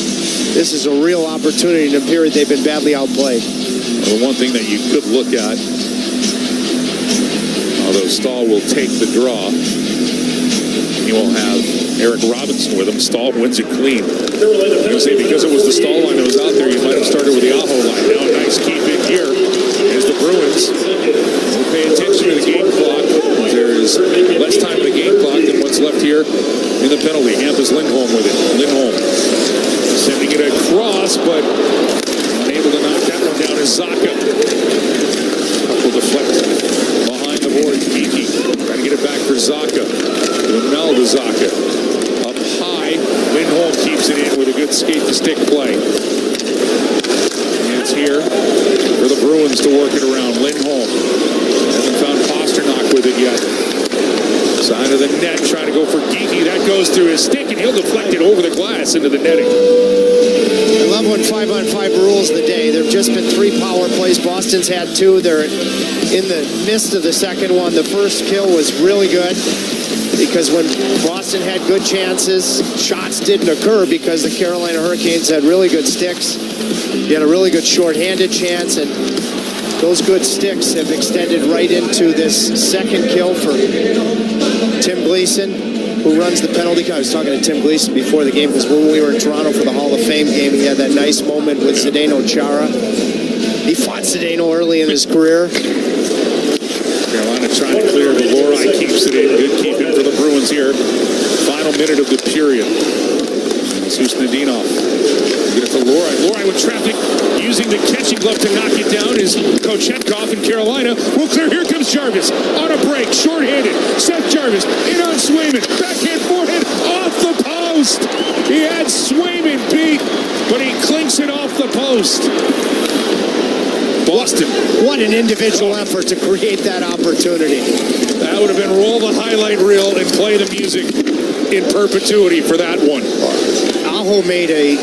this is a real opportunity in a period they've been badly outplayed. Well, the one thing that you could look at, although Stahl will take the draw, he will have Eric Robinson with him. Stahl wins it clean. I was going to say, because it was the Stahl line that was out there, you might have started with the Aho line. Now a nice keep in here as the Bruins will pay attention to the game clock. There is less time in the game clock than what's left here in the penalty. Hampus Lindholm with it. Lindholm sending it across, but unable to knock that one down is Zacha. Will deflect behind the boards. Geeky trying to get it back for Zacha. Lamel to Zacha. stick play. And it's here for the Bruins to work it around. Lindholm hasn't found Pasternak with it yet. Side of the net, trying to go for Geeky. That goes through his stick, and he'll deflect it over the glass into the netting. I love when 5-on-5 rules the day. There have just been 3 power plays. Boston's had 2. They're in the midst of the second one. The first kill was really good because when Boston had good chances, shots didn't occur because the Carolina Hurricanes had really good sticks. You had a really good shorthanded chance, and those good sticks have extended right into this second kill for Tim Gleason, who runs the penalty kill. I was talking to Tim Gleason before the game because when we were in Toronto for the Hall of Fame game, he had that nice moment with Zdeno Chara. He fought Zdeno early in his career. Carolina trying to clear, but Lori keeps it in. Good keeping for the Bruins here. Final minute of the period. Susnadinov. Get it to Lori. Lori with traffic, using the catching glove to knock it down is Kochetkov in Carolina. Will clear. Here comes Jarvis on a break, shorthanded. Seth Jarvis in on Swayman. Backhand forehand off the post. He had Swayman beat, but he clinks it off the post. Boston. What an individual effort to create that opportunity. That would have been roll the highlight reel and play the music in perpetuity for that one. Aho made a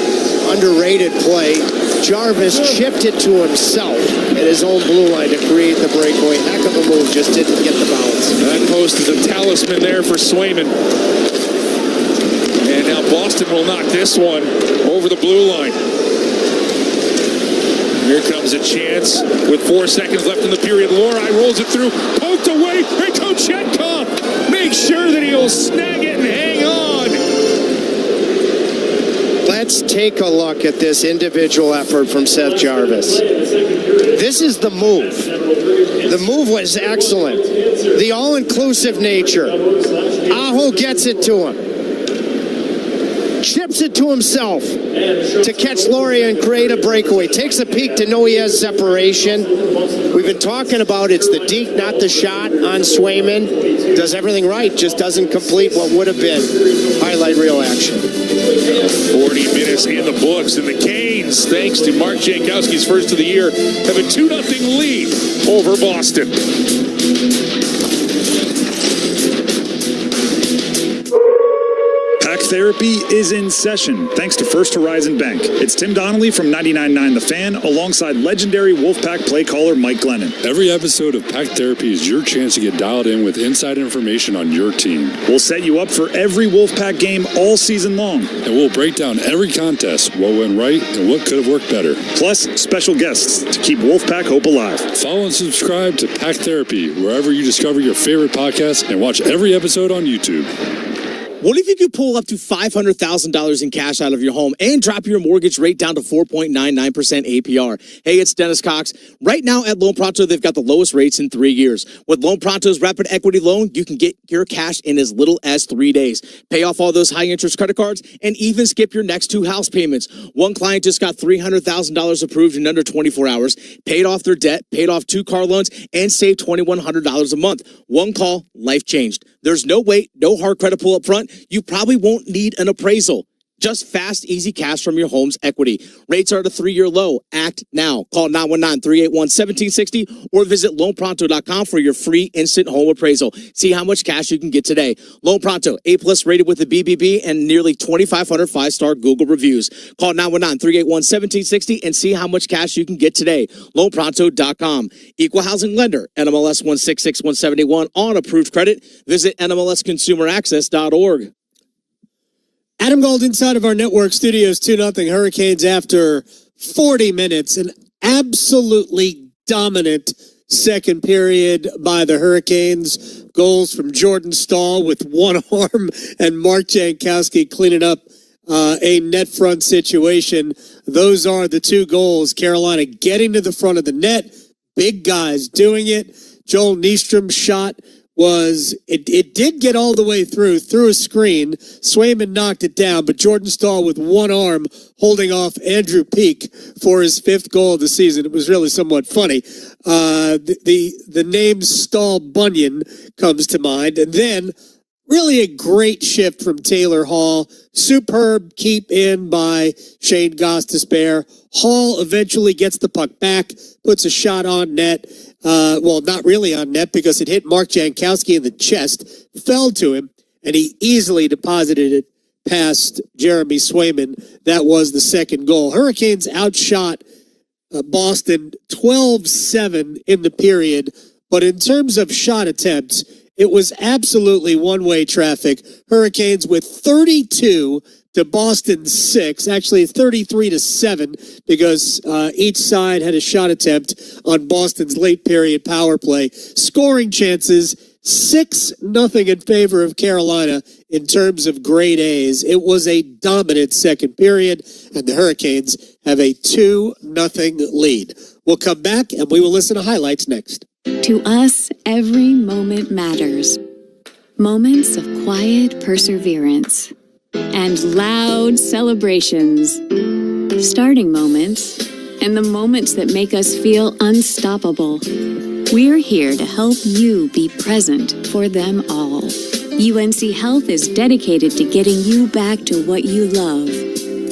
underrated play. Jarvis chipped it to himself at his own blue line to create the breakaway. Heck of a move, just didn't get the bounce. That post is a talisman there for Swayman. And now Boston will knock this one over the blue line. Here comes a chance with 4 seconds left in the period. Lori rolls it through, poked away, and Kochetkov makes sure that he'll snag it and hang on. Let's take a look at this individual effort from Seth Jarvis. This is the move. The move was excellent. The all-inclusive nature. Aho gets it to him. Chips it to himself to catch Laurie and create a breakaway. Takes a peek to know he has separation. We've been talking about it's the deke, not the shot on Swayman. Does everything right, just doesn't complete what would have been highlight reel action. 40 minutes in the books, and the Canes, thanks to Mark Jankowski's first of the year, have a 2-0 lead over Boston. Therapy is in session, thanks to First Horizon Bank. It's Tim Donnelly from 99.9 The Fan, alongside legendary Wolfpack play caller Mike Glennon. Every episode of Pack Therapy is your chance to get dialed in with inside information on your team. We'll set you up for every Wolfpack game all season long. And we'll break down every contest, what went right and what could have worked better. Plus, special guests to keep Wolfpack hope alive. Follow and subscribe to Pack Therapy wherever you discover your favorite podcast, and watch every episode on YouTube. What if you could pull up to $500,000 in cash out of your home and drop your mortgage rate down to 4.99% APR? Hey, it's Dennis Cox. Right now at Loan Pronto, they've got the lowest rates in 3 years. With Loan Pronto's rapid equity loan, you can get your cash in as little as 3 days. Pay off all those high-interest credit cards and even skip your next 2 house payments. One client just got $300,000 approved in under 24 hours, paid off their debt, paid off 2 car loans, and saved $2,100 a month. One call, life changed. There's no wait, no hard credit pull up front. You probably won't need an appraisal. Just fast, easy cash from your home's equity. Rates are at a 3-year low. Act now. Call 919-381-1760 or visit loanpronto.com for your free instant home appraisal. See how much cash you can get today. Loan Pronto, A+ rated with the BBB and nearly 2,500 5-star Google reviews. Call 919-381-1760 and see how much cash you can get today. Loanpronto.com. Equal housing lender. NMLS 166171 on approved credit. Visit NMLSconsumeraccess.org. Adam Gold inside of our network studios, 2-0 Hurricanes after 40 minutes. An absolutely dominant second period by the Hurricanes. Goals from Jordan Stahl with one arm and Mark Jankowski cleaning up a net front situation. Those are the 2 goals. Carolina getting to the front of the net. Big guys doing it. Joel Nystrom's shot was, it did get all the way through a screen. Swayman knocked it down, but Jordan Stahl with one arm holding off Andrew Peak for his 5th goal of the season. It was really somewhat funny. The name Stahl Bunyan comes to mind. And then Really a great shift from Taylor Hall. Superb keep in by Shane Gostisbehere. Hall eventually gets the puck back, puts a shot on net. Well, not really on net because it hit Mark Jankowski in the chest, fell to him, and he easily deposited it past Jeremy Swayman. That was the second goal. Hurricanes outshot Boston 12-7 in the period, but in terms of shot attempts, it was absolutely one-way traffic. Hurricanes with 32 to Boston 6, actually 33-7, because each side had a shot attempt on Boston's late period power play. Scoring chances, 6-0 in favor of Carolina in terms of grade A's. It was a dominant second period, and the Hurricanes have a 2-0 lead. We'll come back, and we will listen to highlights next. To us, every moment matters. Moments of quiet perseverance and loud celebrations. Starting moments and the moments that make us feel unstoppable. We're here to help you be present for them all. UNC Health is dedicated to getting you back to what you love.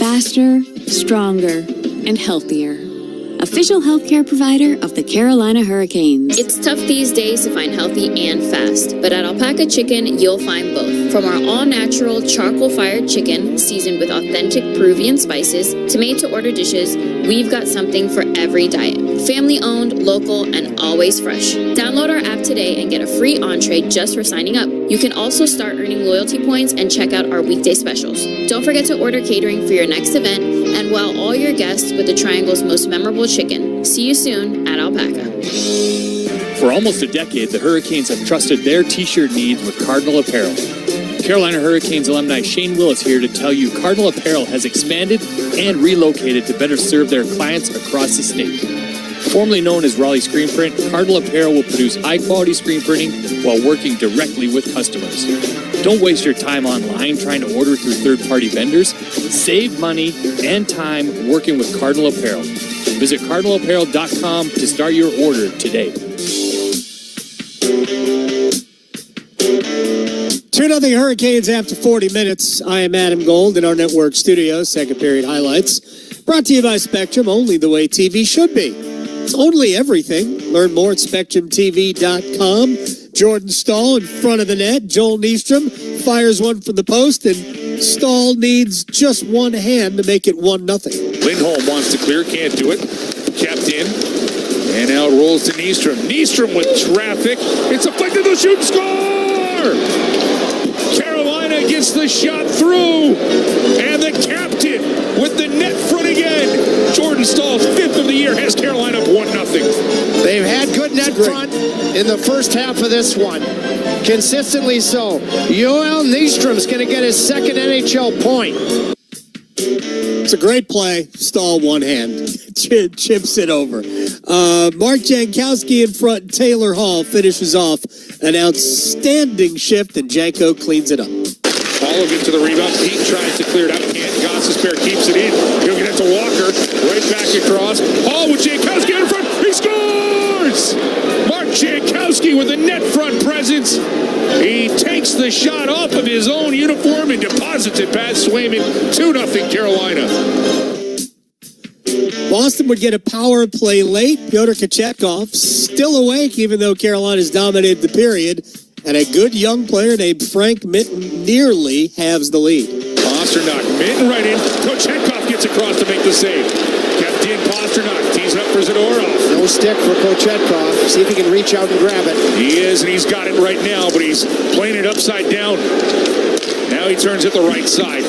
Faster, stronger, and healthier. Official healthcare provider of the Carolina Hurricanes. It's tough these days to find healthy and fast, but at Alpaca Chicken, you'll find both. From our all-natural charcoal-fired chicken, seasoned with authentic Peruvian spices, to made-to-order dishes, we've got something for every diet. Family-owned, local, and always fresh. Download our app today and get a free entree just for signing up. You can also start earning loyalty points and check out our weekday specials. Don't forget to order catering for your next event and wow all your guests with the Triangle's most memorable chicken. See you soon at Alpaca. For almost a decade, the Hurricanes have trusted their t-shirt needs with Cardinal Apparel. Carolina Hurricanes alumni Shane Willis here to tell you Cardinal Apparel has expanded and relocated to better serve their clients across the state. Formerly known as Raleigh Screen Print, Cardinal Apparel will produce high-quality screen printing while working directly with customers. Don't waste your time online trying to order through third-party vendors. Save money and time working with Cardinal Apparel. Visit cardinalapparel.com to start your order today. 2-0 Hurricanes after 40 minutes. I am Adam Gold in our network studio. Second period highlights. Brought to you by Spectrum, only the way TV should be. It's only everything. Learn more at SpectrumTV.com. Jordan Stahl in front of the net. Joel Nystrom fires one from the post, and Stahl needs just one hand to make it 1-0. Lindholm wants to clear, can't do it. Kept in. And now it rolls to Nystrom. Nystrom with traffic. It's a flick to the shoot, score! Carolina gets the shot through. And the captain with the net front again. Jordan Stahl's 5th of the year has Carolina up 1-0. They've had good net front in the first half of this one. Consistently so. Joel Nystrom's going to get his second NHL point. It's a great play. Stahl one hand. Chips it over. Mark Jankowski in front. Taylor Hall finishes off an outstanding shift, and Janko cleans it up. Hall will get to the rebound. Pete tries to clear it out. Can't. Gostisbehere keeps it in. He'll get it to Walker. Right back across. Hall with Jankowski in front. He scores! Mark Jankowski with a net front presence. He takes the shot off of his own uniform and deposits it past Swayman. 2-0 Carolina. Boston would get a power play late. Pyotr Kochetkov still awake, even though Carolina's dominated the period. And a good young player named Frank Minton nearly halves the lead. Pasternak, Minton right in. Kochetkov gets across to make the save. Kept in Pasternak. Tees up for Zadorov. No stick for Kochetkov. See if he can reach out and grab it. He is, and he's got it right now, but he's playing it upside down. Now he turns it the right side.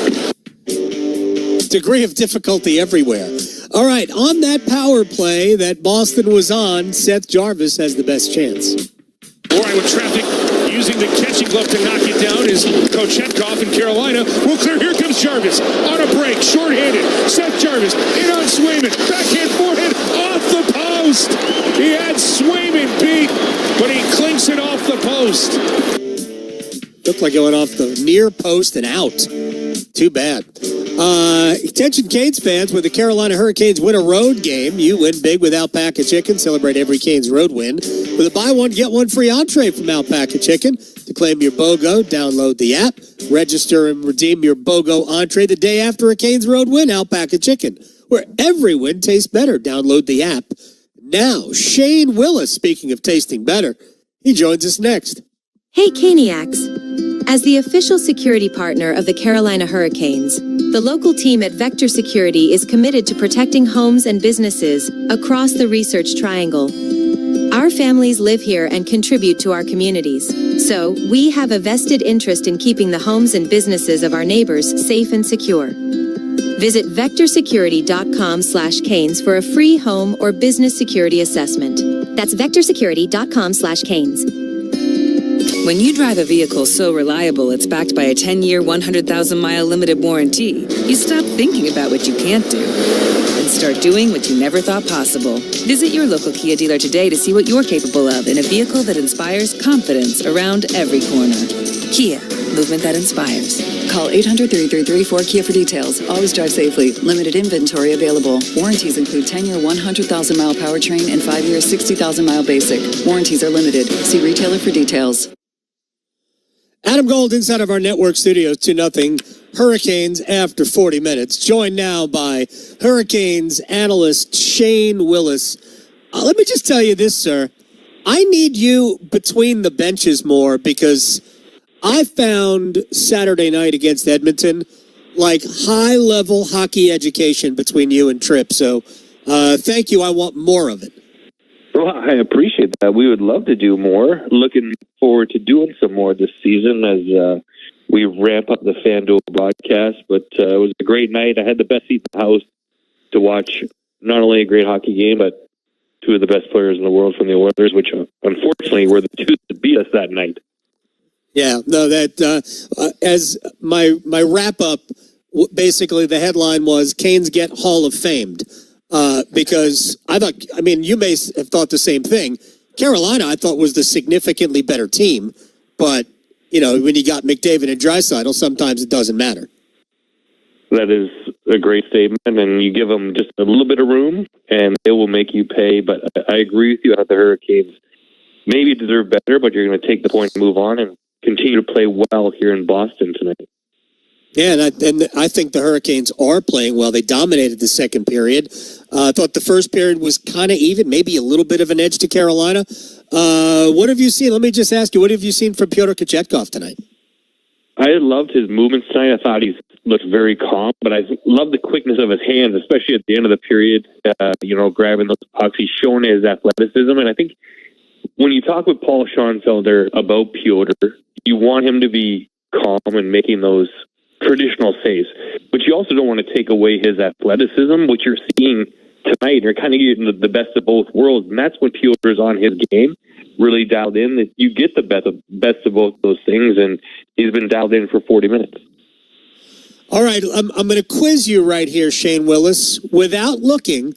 Degree of difficulty everywhere. All right, on that power play that Boston was on, Seth Jarvis has the best chance. All right, with traffic, using the catching glove to knock it down is Kochetkov in Carolina. Will clear. Here comes Jarvis on a break, short-handed. Seth Jarvis in on Swayman. Backhand forehand off the post. He had Swayman beat, but he clinks it off the post. Looked like it went off the near post and out. Too bad. Attention Canes fans, when the Carolina Hurricanes win a road game, you win big with Alpaca Chicken. Celebrate every Canes road win with a buy one, get one free entree from Alpaca Chicken. Declare claim your BOGO, download the app, register and redeem your BOGO entree the day after a Canes Road win, Alpaca Chicken, where every win tastes better. Download the app now. Shane Willis, speaking of tasting better, he joins us next. Hey, Caniacs. As the official security partner of the Carolina Hurricanes, the local team at Vector Security is committed to protecting homes and businesses across the Research Triangle. Our families live here and contribute to our communities, so we have a vested interest in keeping the homes and businesses of our neighbors safe and secure. Visit vectorsecurity.com/canes for a free home or business security assessment. That's vectorsecurity.com/canes. When you drive a vehicle so reliable it's backed by a 10-year, 100,000-mile limited warranty, you stop thinking about what you can't do and start doing what you never thought possible. Visit your local Kia dealer today to see what you're capable of in a vehicle that inspires confidence around every corner. Kia, movement that inspires. Call 800-3334-KIA for details. Always drive safely. Limited inventory available. Warranties include 10-year, 100,000-mile powertrain and 5-year, 60,000-mile basic. Warranties are limited. See retailer for details. Adam Gold inside of our network studios, 2-0 Hurricanes after 40 minutes. Joined now by Hurricanes analyst Shane Willis. Let me just tell you this, sir. I need you between the benches more because I found Saturday night against Edmonton like high-level hockey education between you and Tripp. So thank you. I want more of it. Well, I appreciate that. We would love to do more. Looking forward to doing some more this season as we ramp up the FanDuel broadcast. But it was a great night. I had the best seat in the house to watch not only a great hockey game, but two of the best players in the world from the Oilers, which unfortunately were the two that beat us that night. Yeah, no, that as my wrap-up, basically the headline was Canes get Hall of Famed. Because you may have thought the same thing. Carolina, I thought, was the significantly better team. But, when you got McDavid and Draisaitl, sometimes it doesn't matter. That is a great statement, and you give them just a little bit of room, and it will make you pay. But I agree with you that the Hurricanes maybe deserve better, but you're going to take the point and move on and continue to play well here in Boston tonight. Yeah, and I think the Hurricanes are playing well. They dominated the second period. I thought the first period was kind of even, maybe a little bit of an edge to Carolina. What have you seen? Let me just ask you, what have you seen from Pyotr Kochetkov tonight? I loved his movements tonight. I thought he looked very calm, but I love the quickness of his hands, especially at the end of the period, grabbing those pucks. He's shown his athleticism, and I think when you talk with Paul Schoenfelder about Pyotr, you want him to be calm and making those traditional saves, but you also don't want to take away his athleticism, which you're seeing tonight. You're kind of getting the best of both worlds, and that's when Pyotr is on his game, really dialed in. That you get the best of both those things, and he's been dialed in for 40 minutes. All right, I'm going to quiz you right here, Shane Willis. Without looking,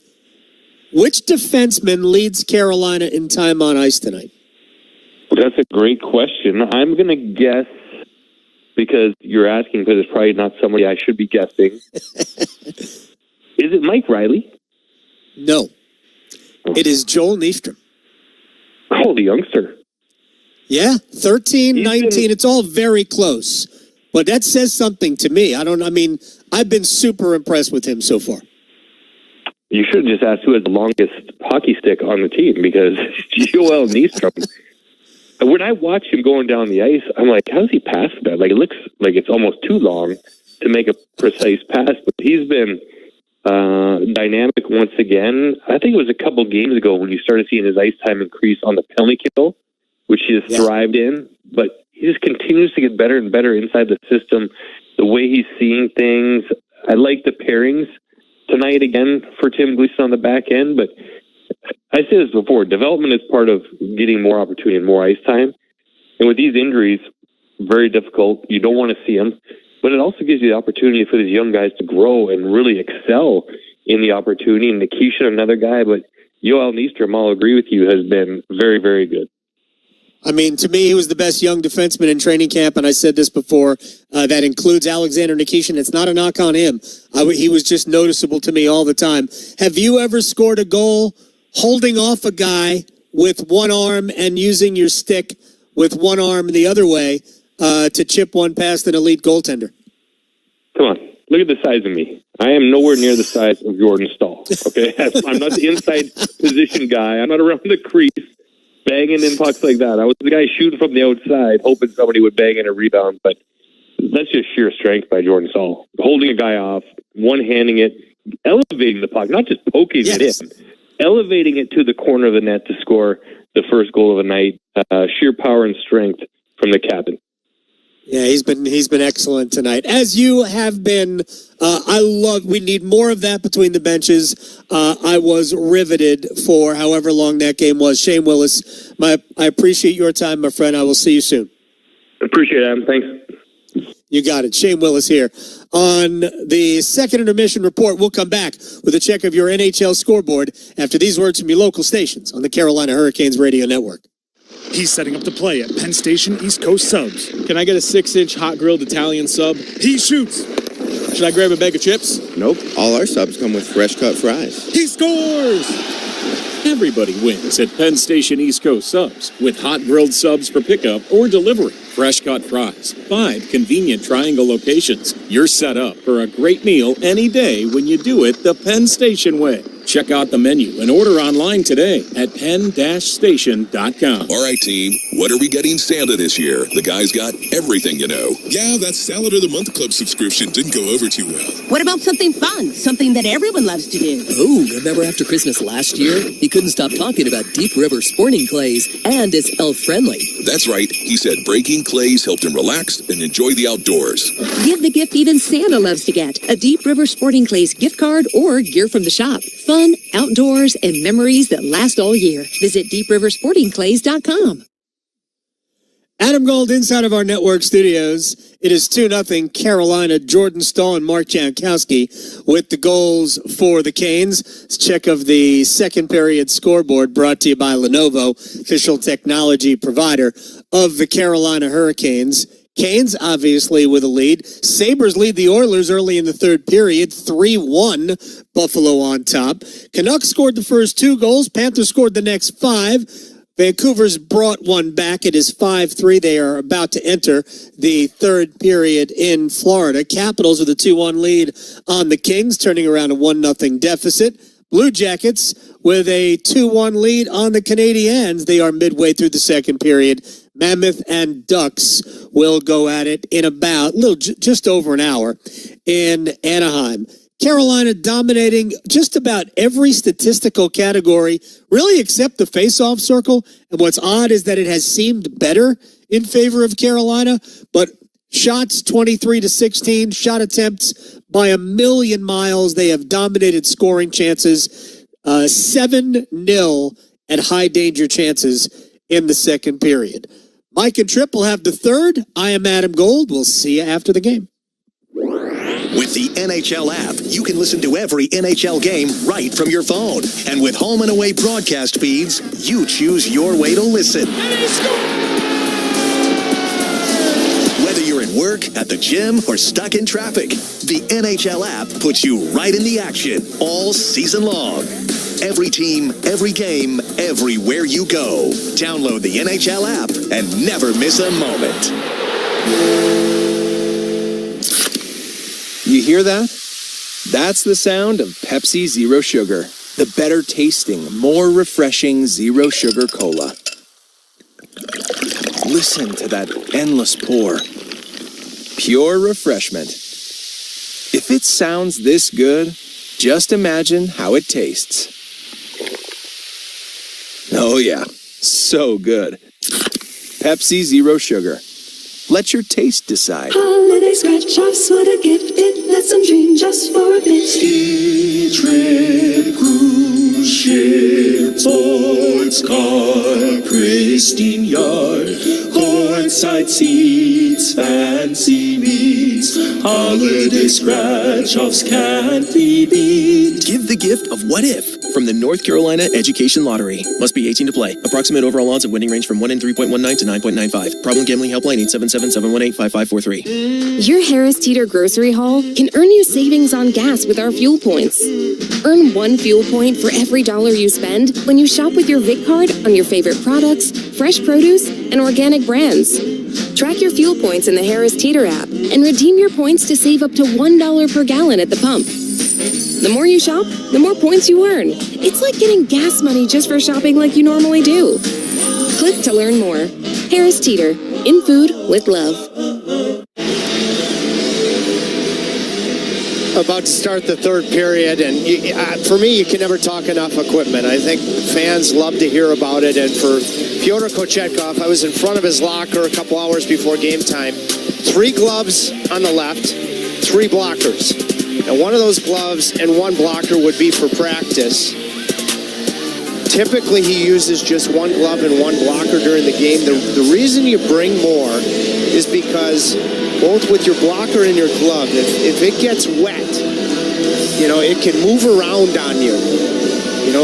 which defenseman leads Carolina in time on ice tonight? Well, that's a great question. I'm going to guess, because you're asking, because it's probably not somebody I should be guessing. Is it Mike Riley? No. It is Joel Nyström. Oh, the youngster. Yeah, 13, 19. It's all very close. But that says something to me. I've been super impressed with him so far. You should have just asked who has the longest hockey stick on the team, because Joel Nyström. When I watch him going down the ice, I'm like, how does he pass that? Like, it looks like it's almost too long to make a precise pass, but he's been dynamic once again. I think it was a couple games ago when you started seeing his ice time increase on the penalty kill, which he has thrived in, but he just continues to get better and better inside the system. The way he's seeing things, I like the pairings tonight again for Tim Gleason on the back end, but I said this before, development is part of getting more opportunity and more ice time. And with these injuries, very difficult. You don't want to see them. But it also gives you the opportunity for these young guys to grow and really excel in the opportunity. And Nikisha, another guy, but Joel Nyström, I'll agree with you, has been very, very good. To me, he was the best young defenseman in training camp, and I said this before, that includes Alexander Nikishin. It's not a knock on him. He was just noticeable to me all the time. Have you ever scored a goal holding off a guy with one arm and using your stick with one arm the other way to chip one past an elite goaltender. Come on. Look at the size of me. I am nowhere near the size of Jordan Staal. Okay, I'm not the inside position guy. I'm not around the crease banging in pucks like that. I was the guy shooting from the outside, hoping somebody would bang in a rebound. But that's just sheer strength by Jordan Staal. Holding a guy off, one-handing it, elevating the puck, not just poking it in, elevating it to the corner of the net to score the first goal of the night. Sheer power and strength from the captain. Yeah, he's been excellent tonight, as you have been. We need more of that between the benches. I was riveted for however long that game was. Shane Willis, I appreciate your time, my friend. I will see you soon. Appreciate it, Adam. Thanks. You got it. Shane Willis here. On the second intermission report, we'll come back with a check of your NHL scoreboard after these words from your local stations on the Carolina Hurricanes Radio Network. He's setting up the play at Penn Station East Coast Subs. Can I get a 6-inch hot grilled Italian sub? He shoots. Should I grab a bag of chips? Nope. All our subs come with fresh cut fries. He scores! Everybody wins at Penn Station East Coast Subs with hot grilled subs for pickup or delivery. Fresh cut fries. 5 convenient triangle locations. You're set up for a great meal any day when you do it the Penn Station way. Check out the menu and order online today at penn-station.com. All right, team. What are we getting Santa this year? The guy's got everything, you know. Yeah, that Salad of the Month Club subscription didn't go over too well. What about something fun? Something that everyone loves to do? Oh, remember after Christmas last year? He couldn't stop talking about Deep River Sporting Clays and it's elf-friendly. That's right. He said breaking clays helped him relax and enjoy the outdoors. Give the gift even Santa loves to get. A Deep River Sporting Clays gift card or gear from the shop. Fun, outdoors, and memories that last all year. Visit deepriversportingclays.com. Adam Gold inside of our network studios. It is 2-0 Carolina. Jordan Staal and Mark Jankowski with the goals for the Canes. Let's check of the second period scoreboard brought to you by Lenovo, official technology provider of the Carolina Hurricanes. Canes, obviously, with a lead. Sabres lead the Oilers early in the third period, 3-1. Buffalo on top. Canucks scored the first 2 goals. Panthers scored the next 5. Vancouver's brought one back. It is 5-3. They are about to enter the third period in Florida. Capitals with a 2-1 lead on the Kings, turning around a 1-0 deficit. Blue Jackets with a 2-1 lead on the Canadiens. They are midway through the second period. Mammoth and Ducks will go at it in about just over an hour in Anaheim. Carolina dominating just about every statistical category, really except the face-off circle. And what's odd is that it has seemed better in favor of Carolina, but shots 23-16, shot attempts by a million miles. They have dominated scoring chances, 7-0 at high danger chances in the second period. Mike and Tripp will have the third. I am Adam Gold. We'll see you after the game. With the NHL app, you can listen to every NHL game right from your phone. And with home and away broadcast feeds, you choose your way to listen. Whether you're at work, at the gym, or stuck in traffic, the NHL app puts you right in the action all season long. Every team, every game, everywhere you go. Download the NHL app and never miss a moment. You hear that? That's the sound of Pepsi Zero Sugar, the better tasting, more refreshing Zero Sugar Cola. Listen to that endless pour. Pure refreshment. If it sounds this good, just imagine how it tastes. Oh yeah, so good. Pepsi Zero Sugar. Let your taste decide. Holiday scratch-offs, what a gift. It lets them dream just for a bit. Ski trip, cruise ship, sports car, pristine yard, courtside seats, fancy meats, holiday scratch-offs can't be beat. Give the gift of what if from the North Carolina Education Lottery. Must be 18 to play. Approximate overall odds of winning range from 1 in 3.19 to 9.95. Problem gambling helpline 877-718-5543. Your Harris Teeter grocery haul can earn you savings on gas with our fuel points. Earn 1 fuel point for every $1 you spend when you shop with your Vic card on your favorite products, fresh produce, and organic brands. Track your fuel points in the Harris Teeter app and redeem your points to save up to $1 per gallon at the pump. The more you shop, the more points you earn. It's like getting gas money just for shopping like you normally do. Click to learn more. Harris Teeter, in food with love. About to start the third period, and for me, you can never talk enough equipment. I think fans love to hear about it, and for Fyodor Kochetkov, I was in front of his locker a couple hours before game time. 3 gloves on the left, 3 blockers. And one of those gloves and 1 blocker would be for practice. Typically, he uses just 1 glove and 1 blocker during the game. The reason you bring more is because both with your blocker and your glove, if it gets wet, it can move around on you, and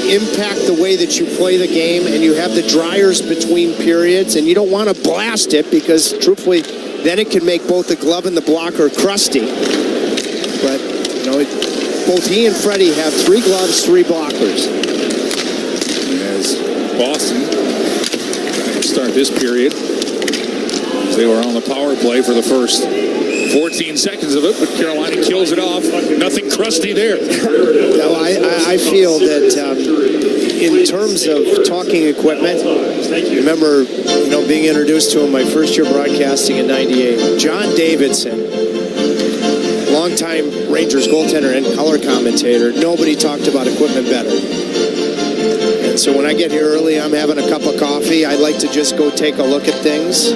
impact the way that you play the game, and you have the dryers between periods, and you don't want to blast it because, truthfully, then it can make both the glove and the blocker crusty. But, both he and Freddie have 3 gloves, 3 blockers. As Boston trying to start this period, they were on the power play for the first 14 seconds of it, but Carolina kills it off. Nothing crusty there. I feel that in terms of talking equipment, remember, being introduced to him my first year broadcasting in '98. John Davidson, longtime Rangers goaltender and color commentator, nobody talked about equipment better. And so when I get here early, I'm having a cup of coffee. I like to just go take a look at things.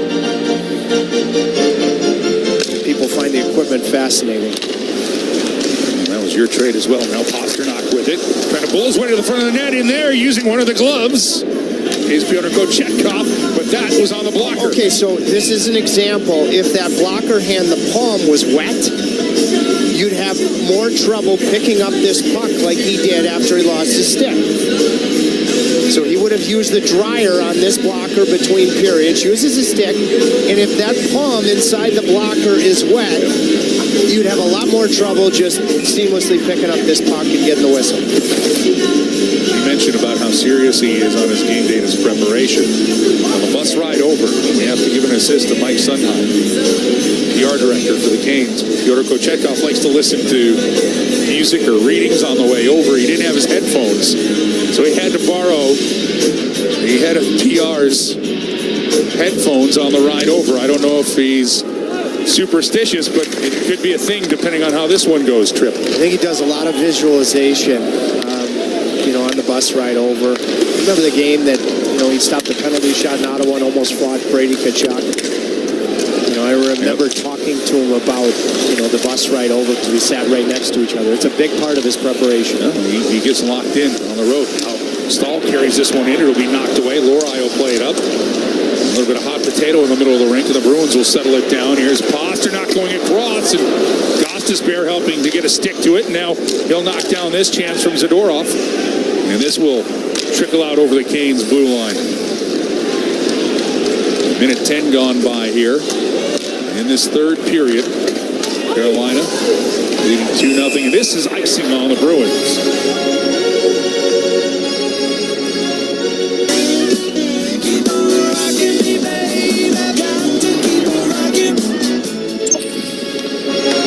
People find the equipment fascinating. That was your trade as well. Now Pasternak with it. Trying to bulls way to the front of the net in there using one of the gloves. Here's Fyodor Kochetkov, but that was on the blocker. Okay, so this is an example. If that blocker hand, the palm was wet, you'd have more trouble picking up this puck like he did after he lost his stick. So he would have used the dryer on this blocker between periods, uses a stick, and if that palm inside the blocker is wet, you'd have a lot more trouble just seamlessly picking up this puck and getting the whistle. You mentioned about how serious he is on his game day and his preparation. On the bus ride over, we have to give an assist to Mike Sundheim, PR director for the Canes. Fyodor Kochetkov likes to listen to music or readings on the way over. He didn't have his headphones, so he had to borrow the head of PR's headphones on the ride over. I don't know if he's superstitious, but it could be a thing depending on how this one goes, Tripp. I think he does a lot of visualization, on the bus ride over. Remember the game that, he stopped the penalty shot in Ottawa and almost fought Brady Tkachuk? I remember talking to him about, the bus ride over because we sat right next to each other. It's a big part of his preparation. He gets locked in on the road. Stahl carries this one in. It'll be knocked away. Lohrei will play it up. A little bit of hot potato in the middle of the rink, and the Bruins will settle it down. Here's Pasternak going across, and Gostisbehere helping to get a stick to it. Now he'll knock down this chance from Zadorov, and this will trickle out over the Canes' blue line. Minute 10 gone by here in this third period. Carolina leading 2-0, and this is icing on the Bruins.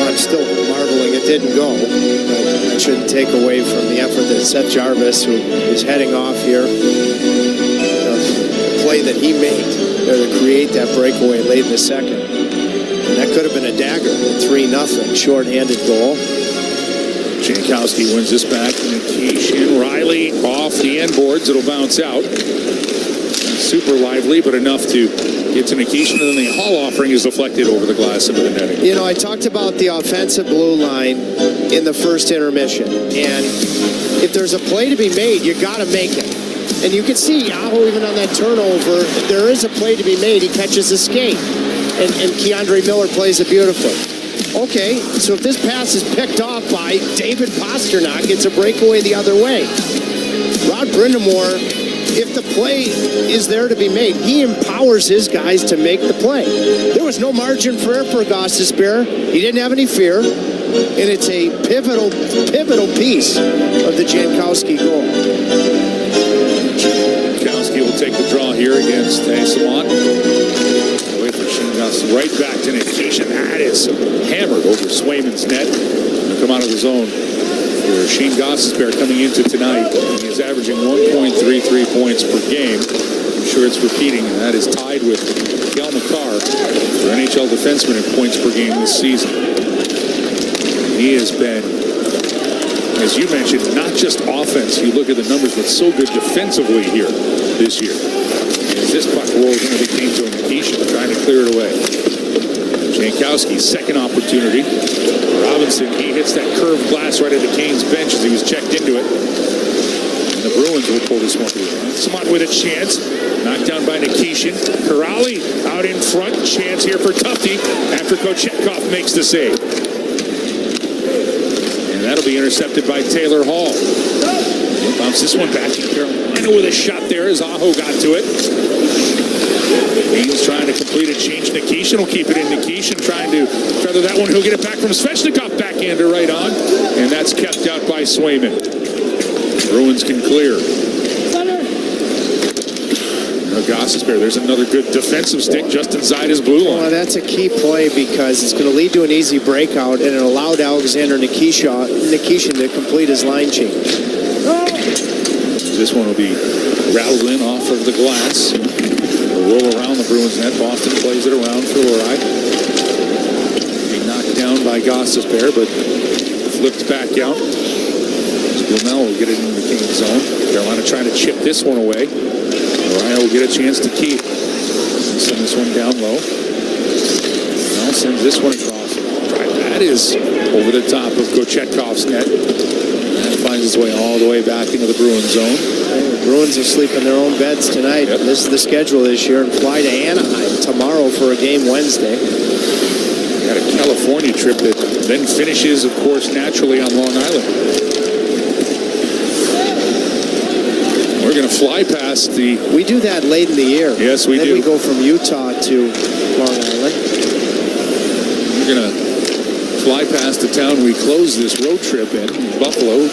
I'm still marveling it didn't go. But that shouldn't take away from the effort that Seth Jarvis, who is heading off here, the play that he made to create that breakaway late in the second. And that could have been a dagger. 3-0 short-handed goal. Jankowski wins this back. Nikish Riley off the end boards. It'll bounce out. Super lively, but enough to get to Nikish, and then the Hall offering is deflected over the glass into the netting. I talked about the offensive blue line in the first intermission. And if there's a play to be made, you got to make it. And you can see Yahoo, even on that turnover, there is a play to be made. He catches a skate. And Keandre Miller plays it beautifully. Okay, so if this pass is picked off by David Pasternak, it's a breakaway the other way. Rod Brindamore, if the play is there to be made, he empowers his guys to make the play. There was no margin for error for Gostisbehere. He didn't have any fear. And it's a pivotal piece of the Jankowski goal. Jankowski will take the draw here. here against Samant. Away from Shingas, right back to Nikishin. That is hammered over Swayman's net. He'll come out of the zone for Shane Gossesbear coming into tonight. He is averaging 1.33 points per game. I'm sure it's repeating, and that is tied with Gal McCarr for NHL defenseman in points per game this season. He has been, as you mentioned, not just offense. You look at the numbers, but so good defensively here this year. And as this puck rolls into the Canes zone, Nikishin trying to clear it away. Jankowski's second opportunity. Robinson, he hits that curved glass right at the Canes bench as he was checked into it. And the Bruins will pull this one through. Samant with a chance. Knocked down by Nikishin. Kuraly out in front. Chance here for Tufte after Kochetkov makes the save. And that'll be intercepted by Taylor Hall. He'll bounce this one back to Carolina with a shot there as Aho got to it. He's trying to complete a change. Nikishin will keep it in. Nikishin trying to feather that one. He'll get it back from Svechnikov. Backhander right on. And that's kept out by Swayman. Bruins can clear. Gossesbear, there's another good defensive stick just inside his blue line. Well, that's a key play because it's going to lead to an easy breakout, and it allowed Alexander Nikishin to complete his line change. This one will be rattled in off of the glass. It'll roll around the Bruins net. Boston plays it around for Lorei. Being knocked down by Gossesbear, but flipped back out. Blumel will get it into the Kings zone. Carolina trying to chip this one away. Ryan will get a chance to keep. Send this one down low. Now sends this one across. Right, that is over the top of Kochetkov's net. And finds its way all the way back into the Bruins zone. The Bruins are sleeping their own beds tonight. Yep. This is the schedule this year, and fly to Anaheim tomorrow for a game Wednesday. Got a California trip that then finishes, of course, naturally on Long Island. We're going to fly past the... We do that late in the year. Yes, we do. Then we go from Utah to Long Island. We're going to fly past the town we closed this road trip in, Buffalo.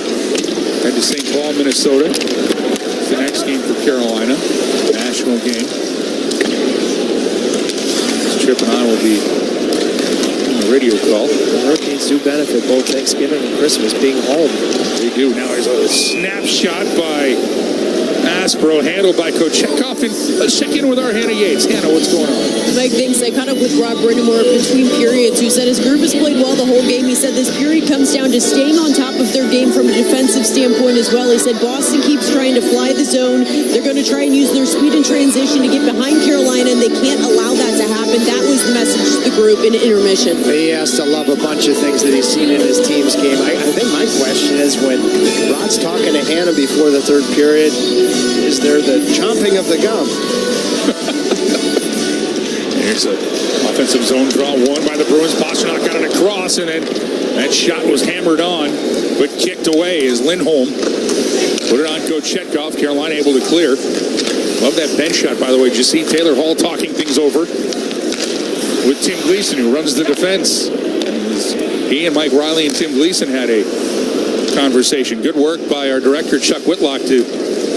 Head to St. Paul, Minnesota. It's the next game for Carolina. National game. This trip and I will be on the radio call. The Hurricanes do benefit both Thanksgiving and Christmas being home. They do. Now there's a snapshot by Aspro, handled by Kochetkov. And let's check in with our Hannah Yates. Hannah, what's going on? Mike, thanks. I caught up with Rob Brindamore between periods, who said his group has played well the whole game. He said this period comes down to staying on top of their game from a defensive standpoint as well. He said Boston keeps trying to fly the zone. They're going to try and use their speed and transition to get behind Carolina, and they can't allow that to happen. That was the message to the group in intermission. He has to love a bunch of things that he's seen in his team's game. I think my question is, when Rod's talking to Hannah before the third period, is there the chomping of the gum? Here's an offensive zone draw won by the Bruins. Pasternak got it across, and then that shot was hammered on, but kicked away as Lindholm put it on Kochetkov. Carolina able to clear. Love that bench shot, by the way. Did you see Taylor Hall talking things over with Tim Gleason, who runs the defense? He and Mike Riley and Tim Gleason had a conversation. Good work by our director, Chuck Whitlock, to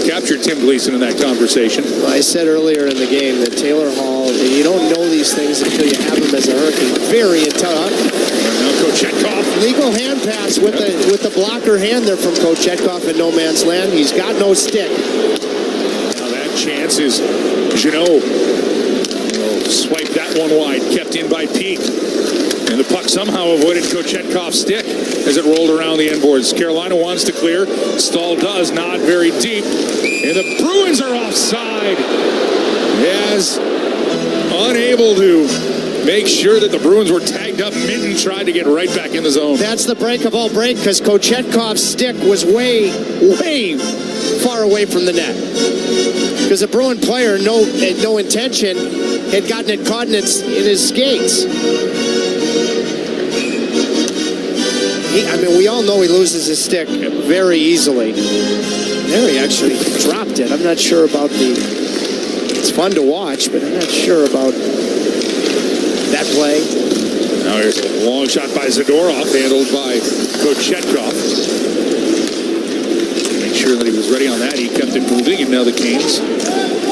capture Tim Gleason in that conversation. Well, I said earlier in the game that Taylor Hall, you don't know these things until you have him as a Hurricane. Very intelligent. Now Kochetkov. Legal hand pass with the blocker hand there from Kochetkov in no man's land. He's got no stick. Now that chance is, Jeannot will swipe that one wide. Kept in by Peak. And the puck somehow avoided Kochetkov's stick as it rolled around the end boards. Carolina wants to clear. Stahl does, not very deep. And the Bruins are offside. As unable to make sure that the Bruins were tagged up. Minton tried to get right back in the zone. That's the break of all break, because Kochetkov's stick was way far away from the net. Because the Bruin player, had no intention, had gotten it caught in his skates. We all know he loses his stick very easily. There he actually dropped it. I'm not sure about it's fun to watch, but I'm not sure about that play. Now here's a long shot by Zadorov, handled by Kochetkov. Make sure that he was ready on that. He kept it moving, and now the Canes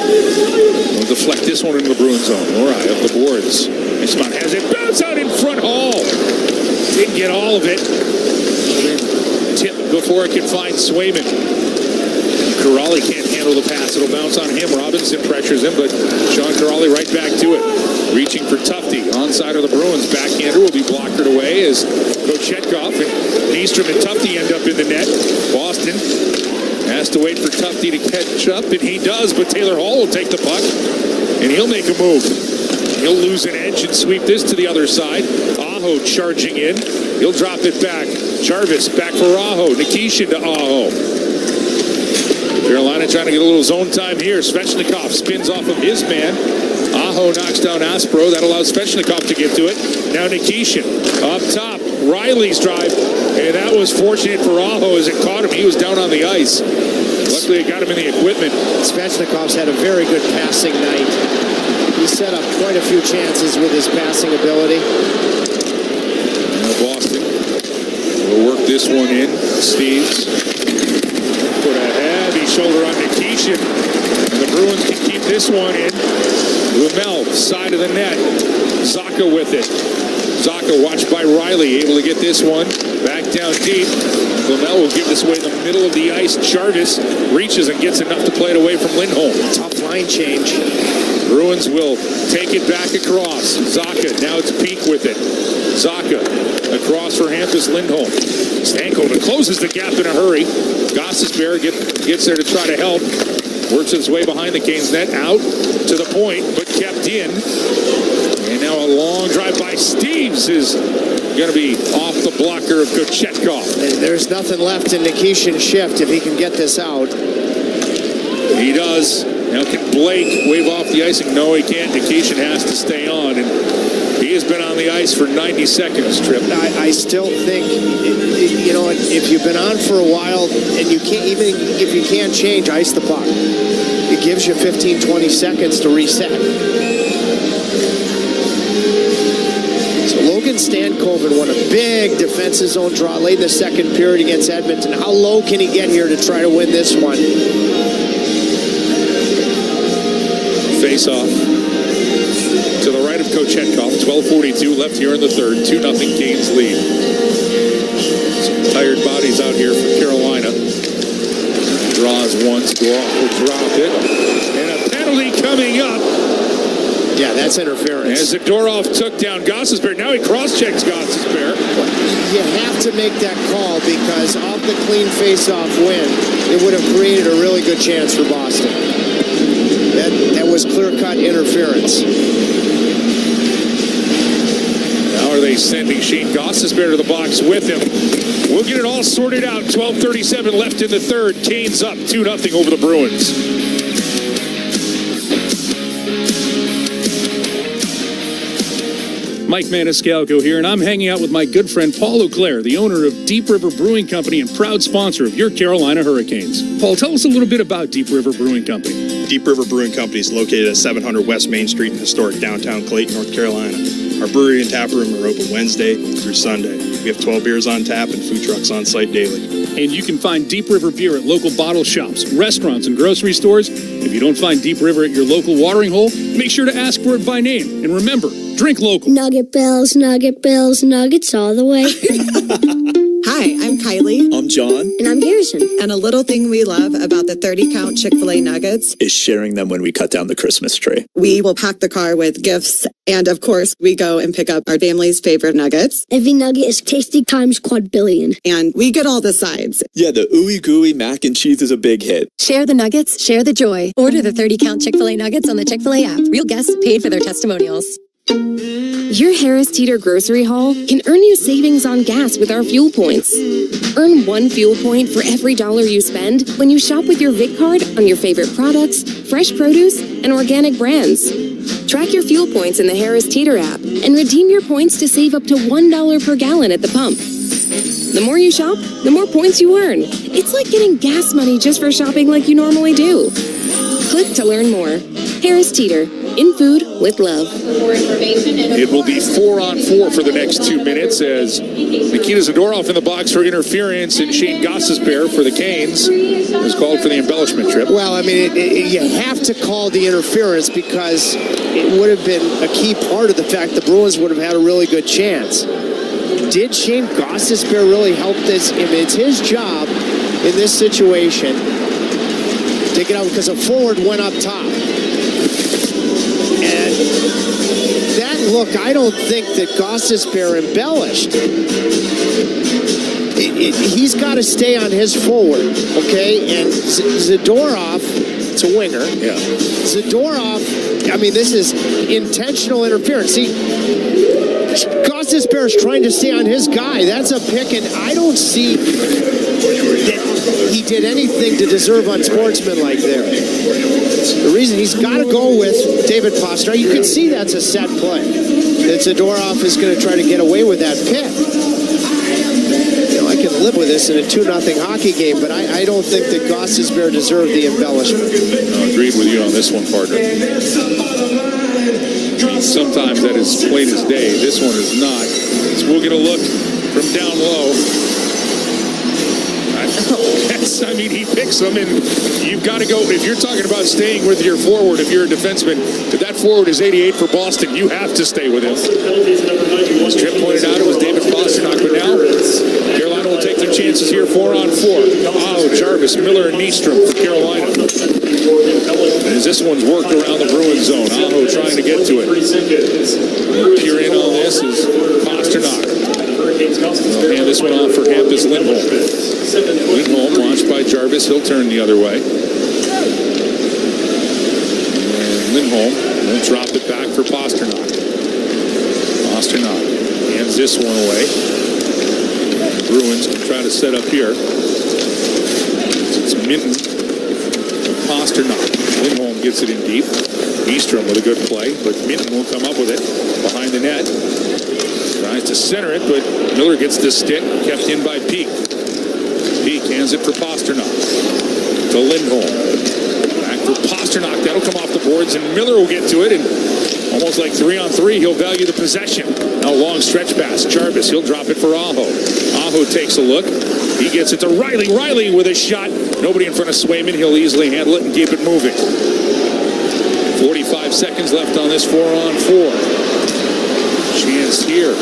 We'll deflect this one into the Bruins zone. Norrie up the boards. Eastman has it. Bounce out in front. Hall. Didn't get all of it. Tip before it can find Swayman. Corrali can't handle the pass. It'll bounce on him. Robinson pressures him, but Sean Corrali right back to it. Reaching for Tufte. Onside of the Bruins. Backhander will be blocked away as Kochetkov and Nystrom and Tufte end up in the net. Boston has to wait for Tufte to catch up, and he does, but Taylor Hall will take the puck, and he'll make a move. He'll lose an edge and sweep this to the other side. Aho charging in. He'll drop it back. Jarvis back for Aho. Nikishin to Aho. Carolina trying to get a little zone time here. Svechnikov spins off of his man. Aho knocks down Aspro. That allows Svechnikov to get to it. Now Nikishin up top. Riley's drive. And that was fortunate for Aho as it caught him. He was down on the ice. Luckily it got him in the equipment. Svechnikov's had a very good passing night. He set up quite a few chances with his passing ability. Now Boston will work this one in. Steves put a heavy shoulder on Nikishin. And the Bruins can keep this one in. Lumel, side of the net. Zaka with it. Zaka watched by Riley, able to get this one. Back down deep. Lumel will give this away in the middle of the ice. Jarvis reaches and gets enough to play it away from Lindholm. Tough line change. Bruins will take it back across. Zaka, now it's Peak with it. Zaka, across for Hampus Lindholm. Stankoven closes the gap in a hurry. Gossesbear gets there to try to help. Works its way behind the Canes net, out to the point, but kept in. And now a long drive by Steves is going to be off the blocker of Kochetkov. There's nothing left in Nikishin's shift if he can get this out. He does. Now can Blake wave off the icing? No, he can't. Nikishin has to stay on, and he has been on the ice for 90 seconds, Trip. I still think, you know, if you've been on for a while and you can't, even if you can't change, ice the puck. It gives you 15, 20 seconds to reset. So Logan Stankoven won a big defensive zone draw late in the second period against Edmonton. How low can he get here to try to win this one? Face off to the right of Kochetkov. 12:42 left here in the third. 2-0 Canes lead. Some tired bodies out here for Carolina. Draws once. Doroff will drop it. And a penalty coming up. Yeah, that's interference. As Zadorov took down Gossesbear. Now he cross-checks Gossesbear. You have to make that call because off the clean face-off win, it would have created a really good chance for Boston. That was clear-cut interference. Now are they sending Shane Gossesbear to the box with him? We'll get it all sorted out. 12:37 left in the third. Canes up 2-0 over the Bruins. Mike Maniscalco here, and I'm hanging out with my good friend Paul Auclair, the owner of Deep River Brewing Company and proud sponsor of your Carolina Hurricanes. Paul, tell us a little bit about Deep River Brewing Company. Deep River Brewing Company is located at 700 West Main Street in historic downtown Clayton, North Carolina. Our brewery and tap room are open Wednesday through Sunday. We have 12 beers on tap and food trucks on site daily. And you can find Deep River beer at local bottle shops, restaurants, and grocery stores. If you don't find Deep River at your local watering hole, make sure to ask for it by name. And remember, drink local. Nugget Bells, Nuggets all the way. Hi, I'm Kylie. I'm John. And I'm Garrison. And a little thing we love about the 30-count Chick-fil-A nuggets is sharing them when we cut down the Christmas tree. We will pack the car with gifts. And of course, we go and pick up our family's favorite nuggets. Every nugget is tasty times quadrillion. And we get all the sides. Yeah, the ooey gooey mac and cheese is a big hit. Share the nuggets, share the joy. Order the 30-count Chick-fil-A nuggets on the Chick-fil-A app. Real guests paid for their testimonials. Your Harris Teeter grocery haul can earn you savings on gas with our fuel points. Earn 1 fuel point for every $1 you spend when you shop with your Vic card on your favorite products, fresh produce, and organic brands. Track your fuel points in the Harris Teeter app and redeem your points to save up to $1 per gallon at the pump. The more you shop, the more points you earn. It's like getting gas money just for shopping like you normally do. Click to learn more. Harris Teeter. in food with love. It will be 4-on-4 for the next 2 minutes as Nikita Zadorov in the box for interference and Shane Gostisbehere for the Canes is called for the embellishment trip. Well, I mean, you have to call the interference because it would have been a key part of the fact the Bruins would have had a really good chance. Did Shane Gostisbehere really help this? I mean, it's his job in this situation to get out because a forward went up top. And that look, I don't think that Gostisbehere embellished. He's got to stay on his forward, okay? And Zadorov, it's a winger. Yeah. Zadorov, I mean, this is intentional interference. See, Gostisbehere's trying to stay on his guy. That's a pick, and I don't see that he did anything to deserve unsportsmanlike there. The reason he's got to go with David Pastrnak, you can see that's a set play. That Zadorov is going to try to get away with that pick. You know, I can live with this in a 2-0 hockey game, but I don't think that Gostisbehere deserved the embellishment. I agreed with you on this one, partner. Sometimes that is plain as day. This one is not. So we'll get a look from down low. I mean, he picks them, and you've got to go. If you're talking about staying with your forward, if you're a defenseman, if that forward is 88 for Boston, you have to stay with him. As Trip pointed out, it was David Pastrnak, but now Carolina will take their chances here, 4-on-4. Oh, Jarvis, Miller, and Nystrom for Carolina. As this one's worked around the Bruins zone, Aho trying to get to it. Peer in on this is Pastrnak. And this one off for Hampus Lindholm. Lindholm launched by Jarvis. He'll turn the other way. And Lindholm will drop it back for Pastrnak. Pastrnak hands this one away. Bruins will try to set up here. It's Minton. Pastrnak. Lindholm gets it in deep. Nystrom with a good play, but Minton will come up with it behind the net. Tries to center it, but Miller gets the stick, kept in by Peak. Peak hands it for Pastrnak. To Lindholm. Back for Pastrnak. That'll come off the boards, and Miller will get to it, and almost like 3-on-3, he'll value the possession. Now long stretch pass. Jarvis, he'll drop it for Aho. Aho takes a look. He gets it to Riley. Riley with a shot. Nobody in front of Swayman. He'll easily handle it and keep it moving. 45 seconds left on this 4-on-4. Chance here.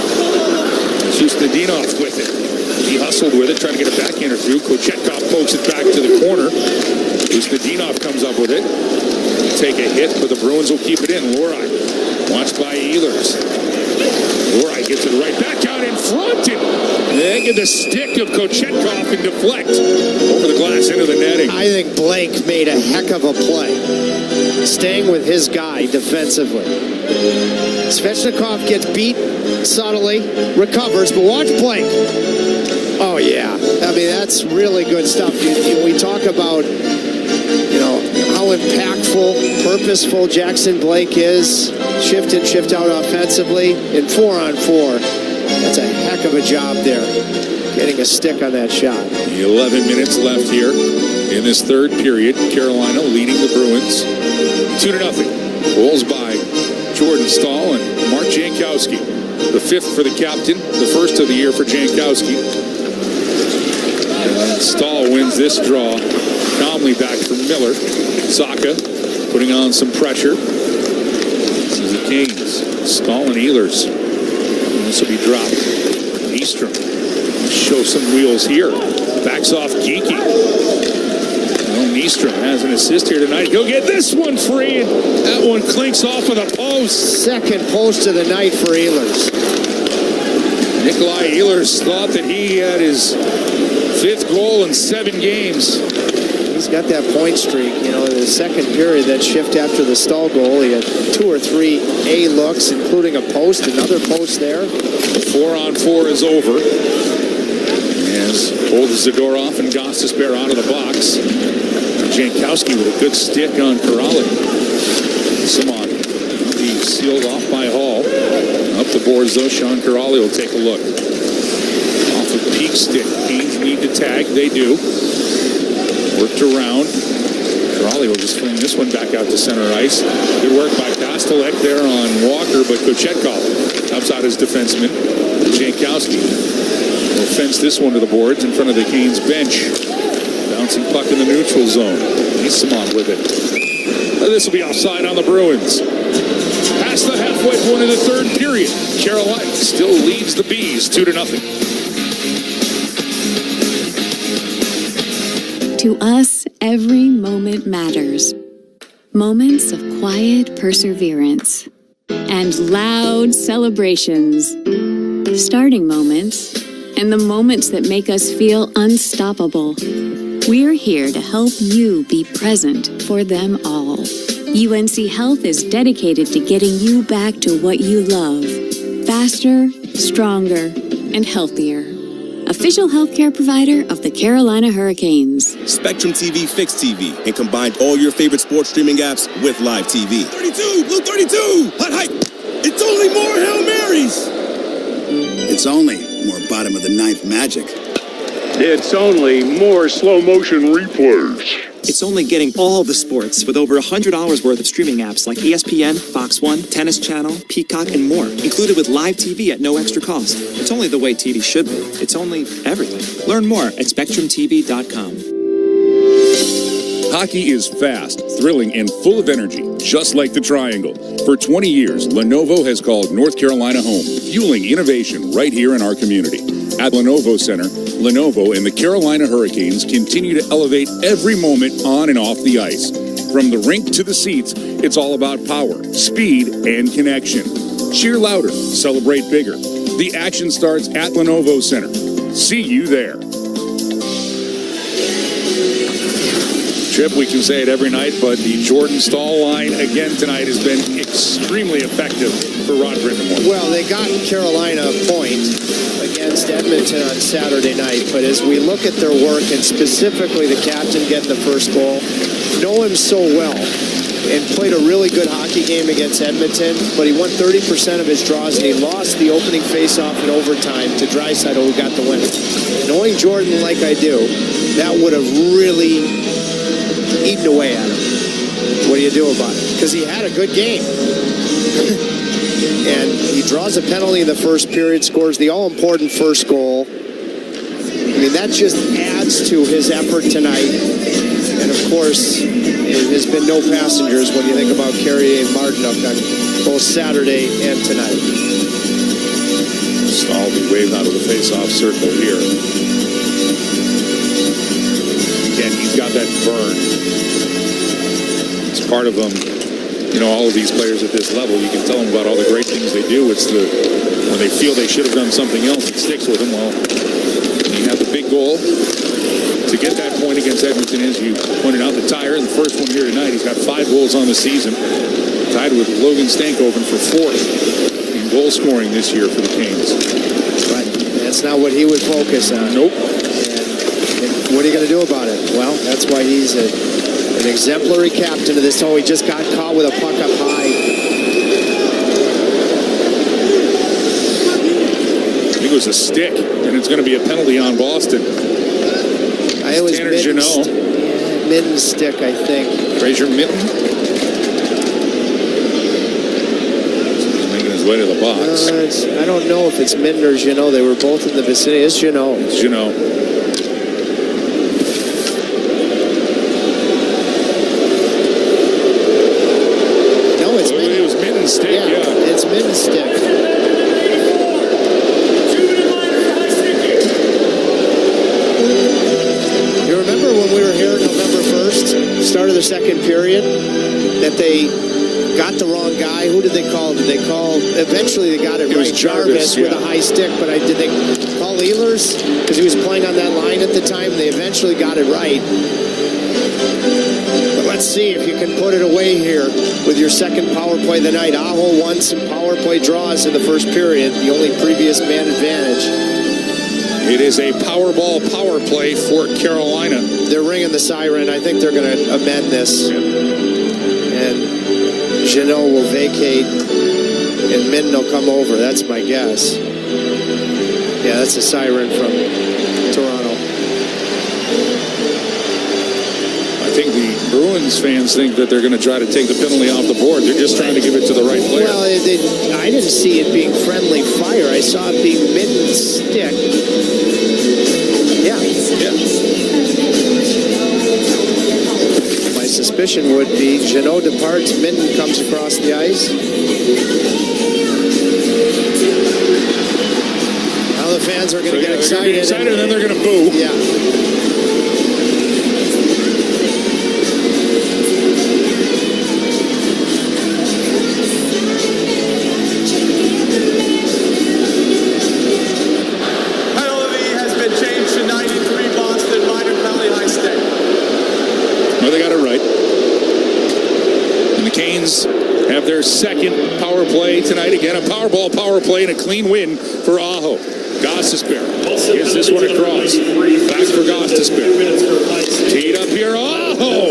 Usnadinov with it. He hustled with it, trying to get a backhander through. Kochetkov pokes it back to the corner. Usnadinov comes up with it. Take a hit, but the Bruins will keep it in. Lohrei, watched by Ehlers. Lohrei gets it right back out in front, and they get the stick of Kochetkov and deflect over the glass into the netting. I think Blake made a heck of a play, staying with his guy defensively. Svechnikov gets beat subtly, recovers, but watch Blake. Oh, yeah. I mean, that's really good stuff. We talk about, you know, how impactful, purposeful Jackson Blake is. Shift in, shift out offensively. In 4-on-4, that's a heck of a job there, getting a stick on that shot. 11 minutes left here in this third period. Carolina leading the Bruins 2-0. Goals by Jordan Staal and Mark Jankowski. The fifth for the captain, the first of the year for Jankowski. And Staal wins this draw. Calmly back from Miller. Saka putting on some pressure. This is the Kings. Staal and Ehlers. This will be dropped. Nystrom. Show some wheels here. Backs off Geeky. Well, Nystrom has an assist here tonight. He'll get this one free, and that one clinks off of the post. Second post of the night for Ehlers. Nikolai Ehlers thought that he had his fifth goal in 7 games. He's got that point streak. You know, in the second period, that shift after the Staal goal, he had 2 or 3 A looks, including a post, another post there. 4-on-4 is over. As old Zadorov and Gostisbehere out of the box. Jankowski with a good stick on Kuraly. Simon being sealed off by Hall. Up the boards though, Sean Kuraly will take a look. Off of Peak stick. Teams need to tag. They do. Worked around. Raleigh will just fling this one back out to center ice. Good work by Kostelek there on Walker, but Kochetkov helps out his defenseman. Jankowski will fence this one to the boards in front of the Canes bench. Bouncing puck in the neutral zone. Eastmont with it. This will be offside on the Bruins. Past the halfway point of the third period. Carolina still leads the Bees 2-0. To us, every moment matters. Moments of quiet perseverance and loud celebrations. Starting moments and the moments that make us feel unstoppable. We're here to help you be present for them all. UNC Health is dedicated to getting you back to what you love. Faster, stronger, and healthier. Official healthcare provider of the Carolina Hurricanes. Spectrum TV Fixed TV and combined all your favorite sports streaming apps with live TV. 32! Blue 32! Hot hype! It's only more Hail Marys! It's only more bottom of the ninth magic. It's only more slow motion replays. It's only getting all the sports with over $100 worth of streaming apps like ESPN, Fox 1, Tennis Channel, Peacock, and more, included with live TV at no extra cost. It's only the way TV should be. It's only everything. Learn more at SpectrumTV.com. Hockey is fast, thrilling, and full of energy, just like the Triangle. For 20 years, Lenovo has called North Carolina home, fueling innovation right here in our community. At Lenovo Center, Lenovo and the Carolina Hurricanes continue to elevate every moment on and off the ice. From the rink to the seats, it's all about power, speed, and connection. Cheer louder, celebrate bigger. The action starts at Lenovo Center. See you there. Trip, we can say it every night, but the Jordan Stahl line again tonight has been extremely effective for Rod Brindamore. Well, they got Carolina a point against Edmonton on Saturday night, but as we look at their work, and specifically the captain getting the first goal, know him so well and played a really good hockey game against Edmonton, but he won 30% of his draws and he lost the opening faceoff in overtime to Draisaitl, who got the win. Knowing Jordan like I do, that would have really eaten away at him. What do you do about it? Because he had a good game. And he draws a penalty in the first period, scores the all-important first goal. I mean, that just adds to his effort tonight. And, of course, it has been no passengers when you think about Carrier and Martinook on both Saturday and tonight. Stahl will be waved out of the face-off circle here. Again, he's got that burn. It's part of them. You know, all of these players at this level, you can tell them about all the great things they do. It's when they feel they should have done something else, it sticks with them. Well, he had the big goal to get that point against Edmonton, as you pointed out, the tire. The first one here tonight, he's got 5 goals on the season, tied with Logan Stankoven for 4th in goal scoring this year for the Canes. But that's not what he would focus on. Nope. And what are you going to do about it? Well, that's why he's an exemplary captain of this. Oh, he just got caught with a puck up high. I think it was a stick, and it's going to be a penalty on Boston. It was Tanner Jeannot. Mitten stick, I think. Fraser Mitten. He's making his way to the box. I don't know if it's Mitten or Jeannot. They were both in the vicinity. It's Jeannot. It's Jeannot. It was Mitten's stick, yeah. It's Mitten's stick. You remember when we were here November 1st, start of the second period, that they got the wrong guy? Who did they call? Eventually they got it right. Was Jarvis with a high stick, but did they call Ehlers? Because he was playing on that line at the time. They eventually got it right. But let's see if you can put it away here with your second power play of the night. Aho won some power play draws in the first period, the only previous man advantage. It is a Powerball power play for Carolina. They're ringing the siren. I think they're going to amend this. And Jeannot will vacate and Mitten will come over. That's my guess. Yeah, that's a siren from Toronto. I think the Bruins fans think that they're going to try to take the penalty off the board. They're just trying to give it to the right player. Well, I didn't see it being friendly fire. I saw it being mitten stick. Yeah. My suspicion would be Jeannot departs, mitten comes across the ice. Now the fans are going to get excited. And then they're going to boo. Yeah. Have their second power play tonight. Again, a power play, and a clean win for Aho. Gostisbehere gets this one across. Back for Gostisbehere. Teed up here. Aho!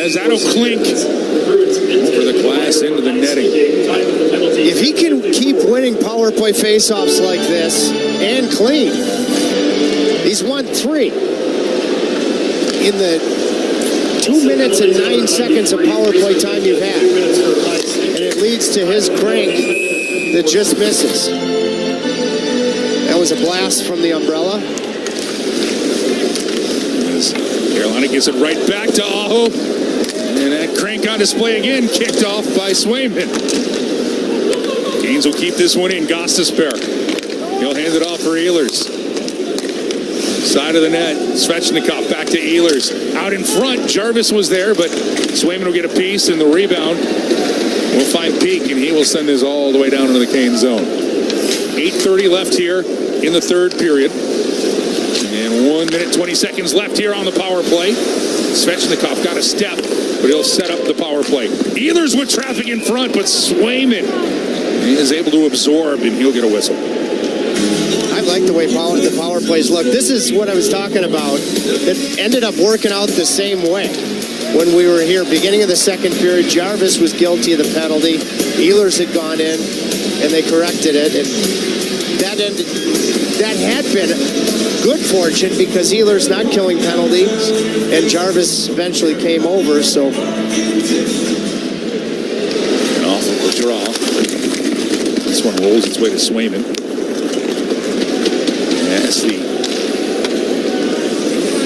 As that'll clink over the glass into the netting. If he can keep winning power play faceoffs like this and clean, he's won 3 in the 2 minutes and 9 seconds of power play time you've had. And it leads to his crank that just misses. That was a blast from the umbrella. As Carolina gets it right back to Aho. And that crank on display again, kicked off by Swayman. Canes will keep this one in. Gostisbehere. He'll hand it off for Ehlers. Side of the net, Svechnikov back to Ehlers. Out in front, Jarvis was there, but Swayman will get a piece, and the rebound will find Peak, and he will send this all the way down into the Cane zone. 8:30 left here in the third period. And 1 minute, 20 seconds left here on the power play. Svechnikov got a step, but he'll set up the power play. Ehlers with traffic in front, but Swayman is able to absorb, and he'll get a whistle. I like the way the power plays look. This is what I was talking about. It ended up working out the same way. When we were here, beginning of the second period, Jarvis was guilty of the penalty. Ehlers had gone in, and they corrected it. And that had been good fortune because Ehlers not killing penalties, and Jarvis eventually came over. So, and off of the draw. This one rolls its way to Swayman. As the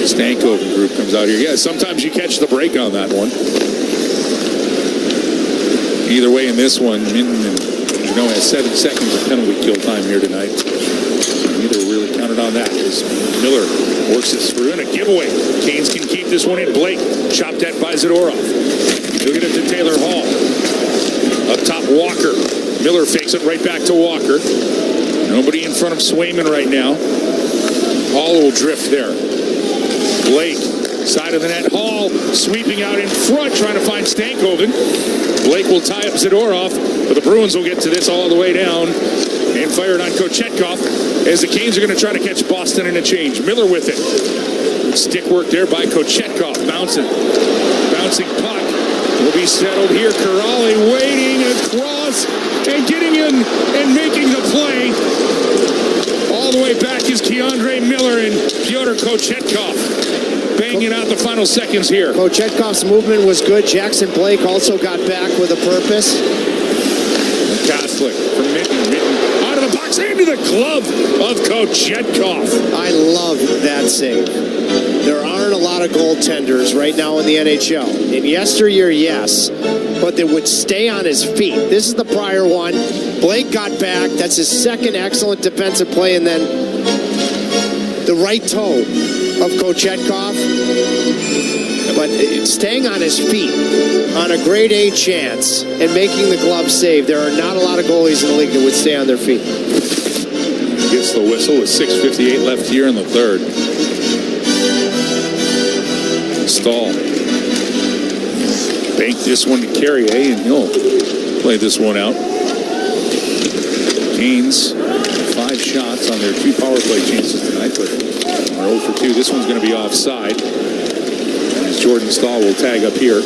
Stankoven group comes out here. Yeah, sometimes you catch the break on that one. Either way in this one, Minton and Jeannot has 7 seconds of penalty kill time here tonight. Neither really counted on that as Miller works this through in a giveaway. Canes can keep this one in. Blake chopped at by Zadorov. He'll get it to Taylor Hall. Up top, Walker. Miller fakes it right back to Walker. Nobody in front of Swayman right now. Hall will drift there. Blake, side of the net. Hall sweeping out in front, trying to find Stankoven. Blake will tie up Zadorov, but the Bruins will get to this all the way down and fire it on Kochetkov as the Canes are going to try to catch Boston in a change. Miller with it. Stick work there by Kochetkov. Bouncing puck will be settled here. Corrali waiting across and getting in and making the play. All the way back is Keandre Miller and Pyotr Kochetkov banging out the final seconds here. Kochetkov's movement was good. Jackson Blake also got back with a purpose. Kastlik from Minton out of the box into the glove of Kochetkov. I love that save. There aren't a lot of goaltenders right now in the NHL. In yesteryear, yes, but they would stay on his feet. This is the prior one. Blake got back. That's his second excellent defensive play, and then the right toe of Kochetkov. But staying on his feet on a grade A chance and making the glove save. There are not a lot of goalies in the league that would stay on their feet. Gets the whistle with 6:58 left here in the third. Stahl. Bank this one to Carrier, and he'll play this one out. Canes, 5 shots on their 2 power play chances tonight, but they're 0 for 2. This one's going to be offside. As Jordan Stahl will tag up here.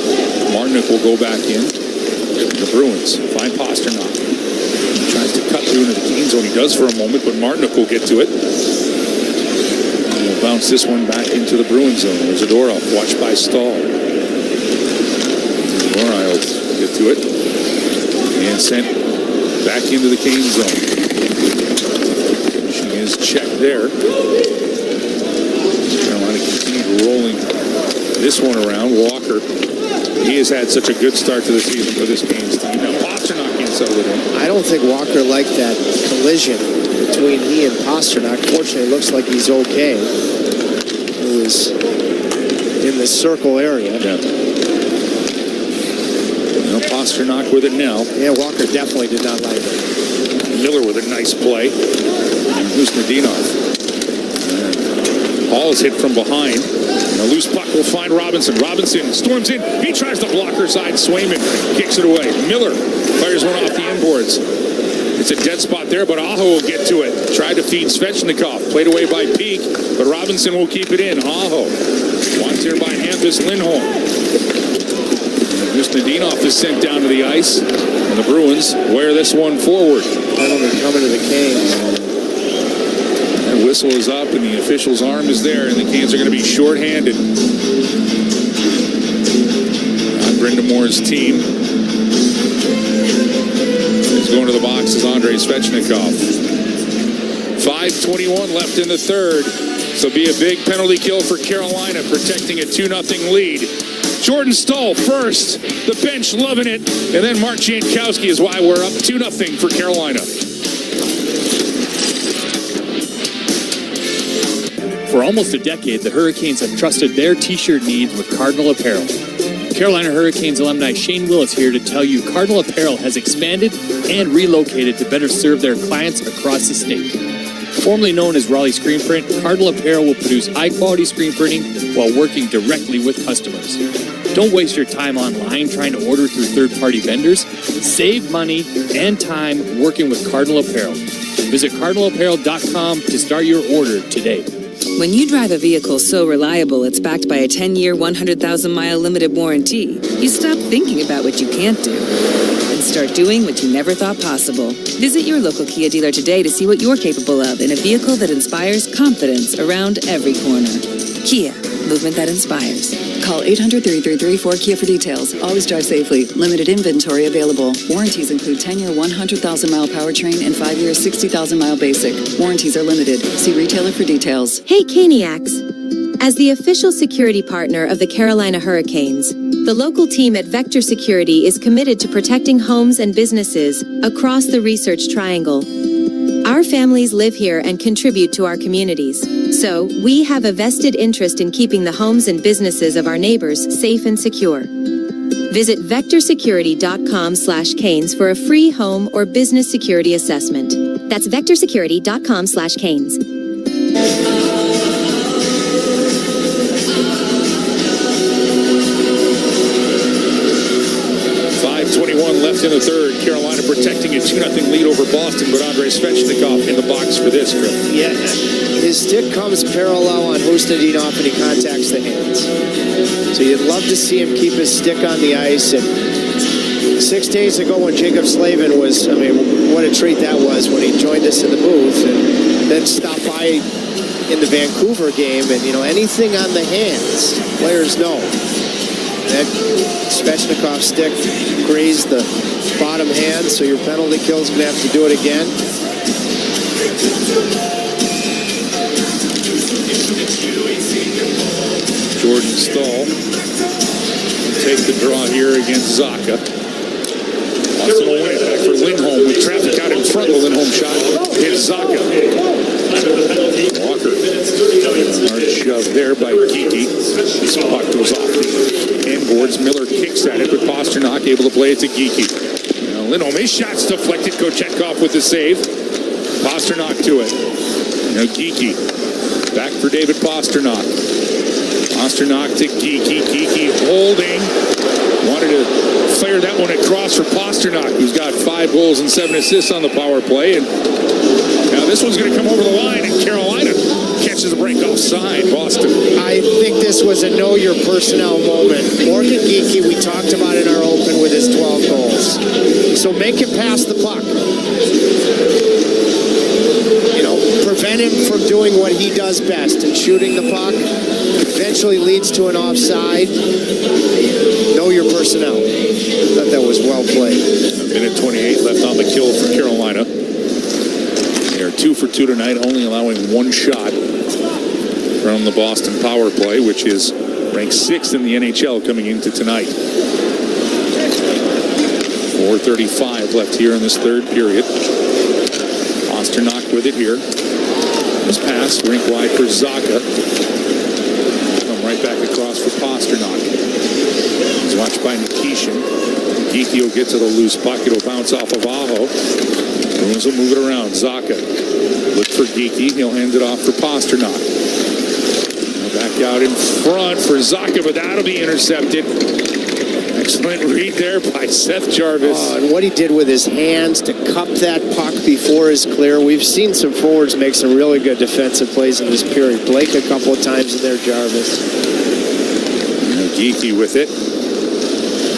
Martinook will go back in. The Bruins find Pasternak. He tries to cut through into the Canes zone. He does for a moment, but Martinook will get to it. And will bounce this one back into the Bruins zone. There's Zadorov, watched by Stahl. Isles get to it. And sent back into the Canes zone. She is checked there. Carolina continued rolling this one around. Walker, he has had such a good start to the season for this Canes team. Now Pasternak can't settle it in. I don't think Walker liked that collision between he and Pasternak. Fortunately, it looks like he's okay. It was in the circle area. Yeah. Now Pasternak with it now. Yeah, Walker definitely did not like it. Miller with a nice play. And Husnudinov. Ball is hit from behind. And a loose puck will find Robinson. Robinson storms in. He tries the blocker side. Swayman kicks it away. Miller fires one off the inboards. It's a dead spot there, but Aho will get to it. Tried to feed Svechnikov. Played away by Peak, but Robinson will keep it in. Aho. Watched here by Hampus Lindholm. Husnudinov is sent down to the ice. And the Bruins wear this one forward. Penalty coming to the Canes. That whistle is up, and the official's arm is there, and the Canes are going to be shorthanded. On Brenda Moore's team. He's going to the box is Andrei Svechnikov. 5:21 left in the third. So be a big penalty kill for Carolina, protecting a 2-0 lead. Jordan Stahl first. The bench loving it. And then Mark Jankowski is why we're up 2-0 for Carolina. For almost a decade, the Hurricanes have trusted their T-shirt needs with Cardinal Apparel. Carolina Hurricanes alumni Shane Willis here to tell you Cardinal Apparel has expanded and relocated to better serve their clients across the state. Formerly known as Raleigh Screen Print, Cardinal Apparel will produce high-quality screen printing while working directly with customers. Don't waste your time online trying to order through third-party vendors. Save money and time working with Cardinal Apparel. Visit cardinalapparel.com to start your order today. When you drive a vehicle so reliable it's backed by a 10-year, 100,000-mile limited warranty, you stop thinking about what you can't do and start doing what you never thought possible. Visit your local Kia dealer today to see what you're capable of in a vehicle that inspires confidence around every corner. Kia, movement that inspires. Call 800-333-4KIA for details. Always drive safely. Limited inventory available. Warranties include 10-year, 100,000-mile powertrain and 5-year, 60,000-mile basic. Warranties are limited. See retailer for details. Hey, Caniacs. As the official security partner of the Carolina Hurricanes, the local team at Vector Security is committed to protecting homes and businesses across the Research Triangle. Our families live here and contribute to our communities, so we have a vested interest in keeping the homes and businesses of our neighbors safe and secure. Visit vectorsecurity.com/Canes for a free home or business security assessment. That's vectorsecurity.com/Canes. 5:21 left in the third. Carolina protecting a 2-0 lead over Boston, but Andrei Svechnikov in the box for this trip. Yeah, his stick comes parallel on Husnudinov and he contacts the hands. So you'd love to see him keep his stick on the ice. And 6 days ago when Jacob Slavin was, what a treat that was when he joined us in the booth and then stopped by in the Vancouver game. And, anything on the hands, players know. That Svechnikov stick grazed the bottom hand, so your penalty kill's going to have to do it again. Jordan Stahl will take the draw here against Zacha. Boston will win it back for Lindholm with traffic out in front. The Lindholm shot hits Zacha. Walker. Hard shove there by Geeky. This puck goes off the inboards. Miller kicks at it, but Pasternak able to play it to Geeky. Now Lindholm, his shot's deflected. Kochetkov with the save. Pasternak to it. Now Geeky. Back for David Pasternak. Pasternak to Geeky. Geeky holding. Wanted to fire that one across for Pasternak, who's got 5 goals and 7 assists on the power play. And now this one's going to come over the line, and Carolina catches a break offside. Boston. I think this was a know your personnel moment. Morgan Geeky, we talked about in our open with his 12 goals. So make him pass the puck. Prevent him from doing what he does best and shooting the puck. Eventually eventually leads to an offside. Know your personnel. I thought that was well played. Minute 28 left on the kill for Carolina. They are 2 for 2 tonight, only allowing one shot from the Boston power play, which is ranked 6th in the NHL coming into tonight. 4:35 left here in this third period. Pasternak with it here. This pass, rink wide for Zacha. Come right back across for Pasternak. He's watched by Nikishin. Geeky will get to the loose puck. It'll bounce off of Aho. Bruins will move it around. Zacha. Look for Geeky. He'll hand it off for Pasternak. Now back out in front for Zacha, but that'll be intercepted. Excellent read there by Seth Jarvis. And what he did with his hands to cup that puck before is clear. We've seen some forwards make some really good defensive plays in this period. Blake a couple of times in there, Jarvis. And Geeky with it.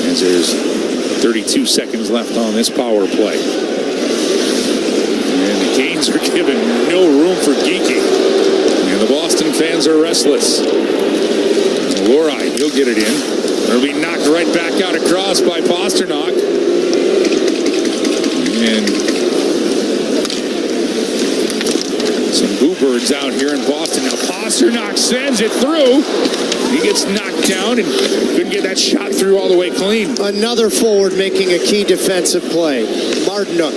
As there's 32 seconds left on this power play. And the Canes are given no room for Geeky. And the Boston fans are restless. Lorite, he'll get it in. It'll be knocked right back out across by Pasternak. And some boo birds out here in Boston. Now Pasternak sends it through. He gets knocked down and couldn't get that shot through all the way clean. Another forward making a key defensive play. Martinuk.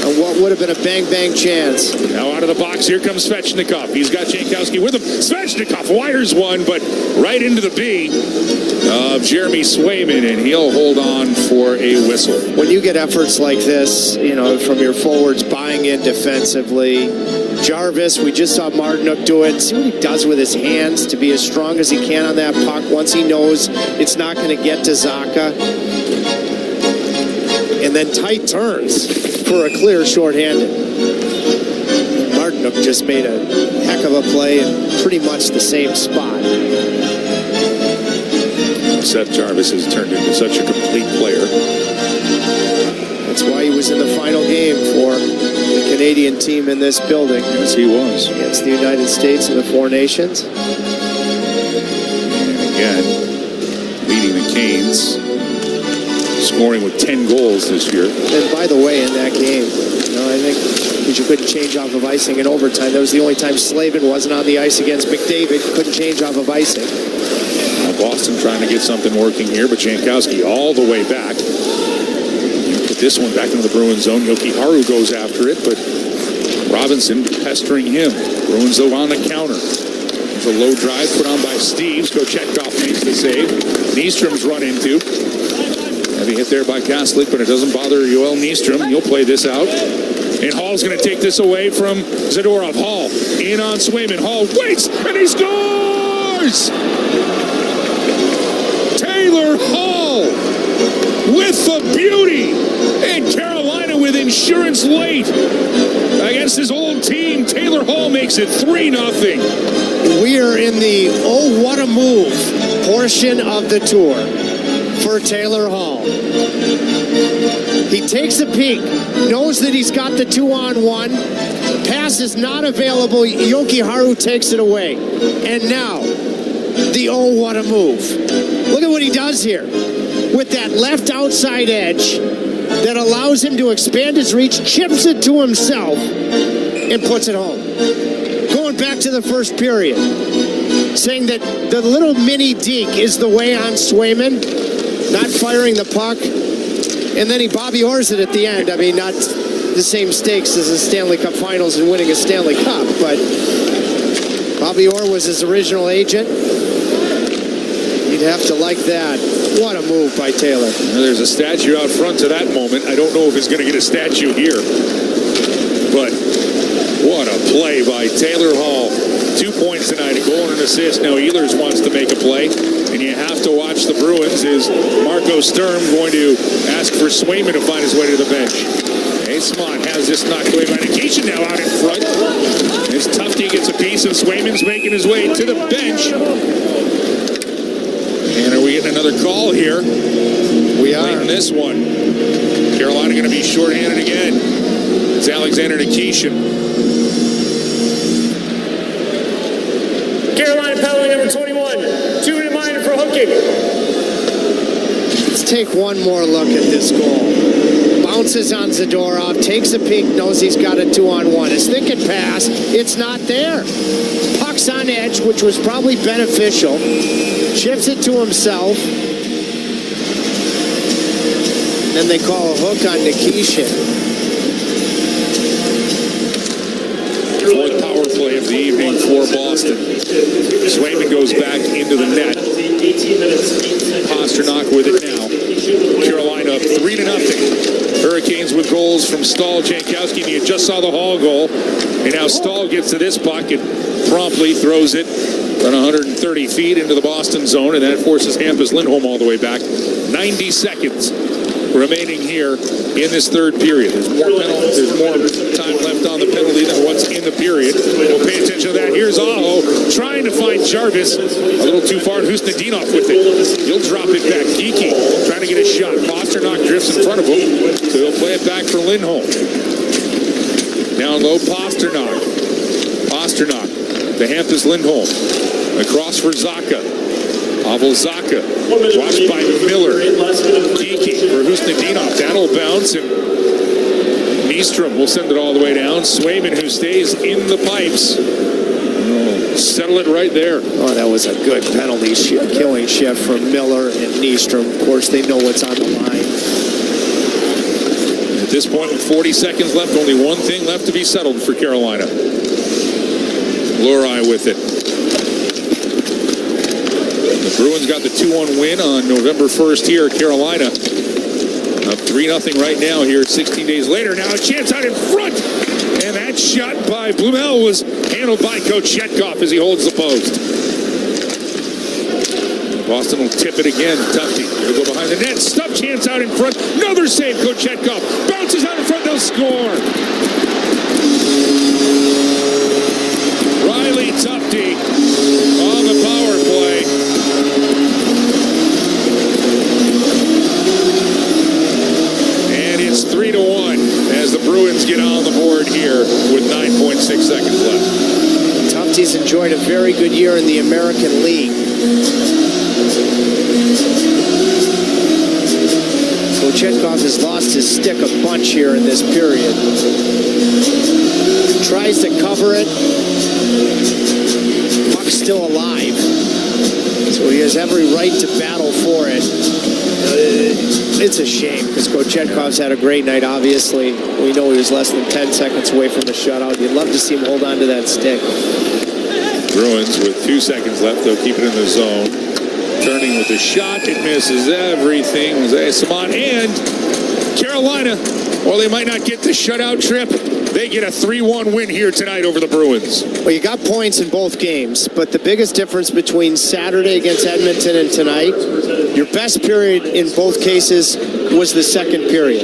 What would have been a bang-bang chance. Now out of the box, here comes Svechnikov. He's got Jankowski with him. Svechnikov wires one, but right into the B of Jeremy Swayman, and he'll hold on for a whistle. When you get efforts like this, you know, from your forwards buying in defensively, Jarvis, we just saw Martinuk do it. See what he does with his hands to be as strong as he can on that puck once he knows it's not going to get to Zacha. And then tight turns for a clear shorthanded. Martinuk just made a heck of a play in pretty much the same spot. Seth Jarvis has turned into such a complete player. That's why he was in the final game for the Canadian team in this building. Yes, he was. Against the United States and the Four Nations. And again, leading the Canes, scoring with 10 goals this year. And by the way, in that game, I think because you couldn't change off of icing in overtime. That was the only time Slavin wasn't on the ice against McDavid. Couldn't change off of icing. Now Boston trying to get something working here, but Jankowski all the way back. Put this one back into the Bruins zone. Yoki-Haru goes after it, but Robinson pestering him. Bruins though on the counter. There's a low drive put on by Steves. Kochetkov makes the save. Nystrom's run into. Heavy hit there by Gaslick, but it doesn't bother Yoel Nystrom. He'll play this out. And Hall's going to take this away from Zadorov. Hall in on Swayman. Hall waits, and he scores! Taylor Hall with the beauty. And Carolina with insurance late against his old team. Taylor Hall makes it 3-0. We are in the oh, what a move portion of the tour for Taylor Hall. He takes a peek, knows that he's got the 2-on-1. Pass is not available. Yoki-Haru takes it away. And now, the oh, what a move. Look at what he does here. With that left outside edge that allows him to expand his reach, chips it to himself, and puts it home. Going back to the first period, saying that the little mini deke is the way on Swayman, not firing the puck, and then he Bobby Orr's it at the end. I mean, not the same stakes as the Stanley Cup Finals and winning a Stanley Cup, but Bobby Orr was his original agent. You'd have to like that. What a move by Taylor. There's a statue out front to that moment. I don't know if he's going to get a statue here, but what a play by Taylor Hall. 2 points tonight, a goal and an assist. Now Ehlers wants to make a play, and you have to watch the Bruins. Is Marco Sturm going to ask for Swayman to find his way to the bench? Eysmont has this knocked away by Nikishin now out in front. As Tufte gets a piece, and Swayman's making his way to the bench. And are we getting another call here? We are. In this one. Carolina going to be shorthanded again. It's Alexander Nikishin. Carolina penalty number 2 take one more look at this goal. Bounces on Zadorov, takes a peek, knows he's got a 2-on-1. His thinking pass, it's not there. Puck's on edge, which was probably beneficial. Chips it to himself. Then they call a hook on Nikishin. Fourth power play of the evening for Boston. Swayman goes back into the net. Pasternak with it now. Carolina up 3-0. Hurricanes with goals from Stahl, Jankowski, and you just saw the Hall goal. And now Stahl gets to this puck and promptly throws it about 130 feet into the Boston zone, and that forces Hampus Lindholm all the way back. 90 seconds remaining here in this third period. There's more time left on the penalty than what's in the period. We'll pay attention to that. Here's Aho trying to find Jarvis. A little too far, and Husnudinov with it. He'll drop it back. Geeky trying to get a shot. Pasternak drifts in front of him, so he'll play it back for Lindholm. Down low, Pasternak. Pasternak to Hampus Lindholm. Across for Zacha. Pavel Zacha, watched by Miller. Geeky for Husnudinov. That'll bounce, and Nystrom will send it all the way down. Swayman, who stays in the pipes. Settle it right there. Oh, that was a good penalty killing shift from Miller and Nystrom. Of course, they know what's on the line. At this point, with 40 seconds left, only one thing left to be settled for Carolina. Lurai with it. The Bruins got the 2-1 win on November 1st here. Carolina up 3-0 right now here 16 days later. Now a chance out in front. And that shot by Blumel was handled by Kochetkov as he holds the post. Boston will tip it again. Tufte will go behind the net. Stuff chance out in front. Another save, Kochetkov. Bounces out in front. They'll score. Riley Tufte on the power play. And it's 3-1 as the Bruins get on the board here with 9.6 seconds left. Tufte's enjoyed a very good year in the American League. Kochetkov has lost his stick a bunch here in this period. Tries to cover it. Puck's still alive. So he has every right to battle for it. It's a shame because Kochetkov's had a great night, obviously. We know he was less than 10 seconds away from the shutout. You'd love to see him hold on to that stick. Bruins with 2 seconds left. They'll keep it in the zone. Turning with the shot. It misses everything. Jose Samant and Carolina, while they might not get the shutout trip, they get a 3-1 win here tonight over the Bruins. Well, you got points in both games, but the biggest difference between Saturday against Edmonton and tonight, your best period in both cases was the second period.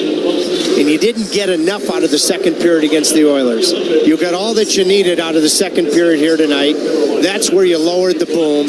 And you didn't get enough out of the second period against the Oilers. You got all that you needed out of the second period here tonight. That's where you lowered the boom.